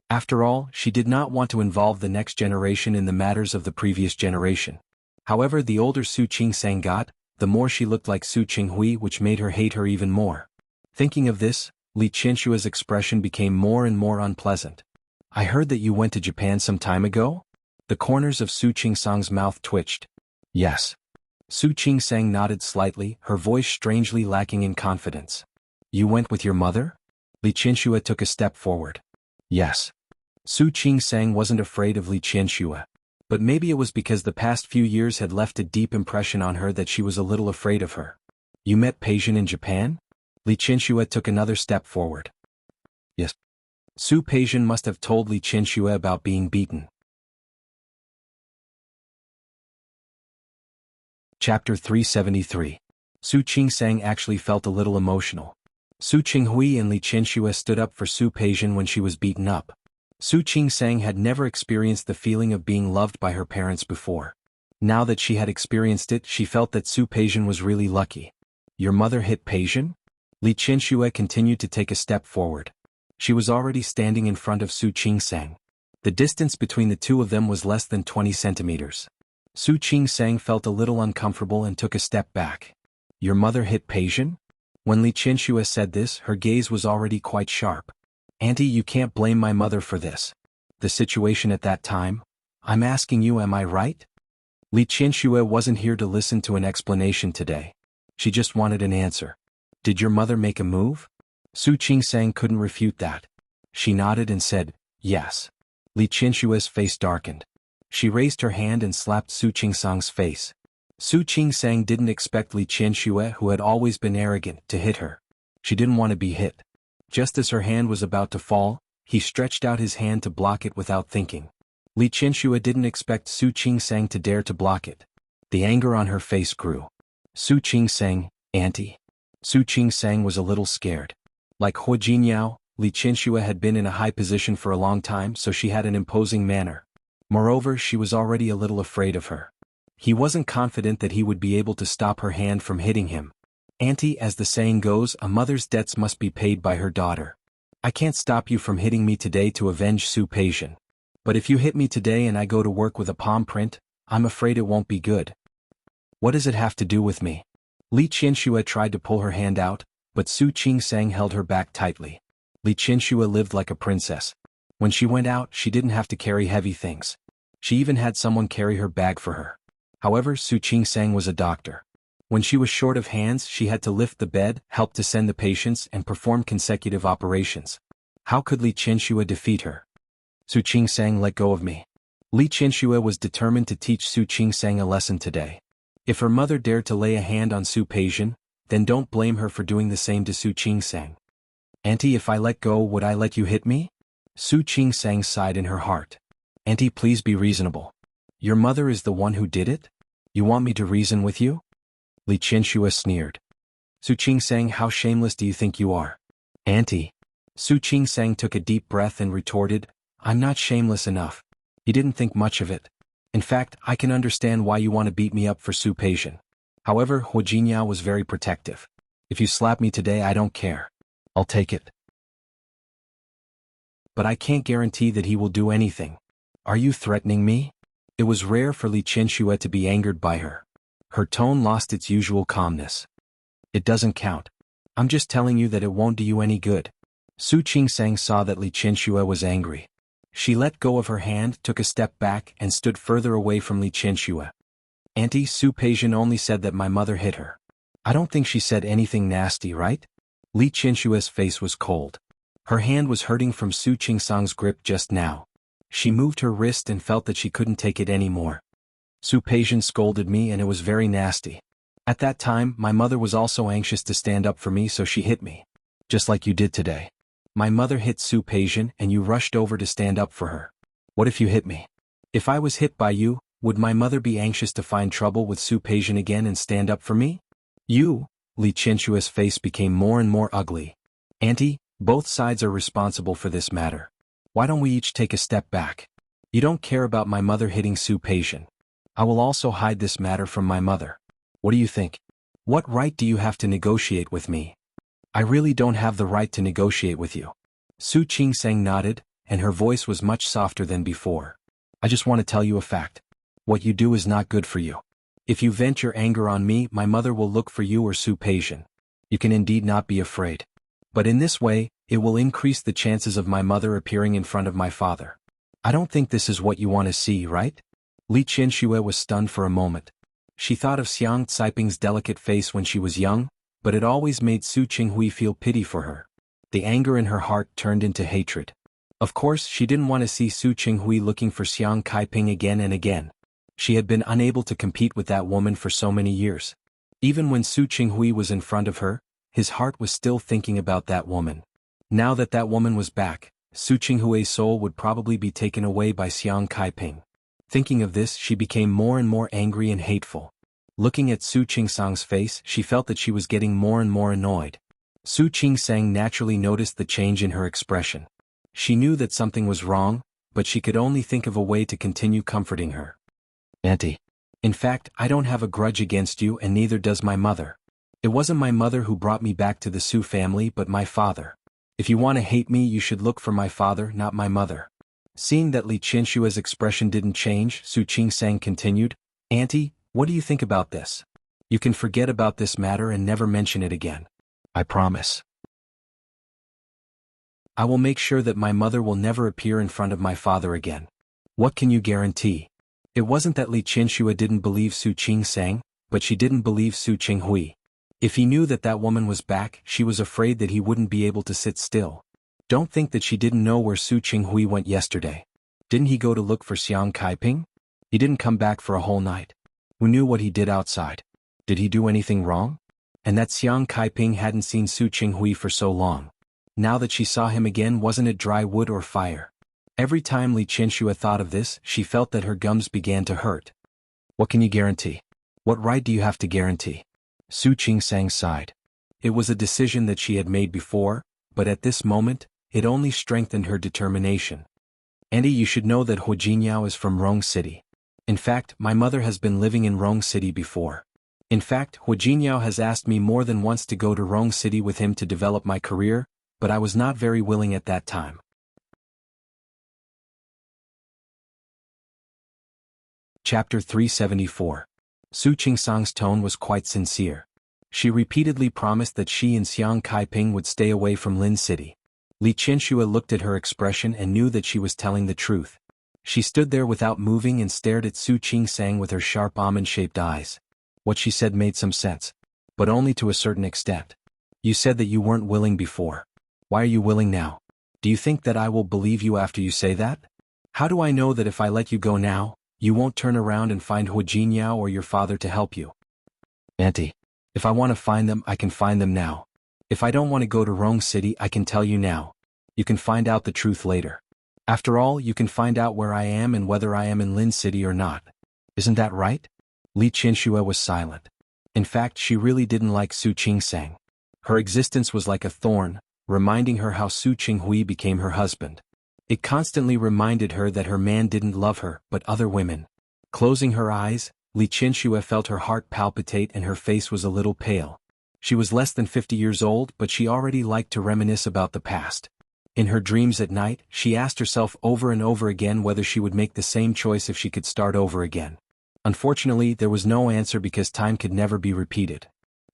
After all, she did not want to involve the next generation in the matters of the previous generation. However, the older Su Qingsang got, the more she looked like Su Qinghui, which made her hate her even more. Thinking of this, Li Qianxue's expression became more and more unpleasant. I heard that you went to Japan some time ago? The corners of Su Qingsang's mouth twitched. Yes. Su Qingsang nodded slightly, her voice strangely lacking in confidence. You went with your mother? Li Qianxue took a step forward. Yes. Su Qingsang wasn't afraid of Li Qianxue. But maybe it was because the past few years had left a deep impression on her that she was a little afraid of her. You met Peixian in Japan? Li Qianxue took another step forward. Yes. Su Peixian must have told Li Qianxue about being beaten. Chapter 373. Su Qingsang actually felt a little emotional. Su Qinghui and Li Qianxue stood up for Su Peixian when she was beaten up. Su Qingsang had never experienced the feeling of being loved by her parents before. Now that she had experienced it, she felt that Su Peixian was really lucky. Your mother hit Peixian? Li Qianxue continued to take a step forward. She was already standing in front of Su Qingsang. The distance between the two of them was less than 20 centimeters. Su Qingsang felt a little uncomfortable and took a step back. Your mother hit Peixian? When Li Qianxue said this, her gaze was already quite sharp. Auntie, you can't blame my mother for this. The situation at that time? I'm asking you, am I right? Li Qianxue wasn't here to listen to an explanation today. She just wanted an answer. Did your mother make a move? Su Qingsang couldn't refute that. She nodded and said, yes. Li Qianxue's face darkened. She raised her hand and slapped Su Qingsang's face. Su Qingsang didn't expect Li Qianxue, who had always been arrogant, to hit her. She didn't want to be hit. Just as her hand was about to fall, he stretched out his hand to block it without thinking. Li Qianxue didn't expect Su Qingsang to dare to block it. The anger on her face grew. Su Qingsang, auntie. Su Qingsang was a little scared. Like Huo Jinyao, Li Qianxue had been in a high position for a long time, so she had an imposing manner. Moreover, she was already a little afraid of her. He wasn't confident that he would be able to stop her hand from hitting him. Auntie, as the saying goes, a mother's debts must be paid by her daughter. I can't stop you from hitting me today to avenge Su Peixian. But if you hit me today and I go to work with a palm print, I'm afraid it won't be good. What does it have to do with me? Li Qianxue tried to pull her hand out, but Su Qingsang held her back tightly. Li Qianxue lived like a princess. When she went out, she didn't have to carry heavy things. She even had someone carry her bag for her. However, Su Qingsang was a doctor. When she was short of hands, she had to lift the bed, help to send the patients, and perform consecutive operations. How could Li Qianxue defeat her? Su Qingsang, let go of me. Li Qianxue was determined to teach Su Qingsang a lesson today. If her mother dared to lay a hand on Su Peixian, then don't blame her for doing the same to Su Qingsang. Auntie, if I let go, would I let you hit me? Su Qingsang sighed in her heart. Auntie, please be reasonable. Your mother is the one who did it? You want me to reason with you? Li Qianxue sneered. Su Qingsang, how shameless do you think you are? Auntie. Su Qingsang took a deep breath and retorted, I'm not shameless enough. He didn't think much of it. In fact, I can understand why you want to beat me up for Su Peixian. However, Huo Jinyao was very protective. If you slap me today, I don't care. I'll take it. But I can't guarantee that he will do anything. Are you threatening me? It was rare for Li Qianxue to be angered by her. Her tone lost its usual calmness. It doesn't count. I'm just telling you that it won't do you any good. Su Qingsang saw that Li Qianxue was angry. She let go of her hand, took a step back, and stood further away from Li Qianxue. Auntie, Su Peixian only said that my mother hit her. I don't think she said anything nasty, right? Li Qianxue's face was cold. Her hand was hurting from Su Qingsang's grip just now. She moved her wrist and felt that she couldn't take it anymore. Su Peixian scolded me and it was very nasty. At that time, my mother was also anxious to stand up for me, so she hit me. Just like you did today. My mother hit Su Peixian and you rushed over to stand up for her. What if you hit me? If I was hit by you, would my mother be anxious to find trouble with Su Peixian again and stand up for me? You? Li Qinshua's face became more and more ugly. Auntie, both sides are responsible for this matter. Why don't we each take a step back? You don't care about my mother hitting Su Peixian. I will also hide this matter from my mother. What do you think? What right do you have to negotiate with me? I really don't have the right to negotiate with you. Su Qingsang nodded, and her voice was much softer than before. I just want to tell you a fact. What you do is not good for you. If you vent your anger on me, my mother will look for you or Su Peixian. You can indeed not be afraid. But in this way, it will increase the chances of my mother appearing in front of my father. I don't think this is what you want to see, right? Li Qinshui was stunned for a moment. She thought of Xiang Caiping's delicate face when she was young, but it always made Su Qinghui feel pity for her. The anger in her heart turned into hatred. Of course, she didn't want to see Su Qinghui looking for Xiang Caiping again and again. She had been unable to compete with that woman for so many years. Even when Su Qinghui was in front of her, his heart was still thinking about that woman. Now that that woman was back, Su Qinghui's soul would probably be taken away by Xiang Caiping. Thinking of this, she became more and more angry and hateful. Looking at Su Qingsang's face, she felt that she was getting more and more annoyed. Su Qingsang naturally noticed the change in her expression. She knew that something was wrong, but she could only think of a way to continue comforting her. Auntie. In fact, I don't have a grudge against you, and neither does my mother. It wasn't my mother who brought me back to the Su family but my father. If you want to hate me, you should look for my father, not my mother. Seeing that Li Qinshua's expression didn't change, Su Qingsang continued, Auntie, what do you think about this? You can forget about this matter and never mention it again. I promise. I will make sure that my mother will never appear in front of my father again. What can you guarantee? It wasn't that Li Qinshui didn't believe Su Qingsang, but she didn't believe Su Qinghui. If he knew that that woman was back, she was afraid that he wouldn't be able to sit still. Don't think that she didn't know where Su Qinghui went yesterday. Didn't he go to look for Xiang Caiping? He didn't come back for a whole night. Who knew what he did outside? Did he do anything wrong? And that Xiang Caiping hadn't seen Su Qinghui for so long. Now that she saw him again, wasn't it dry wood or fire? Every time Li Qinshui thought of this, she felt that her gums began to hurt. What can you guarantee? What right do you have to guarantee? Su Qingsang sighed. It was a decision that she had made before, but at this moment, it only strengthened her determination. Auntie, you should know that Hu Jinyao is from Rong City. In fact, my mother has been living in Rong City before. In fact, Hu Jinyao has asked me more than once to go to Rong City with him to develop my career, but I was not very willing at that time. Chapter 374. Su Qingsang's tone was quite sincere. She repeatedly promised that she and Xiang Caiping would stay away from Lin City. Li Qinshui looked at her expression and knew that she was telling the truth. She stood there without moving and stared at Su Qingsang with her sharp almond-shaped eyes. What she said made some sense, but only to a certain extent. You said that you weren't willing before. Why are you willing now? Do you think that I will believe you after you say that? How do I know that if I let you go now, you won't turn around and find Hu Jinyao or your father to help you? Auntie, if I want to find them, I can find them now. If I don't want to go to Rong City, I can tell you now. You can find out the truth later. After all, you can find out where I am and whether I am in Lin City or not. Isn't that right? Li Qinshui was silent. In fact, she really didn't like Su Qingsang. Her existence was like a thorn, reminding her how Su Qinghui became her husband. It constantly reminded her that her man didn't love her, but other women. Closing her eyes, Li Qinshui felt her heart palpitate and her face was a little pale. She was less than 50 years old, but she already liked to reminisce about the past. In her dreams at night, she asked herself over and over again whether she would make the same choice if she could start over again. Unfortunately, there was no answer because time could never be repeated.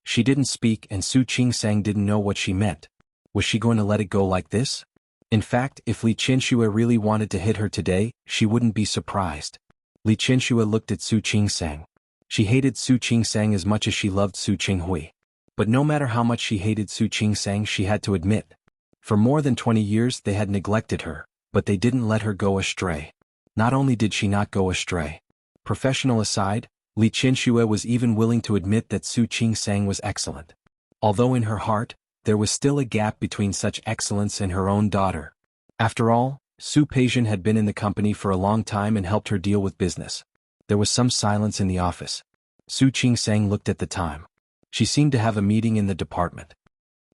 She didn't speak and Su Qingsang didn't know what she meant. Was she going to let it go like this? In fact, if Li Qinshui really wanted to hit her today, she wouldn't be surprised. Li Qinshui looked at Su Qingsang. She hated Su Qingsang as much as she loved Su Qinghui. But no matter how much she hated Su Qingsang, she had to admit. For more than 20 years they had neglected her, but they didn't let her go astray. Not only did she not go astray. Professional aside, Li Qinshui was even willing to admit that Su Qingsang was excellent. Although in her heart, there was still a gap between such excellence and her own daughter. After all, Su Peixian had been in the company for a long time and helped her deal with business. There was some silence in the office. Su Qingsang looked at the time. She seemed to have a meeting in the department.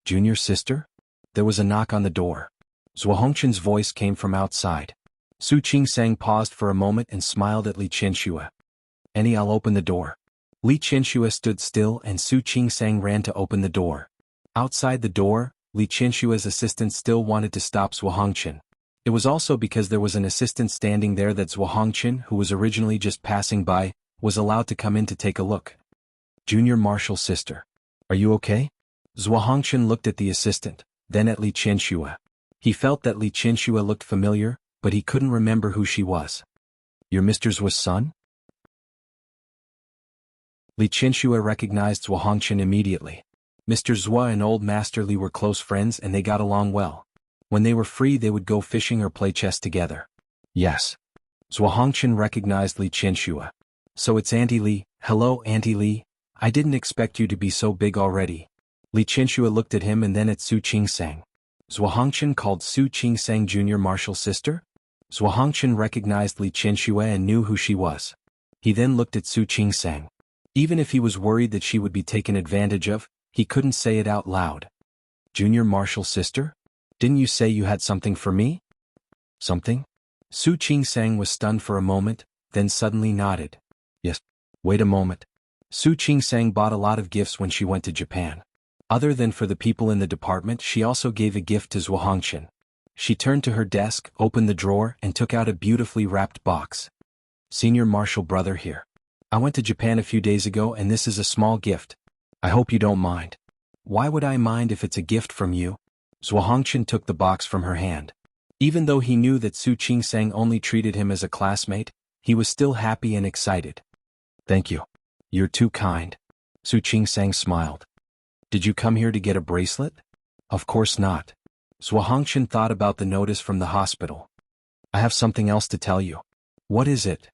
Junior sister? There was a knock on the door. Zhuo Hongchen's voice came from outside. Su Qingsang paused for a moment and smiled at Li Qianxue. "Annie, I'll open the door." Li Qianxue stood still and Su Qingsang ran to open the door. Outside the door, Li Qianxue's assistant still wanted to stop Zhuo Hongchen. It was also because there was an assistant standing there that Zhuo Hongchen, who was originally just passing by, was allowed to come in to take a look. "Junior Marshal sister. Are you okay?" Zhuo Hongchen looked at the assistant, then at Li Qianxue. He felt that Li Qianxue looked familiar, but he couldn't remember who she was. "You're Mr. Zhuo's son?" Li Qianxue recognized Zhuo Hongchen immediately. Mr. Zhuo and old Master Li were close friends and they got along well. When they were free they would go fishing or play chess together. "Yes." Zhuo Hongchen recognized Li Qianxue. "So it's Auntie Li." "Hello, Auntie Li. I didn't expect you to be so big already." Li Qianxue looked at him and then at Su Qingsang. Zhuo Hongchen called Su Qingsang Junior Marshal sister? Zhuo Hongchen recognized Li Qianxue and knew who she was. He then looked at Su Qingsang. Even if he was worried that she would be taken advantage of, he couldn't say it out loud. "Junior Marshal sister? Didn't you say you had something for me?" "Something?" Su Qingsang was stunned for a moment, then suddenly nodded. "Yes." "Wait a moment." Su Qingsang bought a lot of gifts when she went to Japan. Other than for the people in the department, she also gave a gift to Zhuo Hongchen. She turned to her desk, opened the drawer, and took out a beautifully wrapped box. "Senior Marshal brother here. I went to Japan a few days ago and this is a small gift. I hope you don't mind." "Why would I mind if it's a gift from you?" Zhuo Hongchen took the box from her hand. Even though he knew that Su Qingsang only treated him as a classmate, he was still happy and excited. "Thank you. You're too kind." Su Qingsang smiled. "Did you come here to get a bracelet?" "Of course not." Zhuo Hongchen thought about the notice from the hospital. "I have something else to tell you." "What is it?"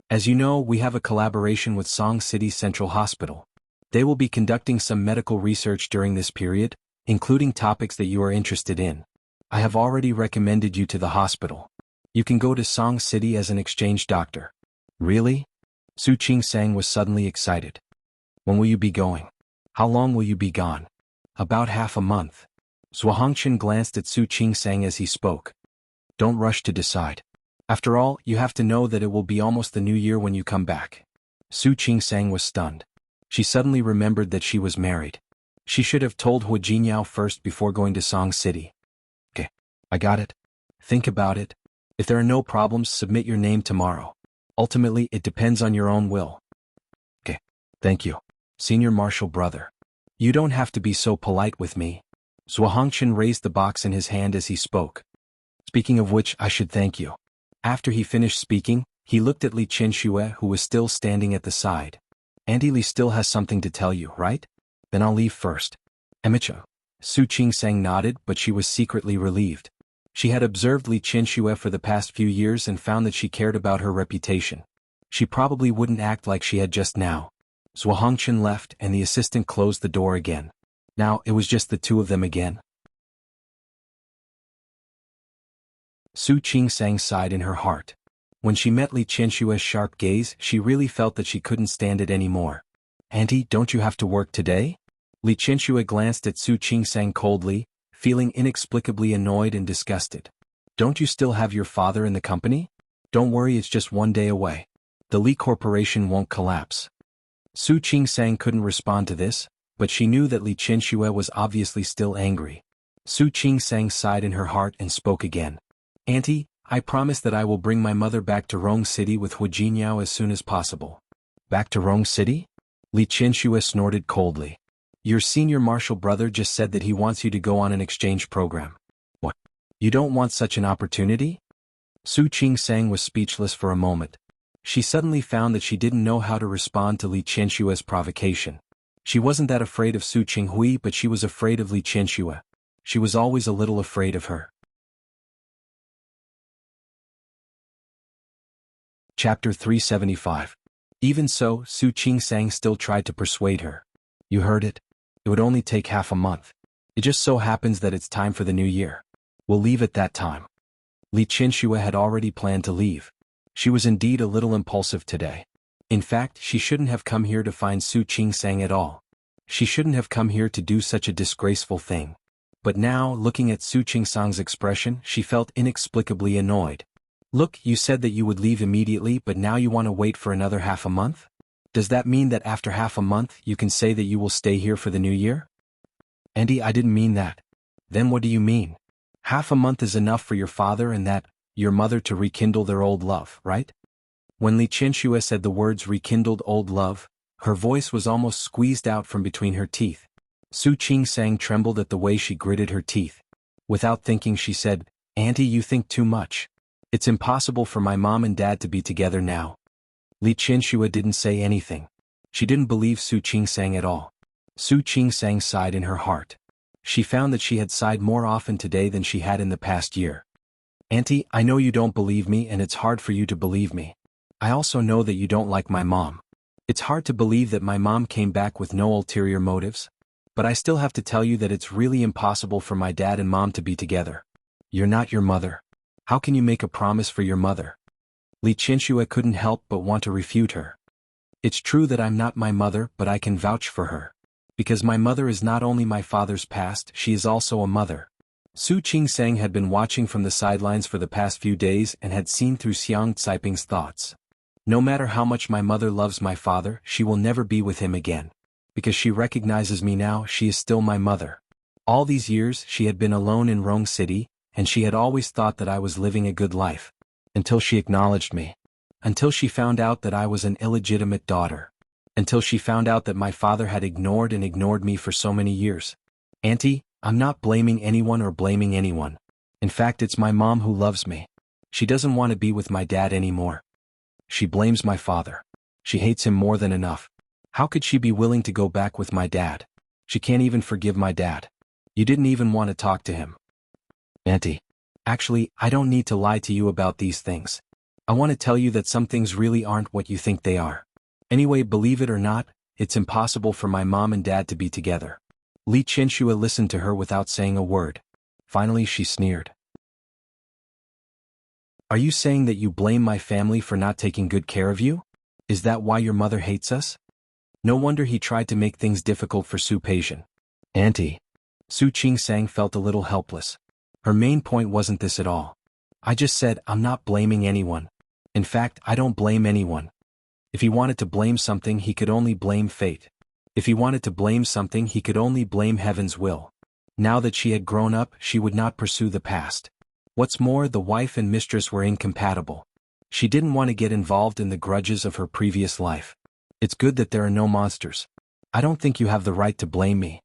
"As you know, we have a collaboration with Song City Central Hospital. They will be conducting some medical research during this period, including topics that you are interested in. I have already recommended you to the hospital. You can go to Song City as an exchange doctor." "Really?" Su Qingsang was suddenly excited. "When will you be going? How long will you be gone?" "About half a month." Zhuo Hongchen glanced at Su Qingsang as he spoke. "Don't rush to decide. After all, you have to know that it will be almost the new year when you come back." Su Qingsang was stunned. She suddenly remembered that she was married. She should have told Hu Jinyao first before going to Song City. "Okay, I got it. Think about it. If there are no problems, submit your name tomorrow. Ultimately, it depends on your own will." "Okay, thank you. Senior Marshal brother. You don't have to be so polite with me." Zhuo Hongchen raised the box in his hand as he spoke. "Speaking of which, I should thank you." After he finished speaking, he looked at Li Qianxue who was still standing at the side. "Auntie Li still has something to tell you, right? Then I'll leave first." "Emicho." Su Qingsang nodded, but she was secretly relieved. She had observed Li Qianxue for the past few years and found that she cared about her reputation. She probably wouldn't act like she had just now. Zhuo Hongchen left and the assistant closed the door again. Now it was just the two of them again. Su Qingsang sighed in her heart. When she met Li Qianxue's sharp gaze, she really felt that she couldn't stand it anymore. "Auntie, don't you have to work today?" Li Qianxue glanced at Su Qingsang coldly, feeling inexplicably annoyed and disgusted. "Don't you still have your father in the company? Don't worry, it's just one day away. The Li Corporation won't collapse." Su Qingsang couldn't respond to this, but she knew that Li Qianxue was obviously still angry. Su Qingsang sighed in her heart and spoke again. "Auntie, I promise that I will bring my mother back to Rong City with Hu Jinyao as soon as possible." "Back to Rong City?" Li Qianxue snorted coldly. "Your senior marshal brother just said that he wants you to go on an exchange program." "What? You don't want such an opportunity?" Su Qingsang was speechless for a moment. She suddenly found that she didn't know how to respond to Li Qianxue's provocation. She wasn't that afraid of Su Qinghui, but she was afraid of Li Qianxue. She was always a little afraid of her. Chapter 375. Even so, Su Qingsang still tried to persuade her. "You heard it. It would only take half a month. It just so happens that it's time for the new year. We'll leave at that time." Li Qianxue had already planned to leave. She was indeed a little impulsive today. In fact, she shouldn't have come here to find Su Qingsang at all. She shouldn't have come here to do such a disgraceful thing. But now, looking at Su Qingsang's expression, she felt inexplicably annoyed. Look, you said that you would leave immediately, but now you want to wait for another half a month? Does that mean that after half a month you can say that you will stay here for the new year? Auntie, I didn't mean that. Then what do you mean? Half a month is enough for your father and your mother to rekindle their old love, right? When Li Qianxue said the words rekindled old love, her voice was almost squeezed out from between her teeth. Su Qingsang trembled at the way she gritted her teeth. Without thinking she said, Auntie, you think too much. It's impossible for my mom and dad to be together now. Li Qianxue didn't say anything. She didn't believe Su Qingsang at all. Su Qingsang sighed in her heart. She found that she had sighed more often today than she had in the past year. Auntie, I know you don't believe me and it's hard for you to believe me. I also know that you don't like my mom. It's hard to believe that my mom came back with no ulterior motives. But I still have to tell you that it's really impossible for my dad and mom to be together. You're not your mother. How can you make a promise for your mother? Li Qianxue couldn't help but want to refute her. It's true that I'm not my mother, but I can vouch for her. Because my mother is not only my father's past, she is also a mother. Su Qingsang had been watching from the sidelines for the past few days and had seen through Xiang Caiping's thoughts. No matter how much my mother loves my father, she will never be with him again. Because she recognizes me now, she is still my mother. All these years she had been alone in Rong City, and she had always thought that I was living a good life. Until she acknowledged me. Until she found out that I was an illegitimate daughter. Until she found out that my father had ignored me for so many years. Auntie, I'm not blaming anyone or blaming anyone. In fact, it's my mom who loves me. She doesn't want to be with my dad anymore. She blames my father. She hates him more than enough. How could she be willing to go back with my dad? She can't even forgive my dad. You didn't even want to talk to him. Auntie. Actually, I don't need to lie to you about these things. I want to tell you that some things really aren't what you think they are. Anyway, believe it or not, it's impossible for my mom and dad to be together. Li Qianxue listened to her without saying a word. Finally she sneered. Are you saying that you blame my family for not taking good care of you? Is that why your mother hates us? No wonder he tried to make things difficult for Su Peixian. Auntie. Su Qingsang felt a little helpless. Her main point wasn't this at all. I just said I'm not blaming anyone. In fact, I don't blame anyone. If he wanted to blame something, he could only blame fate. If he wanted to blame something, he could only blame heaven's will. Now that she had grown up, she would not pursue the past. What's more, the wife and mistress were incompatible. She didn't want to get involved in the grudges of her previous life. It's good that there are no monsters. I don't think you have the right to blame me.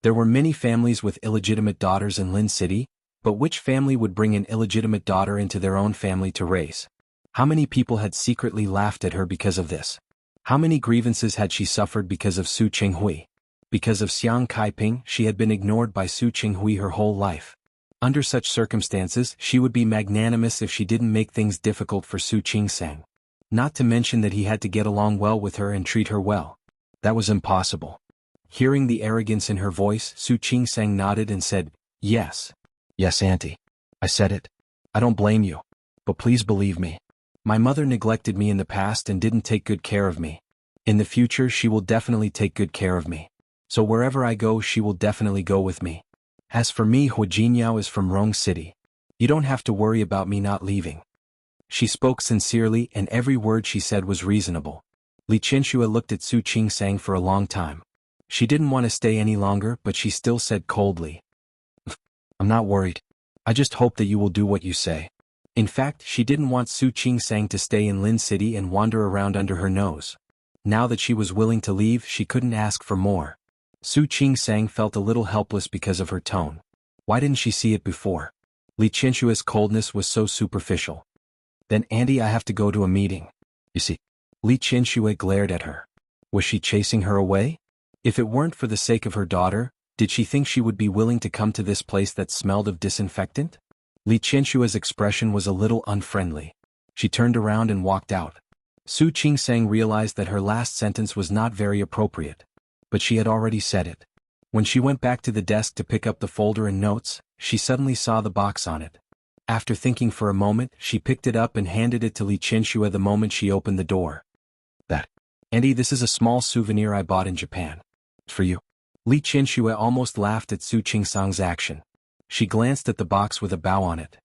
There were many families with illegitimate daughters in Lin City, but which family would bring an illegitimate daughter into their own family to raise? How many people had secretly laughed at her because of this? How many grievances had she suffered because of Su Qinghui? Because of Xiang Caiping, she had been ignored by Su Qinghui her whole life. Under such circumstances, she would be magnanimous if she didn't make things difficult for Su Qingsang. Not to mention that he had to get along well with her and treat her well. That was impossible. Hearing the arrogance in her voice, Su Qingsang nodded and said, Yes. Yes, Auntie. I said it. I don't blame you. But please believe me. My mother neglected me in the past and didn't take good care of me. In the future she will definitely take good care of me. So wherever I go she will definitely go with me. As for me, Hu Jinyao is from Rong City. You don't have to worry about me not leaving. She spoke sincerely and every word she said was reasonable. Li Qianxue looked at Su Qingsang for a long time. She didn't want to stay any longer, but she still said coldly, I'm not worried. I just hope that you will do what you say. In fact, she didn't want Su Qingsang to stay in Lin City and wander around under her nose. Now that she was willing to leave, she couldn't ask for more. Su Qingsang felt a little helpless because of her tone. Why didn't she see it before? Li Qianxue's coldness was so superficial. Then, Auntie, I have to go to a meeting. You see. Li Qianxue glared at her. Was she chasing her away? If it weren't for the sake of her daughter, did she think she would be willing to come to this place that smelled of disinfectant? Li Qianxue's expression was a little unfriendly. She turned around and walked out. Su Qingsang realized that her last sentence was not very appropriate. But she had already said it. When she went back to the desk to pick up the folder and notes, she suddenly saw the box on it. After thinking for a moment, she picked it up and handed it to Li Qianxue the moment she opened the door. Auntie, this is a small souvenir I bought in Japan. For you. Li Qianxue almost laughed at Su Qingsang's action. She glanced at the box with a bow on it.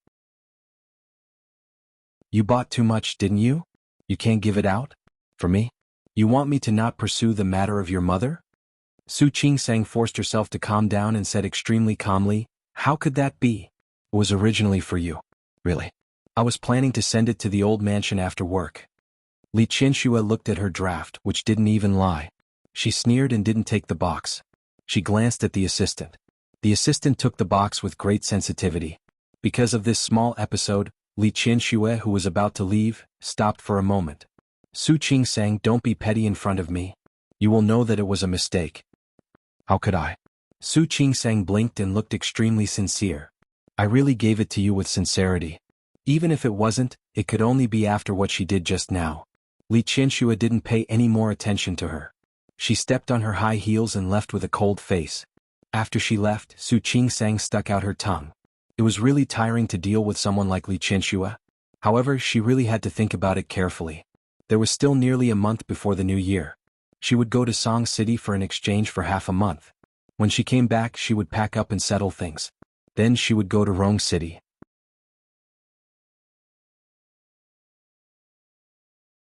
You bought too much, didn't you? You can't give it out? For me? You want me to not pursue the matter of your mother? Su Qingsang forced herself to calm down and said extremely calmly, how could that be? It was originally for you. Really? I was planning to send it to the old mansion after work. Li Qianxue looked at her draft, which didn't even lie. She sneered and didn't take the box. She glanced at the assistant. The assistant took the box with great sensitivity. Because of this small episode, Li Qianxue, who was about to leave, stopped for a moment. Su Qingsang, don't be petty in front of me. You will know that it was a mistake. How could I? Su Qingsang blinked and looked extremely sincere. I really gave it to you with sincerity. Even if it wasn't, it could only be after what she did just now. Li Qianxue didn't pay any more attention to her. She stepped on her high heels and left with a cold face. After she left, Su Qingsang stuck out her tongue. It was really tiring to deal with someone like Li Qianxue. However, she really had to think about it carefully. There was still nearly a month before the new year. She would go to Song City for an exchange for half a month. When she came back, she would pack up and settle things. Then she would go to Rong City.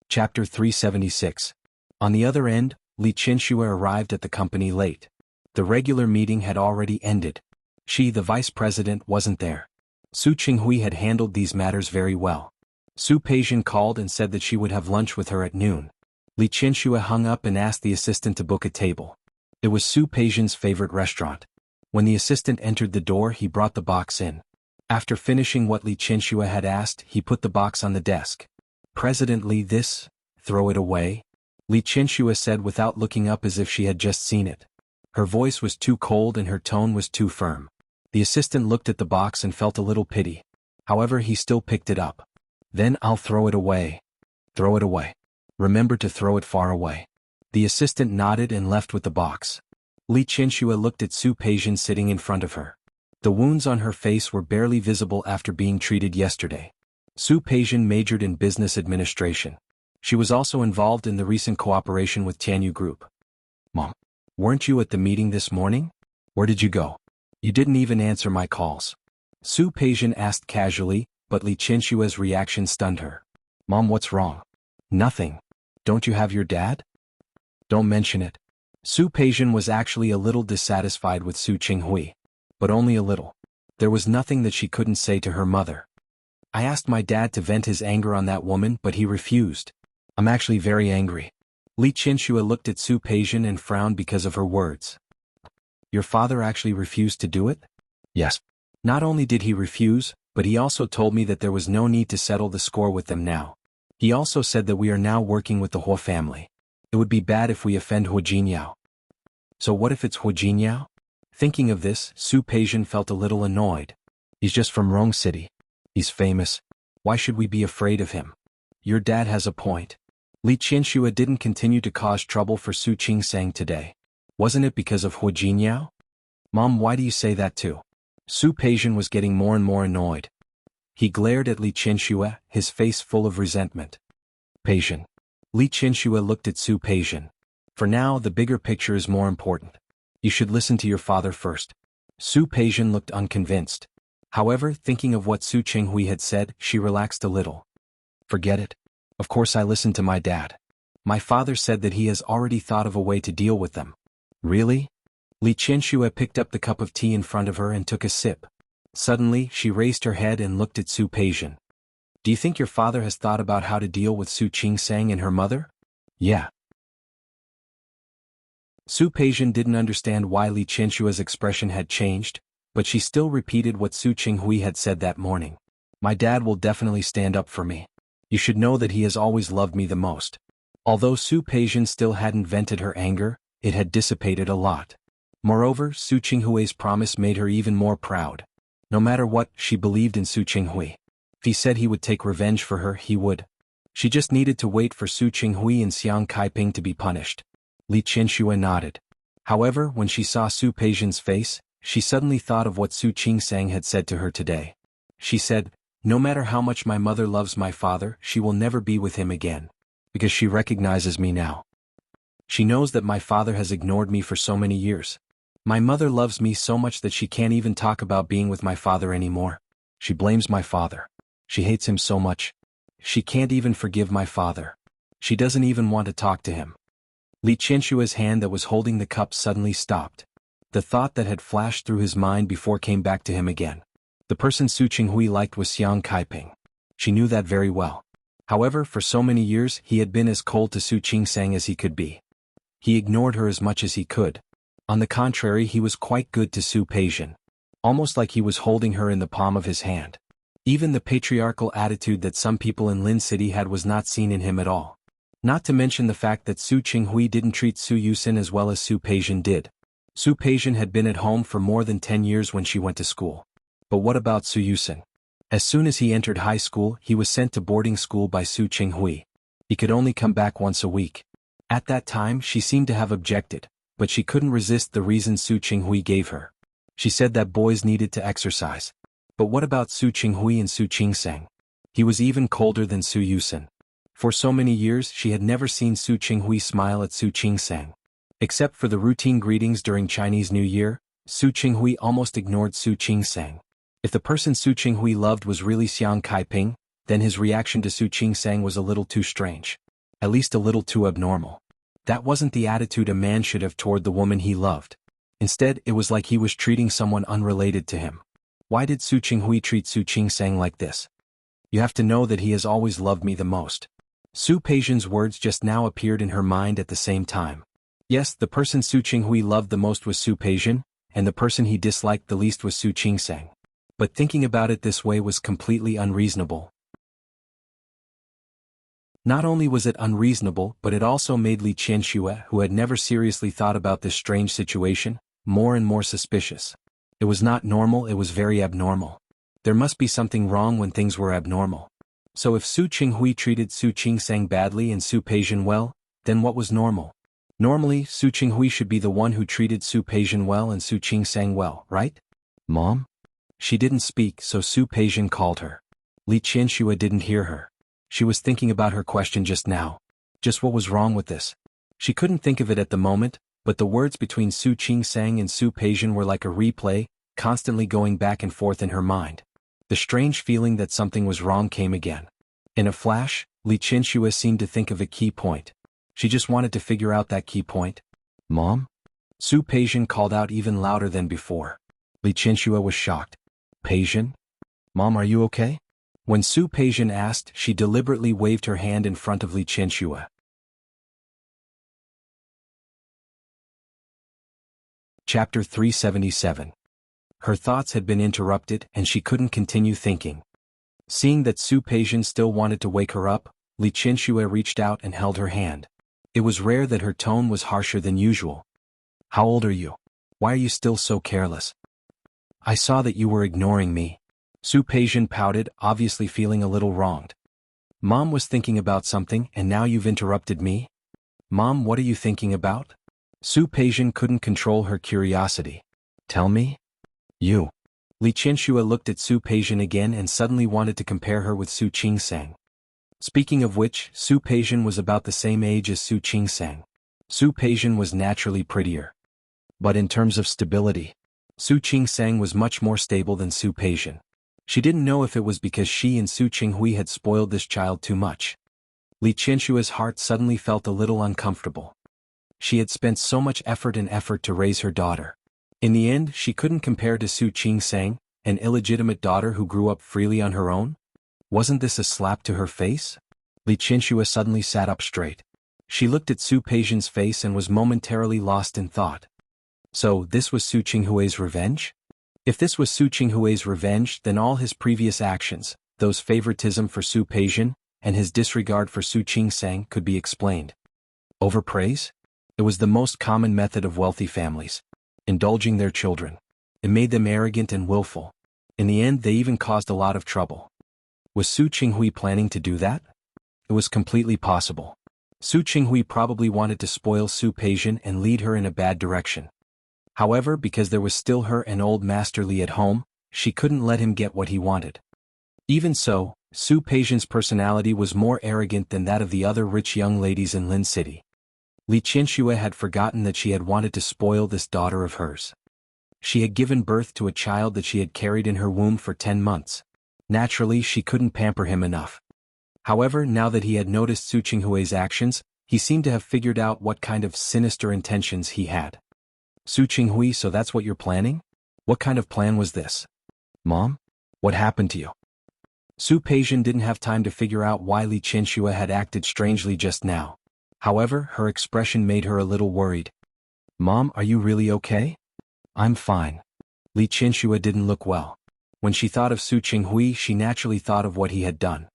Chapter 376. On the other end, Li Qianxue arrived at the company late. The regular meeting had already ended. She, the vice president, wasn't there. Su Qinghui had handled these matters very well. Su Peijian called and said that she would have lunch with her at noon. Li Qianxue hung up and asked the assistant to book a table. It was Su Peijian's favorite restaurant. When the assistant entered the door, he brought the box in. After finishing what Li Qianxue had asked, he put the box on the desk. President Li, this? Throw it away? Li Qianxue said without looking up, as if she had just seen it. Her voice was too cold and her tone was too firm. The assistant looked at the box and felt a little pity. However, he still picked it up. Then I'll throw it away. Throw it away. Remember to throw it far away. The assistant nodded and left with the box. Li Qianxue looked at Su Peijian sitting in front of her. The wounds on her face were barely visible after being treated yesterday. Su Peijian majored in business administration. She was also involved in the recent cooperation with Tianyu Group. Mom, weren't you at the meeting this morning? Where did you go? You didn't even answer my calls. Su Peijian asked casually, but Li Qianxue's reaction stunned her. Mom, what's wrong? Nothing. Don't you have your dad? Don't mention it. Su Peijian was actually a little dissatisfied with Su Qinghui. But only a little. There was nothing that she couldn't say to her mother. I asked my dad to vent his anger on that woman, but he refused. I'm actually very angry. Li Qianxue looked at Su Peijian and frowned because of her words. Your father actually refused to do it? Yes. Not only did he refuse, but he also told me that there was no need to settle the score with them now. He also said that we are now working with the Huo family. It would be bad if we offend Huo Jinyao. So what if it's Huo Jinyao? Thinking of this, Su Peijian felt a little annoyed. He's just from Rong City. He's famous. Why should we be afraid of him? Your dad has a point. Li Qianxue didn't continue to cause trouble for Su Qingsang today. Wasn't it because of Huo Jinyao? Mom, why do you say that too? Su Peijian was getting more and more annoyed. He glared at Li Qianxue, his face full of resentment. Peijian. Li Qianxue looked at Su Peijian. For now, the bigger picture is more important. You should listen to your father first. Su Peijian looked unconvinced. However, thinking of what Su Qinghui had said, she relaxed a little. Forget it. Of course I listened to my dad. My father said that he has already thought of a way to deal with them. Really? Li Qianxue picked up the cup of tea in front of her and took a sip. Suddenly, she raised her head and looked at Su Peijian. Do you think your father has thought about how to deal with Su Qingsang and her mother? Yeah. Su Peijian didn't understand why Li Qianxue's expression had changed, but she still repeated what Su Qinghui had said that morning. My dad will definitely stand up for me. You should know that he has always loved me the most. Although Su Peijian still hadn't vented her anger, it had dissipated a lot. Moreover, Su Qinghui's promise made her even more proud. No matter what, she believed in Su Qinghui. If he said he would take revenge for her, he would. She just needed to wait for Su Qinghui and Xiang Kaiping to be punished. Li Qianxue nodded. However, when she saw Su Peijian's face, she suddenly thought of what Su Qingsang had said to her today. She said, no matter how much my mother loves my father, she will never be with him again. Because she recognizes me now. She knows that my father has ignored me for so many years. My mother loves me so much that she can't even talk about being with my father anymore. She blames my father. She hates him so much. She can't even forgive my father. She doesn't even want to talk to him. Li Qianshua's hand that was holding the cup suddenly stopped. The thought that had flashed through his mind before came back to him again. The person Su Qinghui liked was Xiang Kaiping. She knew that very well. However, for so many years he had been as cold to Su Qingsang as he could be. He ignored her as much as he could. On the contrary, he was quite good to Su Peijian. Almost like he was holding her in the palm of his hand. Even the patriarchal attitude that some people in Lin City had was not seen in him at all. Not to mention the fact that Su Qinghui didn't treat Su Yusin as well as Su Peijian did. Su Peijian had been at home for more than 10 years when she went to school. But what about Su Yusin? As soon as he entered high school, he was sent to boarding school by Su Qinghui. He could only come back once a week. At that time, she seemed to have objected, but she couldn't resist the reason Su Qinghui gave her. She said that boys needed to exercise. But what about Su Qinghui and Su Qingsang? He was even colder than Su Yusin. For so many years, she had never seen Su Qinghui smile at Su Qingsang. Except for the routine greetings during Chinese New Year, Su Qinghui almost ignored Su Qingsang. If the person Su Qinghui loved was really Xiang Kaiping, then his reaction to Su Qingsang was a little too strange. At least a little too abnormal. That wasn't the attitude a man should have toward the woman he loved. Instead, it was like he was treating someone unrelated to him. Why did Su Qinghui treat Su Qingsang like this? You have to know that he has always loved me the most. Su Peijian's words just now appeared in her mind at the same time. Yes, the person Su Qinghui loved the most was Su Peijian, and the person he disliked the least was Su Qingsang. But thinking about it this way was completely unreasonable. Not only was it unreasonable, but it also made Li Qianxue, who had never seriously thought about this strange situation, more and more suspicious. It was not normal, it was very abnormal. There must be something wrong when things were abnormal. So if Su Qinghui treated Su Qingsang badly and Su Peijian well, then what was normal? Normally, Su Qinghui should be the one who treated Su Peijian well and Su Qingsang well, right? Mom? She didn't speak, so Su Peijian called her. Li Qianxue didn't hear her. She was thinking about her question just now. Just what was wrong with this? She couldn't think of it at the moment, but the words between Su Qingsang and Su Peijian were like a replay, constantly going back and forth in her mind. The strange feeling that something was wrong came again. In a flash, Li Qianxue seemed to think of a key point. She just wanted to figure out that key point. Mom? Su Peijian called out even louder than before. Li Qianxue was shocked. Peijian? Mom, are you okay? When Su Peijian asked, she deliberately waved her hand in front of Li Qianxue. Chapter 377. Her thoughts had been interrupted and she couldn't continue thinking. Seeing that Su Peijian still wanted to wake her up, Li Qianxue reached out and held her hand. It was rare that her tone was harsher than usual. How old are you? Why are you still so careless? I saw that you were ignoring me. Su Peijian pouted, obviously feeling a little wronged. Mom was thinking about something and now you've interrupted me? Mom, what are you thinking about? Su Peijian couldn't control her curiosity. Tell me? You. Li Qianxue looked at Su Peijian again and suddenly wanted to compare her with Su Qingsang. Speaking of which, Su Peijian was about the same age as Su Qingsang. Su Peijian was naturally prettier. But in terms of stability, Su Qingsang was much more stable than Su Peijian. She didn't know if it was because she and Su Qinghui had spoiled this child too much. Li Qianshue's heart suddenly felt a little uncomfortable. She had spent so much effort to raise her daughter. In the end, she couldn't compare to Su Qingsang, an illegitimate daughter who grew up freely on her own? Wasn't this a slap to her face? Li Qianxue suddenly sat up straight. She looked at Su Peijian's face and was momentarily lost in thought. So, this was Su Qinghui's revenge? If this was Su Qinghui's revenge, then all his previous actions, those favoritism for Su Peijian, and his disregard for Su Qingsang could be explained. Overpraise? It was the most common method of wealthy families. Indulging their children. It made them arrogant and willful. In the end, they even caused a lot of trouble. Was Su Qinghui planning to do that? It was completely possible. Su Qinghui probably wanted to spoil Su Peijian and lead her in a bad direction. However, because there was still her and old Master Li at home, she couldn't let him get what he wanted. Even so, Su Peijian's personality was more arrogant than that of the other rich young ladies in Lin City. Li Qianxue had forgotten that she had wanted to spoil this daughter of hers. She had given birth to a child that she had carried in her womb for 10 months. Naturally, she couldn't pamper him enough. However, now that he had noticed Su Qinghui's actions, he seemed to have figured out what kind of sinister intentions he had. Su Qinghui, so that's what you're planning? What kind of plan was this? Mom? What happened to you? Su Peijian didn't have time to figure out why Li Qianxue had acted strangely just now. However, her expression made her a little worried. Mom, are you really okay? I'm fine. Li Qianxue didn't look well. When she thought of Su Qinghui, she naturally thought of what he had done.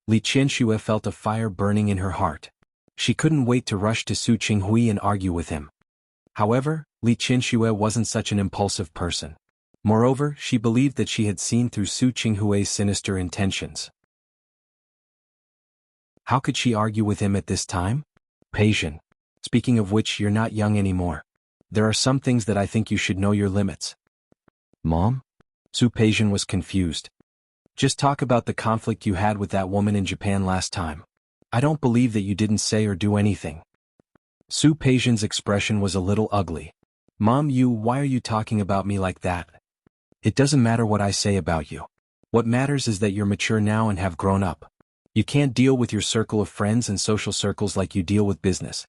Li Qianxue felt a fire burning in her heart. She couldn't wait to rush to Su Qinghui and argue with him. However, Li Qianxue wasn't such an impulsive person. Moreover, she believed that she had seen through Su Qinghui's sinister intentions. How could she argue with him at this time? Peijian. Speaking of which, you're not young anymore. There are some things that I think you should know your limits. Mom? Su Peijian was confused. Just talk about the conflict you had with that woman in Japan last time. I don't believe that you didn't say or do anything. Su Peijian's expression was a little ugly. Mom, why are you talking about me like that? It doesn't matter what I say about you. What matters is that you're mature now and have grown up. You can't deal with your circle of friends and social circles like you deal with business.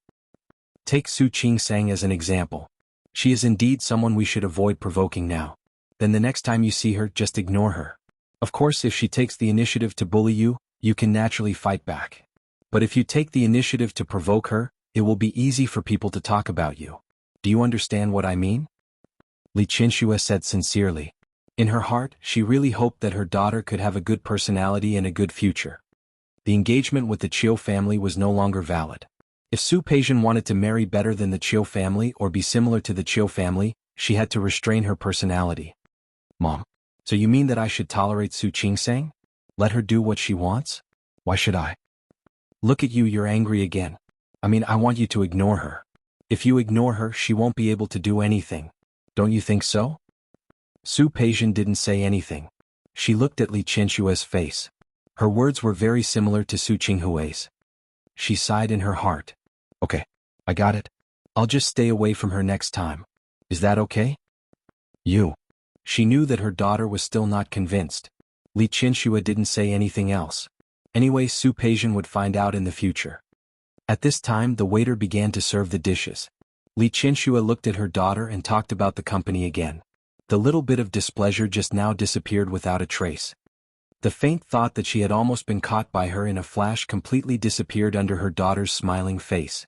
Take Su Qingsang as an example. She is indeed someone we should avoid provoking now. Then the next time you see her, just ignore her. Of course, if she takes the initiative to bully you, you can naturally fight back. But if you take the initiative to provoke her, it will be easy for people to talk about you. Do you understand what I mean? Li Qianxue said sincerely. In her heart, she really hoped that her daughter could have a good personality and a good future. The engagement with the Chiu family was no longer valid. If Su Peijian wanted to marry better than the Chiu family or be similar to the Chiu family, she had to restrain her personality. Mom, so you mean that I should tolerate Su Qingsang? Let her do what she wants? Why should I? Look at you, you're angry again. I want you to ignore her. If you ignore her, she won't be able to do anything. Don't you think so? Su Peijian didn't say anything. She looked at Li Qianxue's face. Her words were very similar to Su Qinghui's. She sighed in her heart. Okay, I got it. I'll just stay away from her next time. Is that okay? She knew that her daughter was still not convinced. Li Qianxue didn't say anything else. Anyway, Su Peijian would find out in the future. At this time, the waiter began to serve the dishes. Li Qianxue looked at her daughter and talked about the company again. The little bit of displeasure just now disappeared without a trace. The faint thought that she had almost been caught by her in a flash completely disappeared under her daughter's smiling face.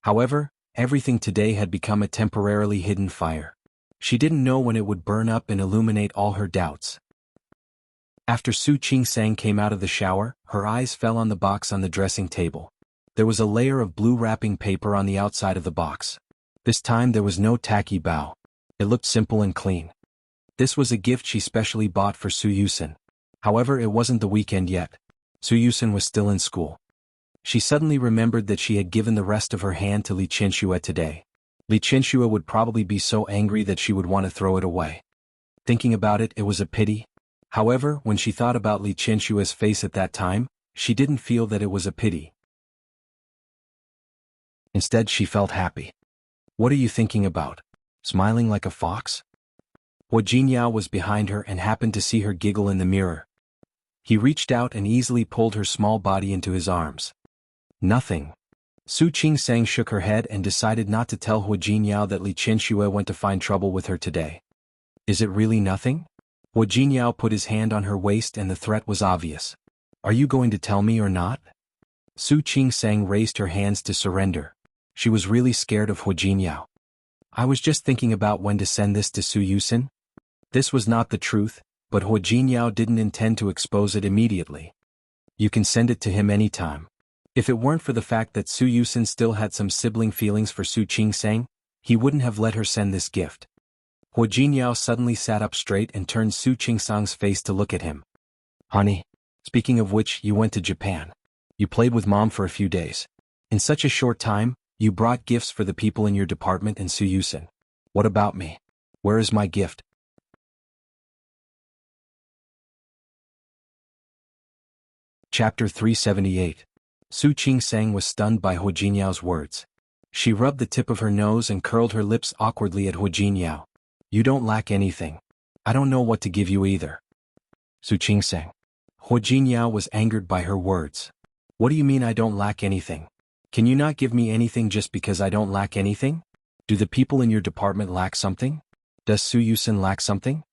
However, everything today had become a temporarily hidden fire. She didn't know when it would burn up and illuminate all her doubts. After Su Qingsang came out of the shower, her eyes fell on the box on the dressing table. There was a layer of blue wrapping paper on the outside of the box. This time there was no tacky bow. It looked simple and clean. This was a gift she specially bought for Su Yusen. However, it wasn't the weekend yet. Su Yusen was still in school. She suddenly remembered that she had given the rest of her hand to Li Qianxue today. Li Qianxue would probably be so angry that she would want to throw it away. Thinking about it, it was a pity. However, when she thought about Li Qianxue's face at that time, she didn't feel that it was a pity. Instead, she felt happy. What are you thinking about? Smiling like a fox? Hua Jinyao was behind her and happened to see her giggle in the mirror. He reached out and easily pulled her small body into his arms. Nothing. Su Qingsang shook her head and decided not to tell Hua Jinyao that Li Qianxue went to find trouble with her today. Is it really nothing? Hua Jinyao put his hand on her waist and the threat was obvious. Are you going to tell me or not? Su Qingsang raised her hands to surrender. She was really scared of Hua Jinyao. I was just thinking about when to send this to Su Yusen. This was not the truth, but Hua Jinyao didn't intend to expose it immediately. You can send it to him anytime. If it weren't for the fact that Su Yusen still had some sibling feelings for Su Qingsang, he wouldn't have let her send this gift. Hua Jinyao suddenly sat up straight and turned Su Qingsang's face to look at him. Honey, speaking of which, you went to Japan. You played with Mom for a few days. In such a short time, you brought gifts for the people in your department and Su Yusen. What about me? Where is my gift? Chapter 378. Su Qingsang was stunned by Hua Jinyao's words. She rubbed the tip of her nose and curled her lips awkwardly at Hu Jinyao. You don't lack anything. I don't know what to give you either. Su Qingsang. Hu Jinyao was angered by her words. What do you mean I don't lack anything? Can you not give me anything just because I don't lack anything? Do the people in your department lack something? Does Su Yusen lack something?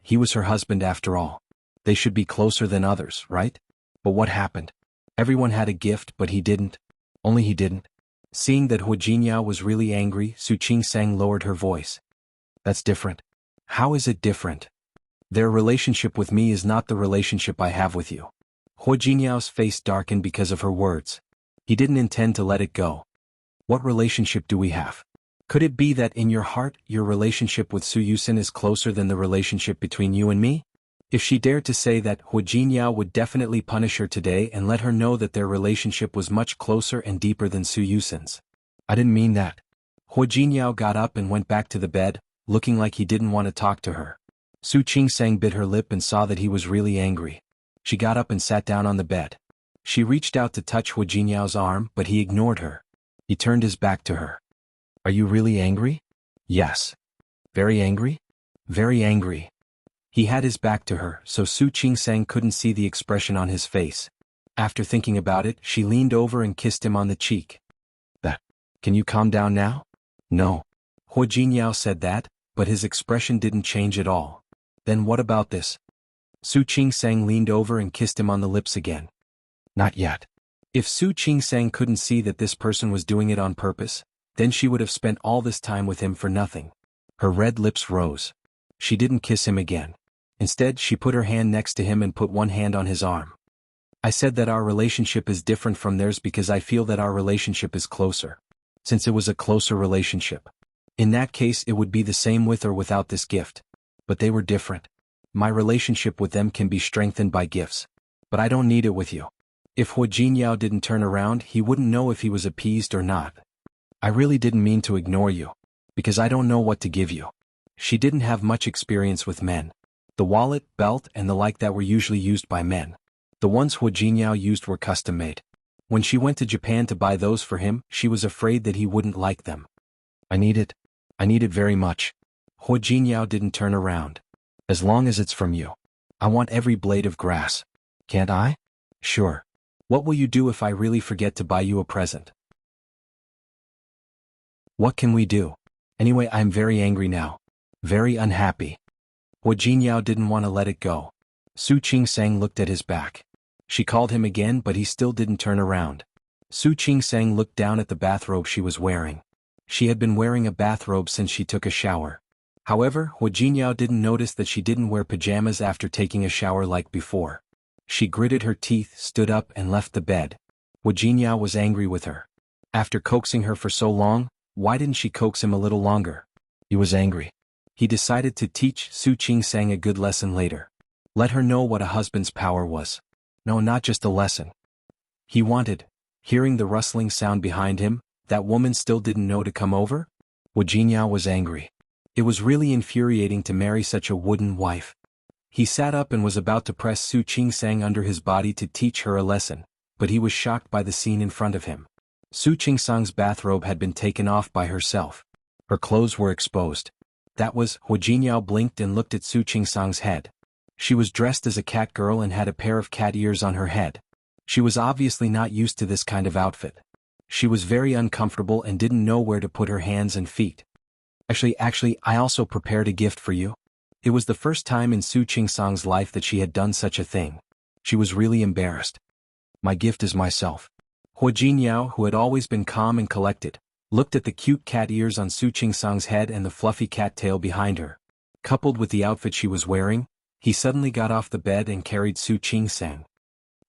He was her husband after all. They should be closer than others, right? But what happened? Everyone had a gift but he didn't. Only he didn't. Seeing that Hu Jinyao was really angry, Su Qingsang lowered her voice. That's different. How is it different? Their relationship with me is not the relationship I have with you. Hu Jinyao's face darkened because of her words. He didn't intend to let it go. What relationship do we have? Could it be that in your heart, your relationship with Su Yusen is closer than the relationship between you and me? If she dared to say that, Hu Jinyao would definitely punish her today and let her know that their relationship was much closer and deeper than Su Yusen's. I didn't mean that. Hu Jinyao got up and went back to the bed, looking like he didn't want to talk to her. Su Qingsang bit her lip and saw that he was really angry. She got up and sat down on the bed. She reached out to touch Hu Jinyao's arm, but he ignored her. He turned his back to her. Are you really angry? Yes. Very angry? Very angry. He had his back to her, so Su Qingsang couldn't see the expression on his face. After thinking about it, she leaned over and kissed him on the cheek. Can you calm down now? No. Hu Jinyao said that, but his expression didn't change at all. Then what about this? Su Qingsang leaned over and kissed him on the lips again. Not yet. If Su Qingsang couldn't see that this person was doing it on purpose, then she would have spent all this time with him for nothing. Her red lips rose. She didn't kiss him again. Instead, she put her hand next to him and put one hand on his arm. I said that our relationship is different from theirs because I feel that our relationship is closer. Since it was a closer relationship. In that case it would be the same with or without this gift. But they were different. My relationship with them can be strengthened by gifts. But I don't need it with you. If Hu Jinyao didn't turn around, he wouldn't know if he was appeased or not. I really didn't mean to ignore you. Because I don't know what to give you. She didn't have much experience with men. The wallet, belt, and the like that were usually used by men. The ones Hu Jinyao used were custom-made. When she went to Japan to buy those for him, she was afraid that he wouldn't like them. I need it. I need it very much. Hu Jinyao didn't turn around. As long as it's from you. I want every blade of grass. Can't I? Sure. What will you do if I really forget to buy you a present? What can we do? Anyway, I'm very angry now. Very unhappy. Hu Jinyao didn't want to let it go. Su Qingsang looked at his back. She called him again, but he still didn't turn around. Su Qingsang looked down at the bathrobe she was wearing. She had been wearing a bathrobe since she took a shower. However, Hu Jinyao didn't notice that she didn't wear pajamas after taking a shower like before. She gritted her teeth, stood up and left the bed. Hu Jinyao was angry with her. After coaxing her for so long, why didn't she coax him a little longer? He was angry. He decided to teach Su Qingsang a good lesson later. Let her know what a husband's power was. No, not just a lesson. He wanted. Hearing the rustling sound behind him, that woman still didn't know to come over? Hu Jinyao was angry. It was really infuriating to marry such a wooden wife. He sat up and was about to press Su Qingsang under his body to teach her a lesson, but he was shocked by the scene in front of him. Su Qingsang's bathrobe had been taken off by herself. Her clothes were exposed. That was. Hu Jinyao blinked and looked at Su Qingsang's head. She was dressed as a cat girl and had a pair of cat ears on her head. She was obviously not used to this kind of outfit. She was very uncomfortable and didn't know where to put her hands and feet. Actually, I also prepared a gift for you. It was the first time in Su Qingsang's life that she had done such a thing. She was really embarrassed. My gift is myself. Hu Jinyao, who had always been calm and collected, looked at the cute cat ears on Su Qingsang's head and the fluffy cat tail behind her. Coupled with the outfit she was wearing, he suddenly got off the bed and carried Su Qingsang.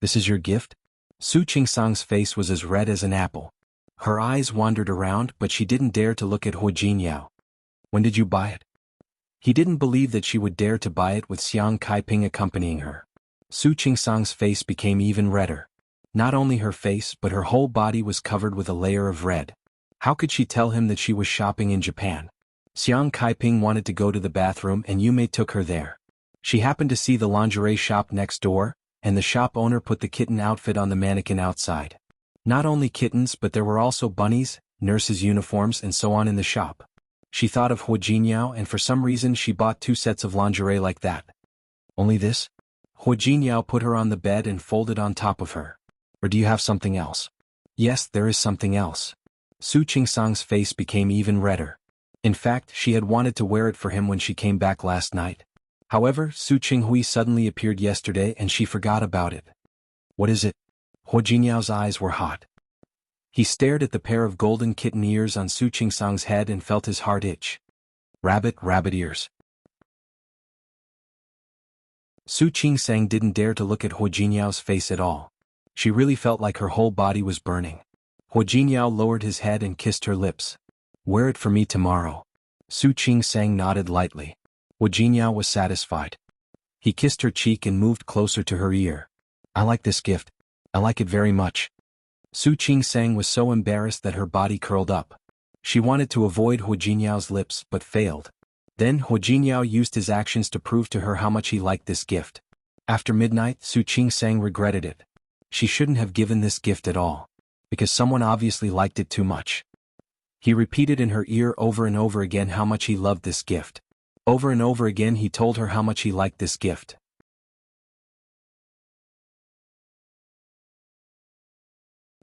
This is your gift? Su Qingsang's face was as red as an apple. Her eyes wandered around, but she didn't dare to look at Hu Jinyao. When did you buy it? He didn't believe that she would dare to buy it with Xiang Kaiping accompanying her. Su Qingsang's face became even redder. Not only her face but her whole body was covered with a layer of red. How could she tell him that she was shopping in Japan? Xiang Kaiping wanted to go to the bathroom and Yumei took her there. She happened to see the lingerie shop next door, and the shop owner put the kitten outfit on the mannequin outside. Not only kittens but there were also bunnies, nurses' uniforms and so on in the shop. She thought of Hua Jinyao and for some reason she bought 2 sets of lingerie like that. Only this? Hua Jinyao put her on the bed and folded on top of her. Or do you have something else? Yes, there is something else. Su Qingsang's face became even redder. In fact, she had wanted to wear it for him when she came back last night. However, Su Qinghui suddenly appeared yesterday and she forgot about it. What is it? Hua Jinyao's eyes were hot. He stared at the pair of golden kitten ears on Su Qingsang's head and felt his heart itch. Rabbit ears. Su Qingsang didn't dare to look at Hua Jinyao's face at all. She really felt like her whole body was burning. Hua Jinyao lowered his head and kissed her lips. Wear it for me tomorrow. Su Qingsang nodded lightly. Hua Jinyao was satisfied. He kissed her cheek and moved closer to her ear. I like this gift. I like it very much. Su Qingsang was so embarrassed that her body curled up. She wanted to avoid Hua Jinyao's lips but failed. Then Hua Jinyao used his actions to prove to her how much he liked this gift. After midnight, Su Qingsang regretted it. She shouldn't have given this gift at all. Because someone obviously liked it too much. He repeated in her ear over and over again how much he loved this gift. Over and over again he told her how much he liked this gift.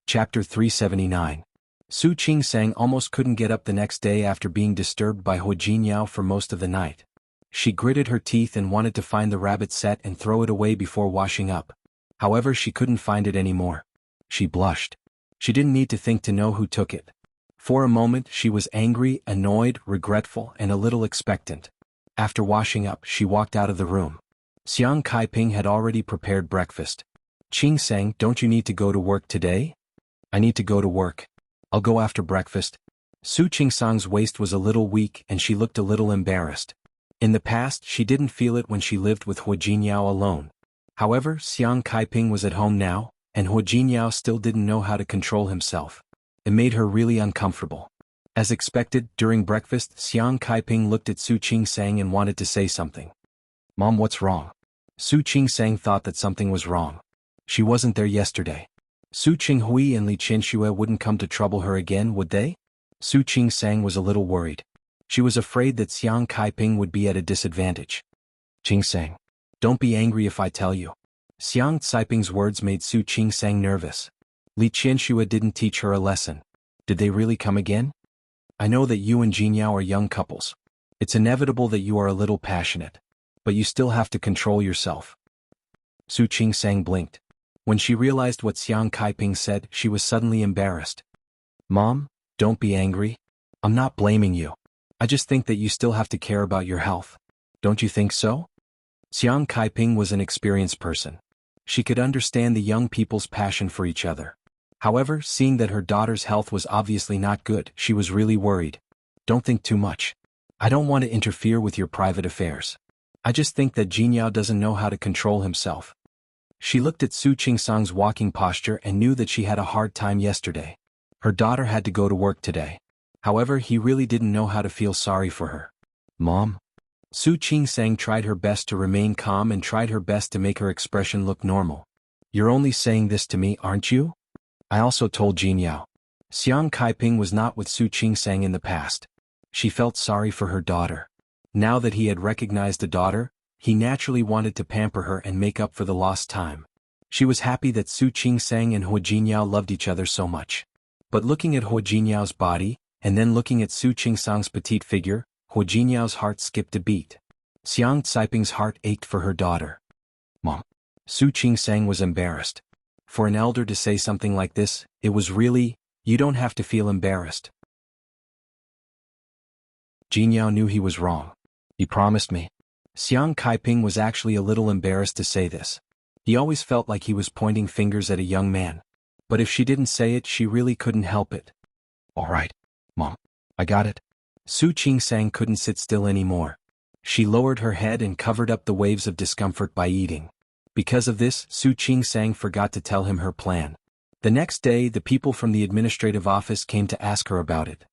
Chapter 379. Su Qingsang almost couldn't get up the next day after being disturbed by Hua Jinyao for most of the night. She gritted her teeth and wanted to find the rabbit set and throw it away before washing up. However, she couldn't find it anymore. She blushed. She didn't need to think to know who took it. For a moment she was angry, annoyed, regretful, and a little expectant. After washing up, she walked out of the room. Xiang Kaiping had already prepared breakfast. Qingsang, don't you need to go to work today? I need to go to work. I'll go after breakfast. Su Qingsang's waist was a little weak and she looked a little embarrassed. In the past, she didn't feel it when she lived with Hua Jinyao alone. However, Xiang Kaiping was at home now, and Hua Jinyao still didn't know how to control himself. It made her really uncomfortable. As expected, during breakfast, Xiang Kaiping looked at Su Qingsang and wanted to say something. Mom, what's wrong? Su Qingsang thought that something was wrong. She wasn't there yesterday. Su Qinghui and Li Qianxue wouldn't come to trouble her again, would they? Su Qingsang was a little worried. She was afraid that Xiang Kaiping would be at a disadvantage. Qingsang, don't be angry if I tell you. Xiang Caiping's words made Su Qingsang nervous. Li Qianxue didn't teach her a lesson. Did they really come again? I know that you and Jinyao are young couples. It's inevitable that you are a little passionate. But you still have to control yourself. Su Qingsang blinked. When she realized what Xiang Kaiping said, she was suddenly embarrassed. Mom, don't be angry. I'm not blaming you. I just think that you still have to care about your health. Don't you think so? Xiang Kaiping was an experienced person. She could understand the young people's passion for each other. However, seeing that her daughter's health was obviously not good, she was really worried. Don't think too much. I don't want to interfere with your private affairs. I just think that Jinyao doesn't know how to control himself. She looked at Su Qingsang's walking posture and knew that she had a hard time yesterday. Her daughter had to go to work today. However, he really didn't know how to feel sorry for her. Mom? Su Qingsang tried her best to remain calm and tried her best to make her expression look normal. You're only saying this to me, aren't you? I also told Jinyao. Xiang Kaiping was not with Su Qingsang in the past. She felt sorry for her daughter. Now that he had recognized the daughter, he naturally wanted to pamper her and make up for the lost time. She was happy that Su Qingsang and Hua Jinyao loved each other so much. But looking at Hua Jinyao's body, and then looking at Su Qingsang's petite figure, Hua Jinyao's heart skipped a beat. Xiang Caiping's heart ached for her daughter. Mom. Su Qingsang was embarrassed. For an elder to say something like this, it was really, you don't have to feel embarrassed. Jinyao knew he was wrong. He promised me. Xiang Kaiping was actually a little embarrassed to say this. He always felt like he was pointing fingers at a young man. But if she didn't say it, she really couldn't help it. All right, Mom. I got it. Su Qingsang couldn't sit still anymore. She lowered her head and covered up the waves of discomfort by eating. Because of this, Su Qingsang forgot to tell him her plan. The next day, the people from the administrative office came to ask her about it.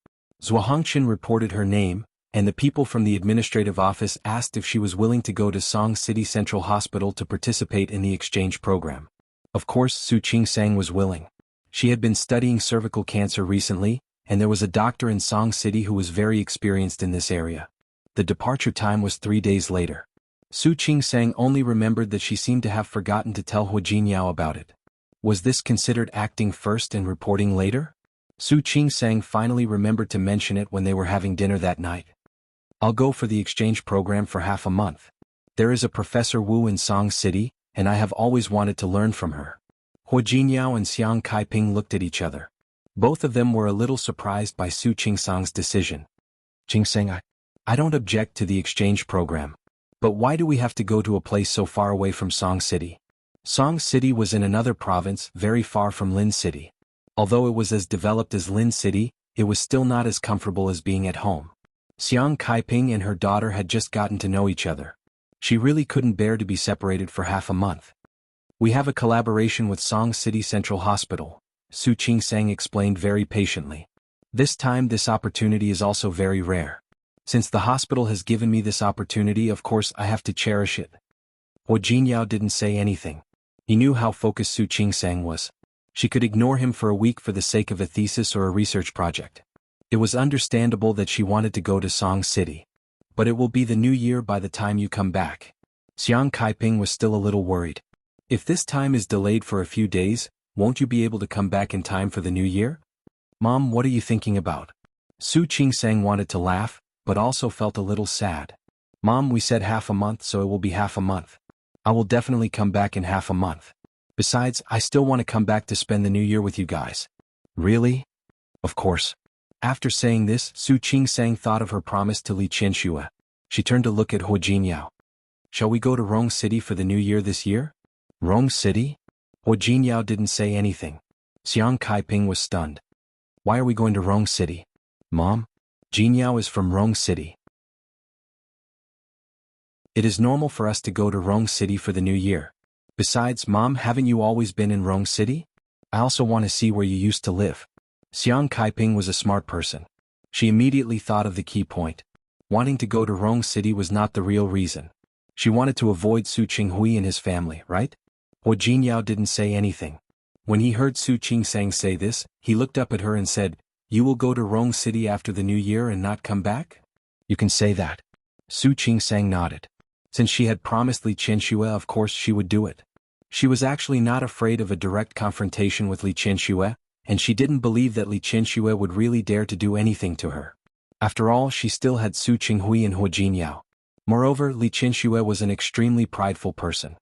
Zhua Hongqin reported her name, and the people from the administrative office asked if she was willing to go to Song City Central Hospital to participate in the exchange program. Of course, Su Qingsang was willing. She had been studying cervical cancer recently, and there was a doctor in Song City who was very experienced in this area. The departure time was 3 days later. Su Qingsang only remembered that she seemed to have forgotten to tell Hu Jinyao about it. Was this considered acting first and reporting later? Su Qingsang finally remembered to mention it when they were having dinner that night. I'll go for the exchange program for half a month. There is a Professor Wu in Song City, and I have always wanted to learn from her. Hu Jinyao and Xiang Kaiping looked at each other. Both of them were a little surprised by Su Qingsang's decision. Qingsang, I don't object to the exchange program. But why do we have to go to a place so far away from Song City? Song City was in another province, very far from Lin City. Although it was as developed as Lin City, it was still not as comfortable as being at home. Xiang Kaiping and her daughter had just gotten to know each other. She really couldn't bear to be separated for half a month. We have a collaboration with Song City Central Hospital, Su Qingsang explained very patiently. This time this opportunity is also very rare. Since the hospital has given me this opportunity, of course I have to cherish it. Hu Jinyao didn't say anything. He knew how focused Su Qingsang was. She could ignore him for a week for the sake of a thesis or a research project. It was understandable that she wanted to go to Song City. But it will be the new year by the time you come back. Xiang Kaiping was still a little worried. If this time is delayed for a few days, won't you be able to come back in time for the new year? Mom, what are you thinking about? Su Qingsang wanted to laugh, but also felt a little sad. Mom, we said half a month, so it will be half a month. I will definitely come back in half a month. Besides, I still want to come back to spend the new year with you guys. Really? Of course. After saying this, Su Qingsang thought of her promise to Li Qianxue. She turned to look at Hu Jinyao. Shall we go to Rong City for the new year this year? Rong City? Hu Jinyao didn't say anything. Xiang Kaiping was stunned. Why are we going to Rong City? Mom? Jinyao is from Rong City. It is normal for us to go to Rong City for the new year. Besides, Mom, haven't you always been in Rong City? I also want to see where you used to live. Xiang Kaiping was a smart person. She immediately thought of the key point. Wanting to go to Rong City was not the real reason. She wanted to avoid Su Qinghui and his family, right? Hu Jinyao didn't say anything. When he heard Su Qingsang say this, he looked up at her and said, You will go to Rong City after the new year and not come back? You can say that. Su Qingsang nodded. Since she had promised Li Qianxue, of course she would do it. She was actually not afraid of a direct confrontation with Li Qianxue, and she didn't believe that Li Qianxue would really dare to do anything to her. After all, she still had Su Qinghui and Hu Jinyao. Moreover, Li Qianxue was an extremely prideful person.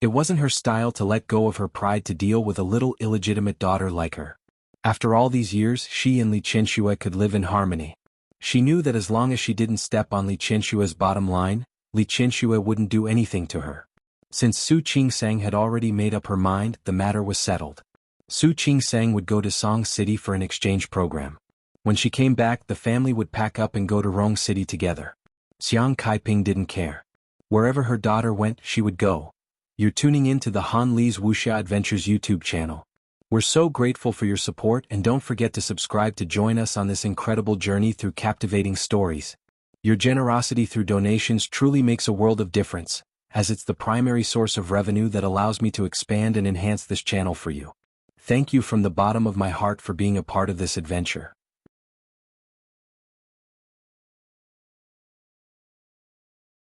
It wasn't her style to let go of her pride to deal with a little illegitimate daughter like her. After all these years, she and Li Qianxue could live in harmony. She knew that as long as she didn't step on Li Qianxue's bottom line, Li Qianxue wouldn't do anything to her. Since Su Qingsang had already made up her mind, the matter was settled. Su Qingsang would go to Song City for an exchange program. When she came back, the family would pack up and go to Rong City together. Xiang Kaiping didn't care. Wherever her daughter went, she would go. You're tuning in to the Han Li's Wuxia Adventures YouTube channel. We're so grateful for your support, and don't forget to subscribe to join us on this incredible journey through captivating stories. Your generosity through donations truly makes a world of difference, as it's the primary source of revenue that allows me to expand and enhance this channel for you. Thank you from the bottom of my heart for being a part of this adventure.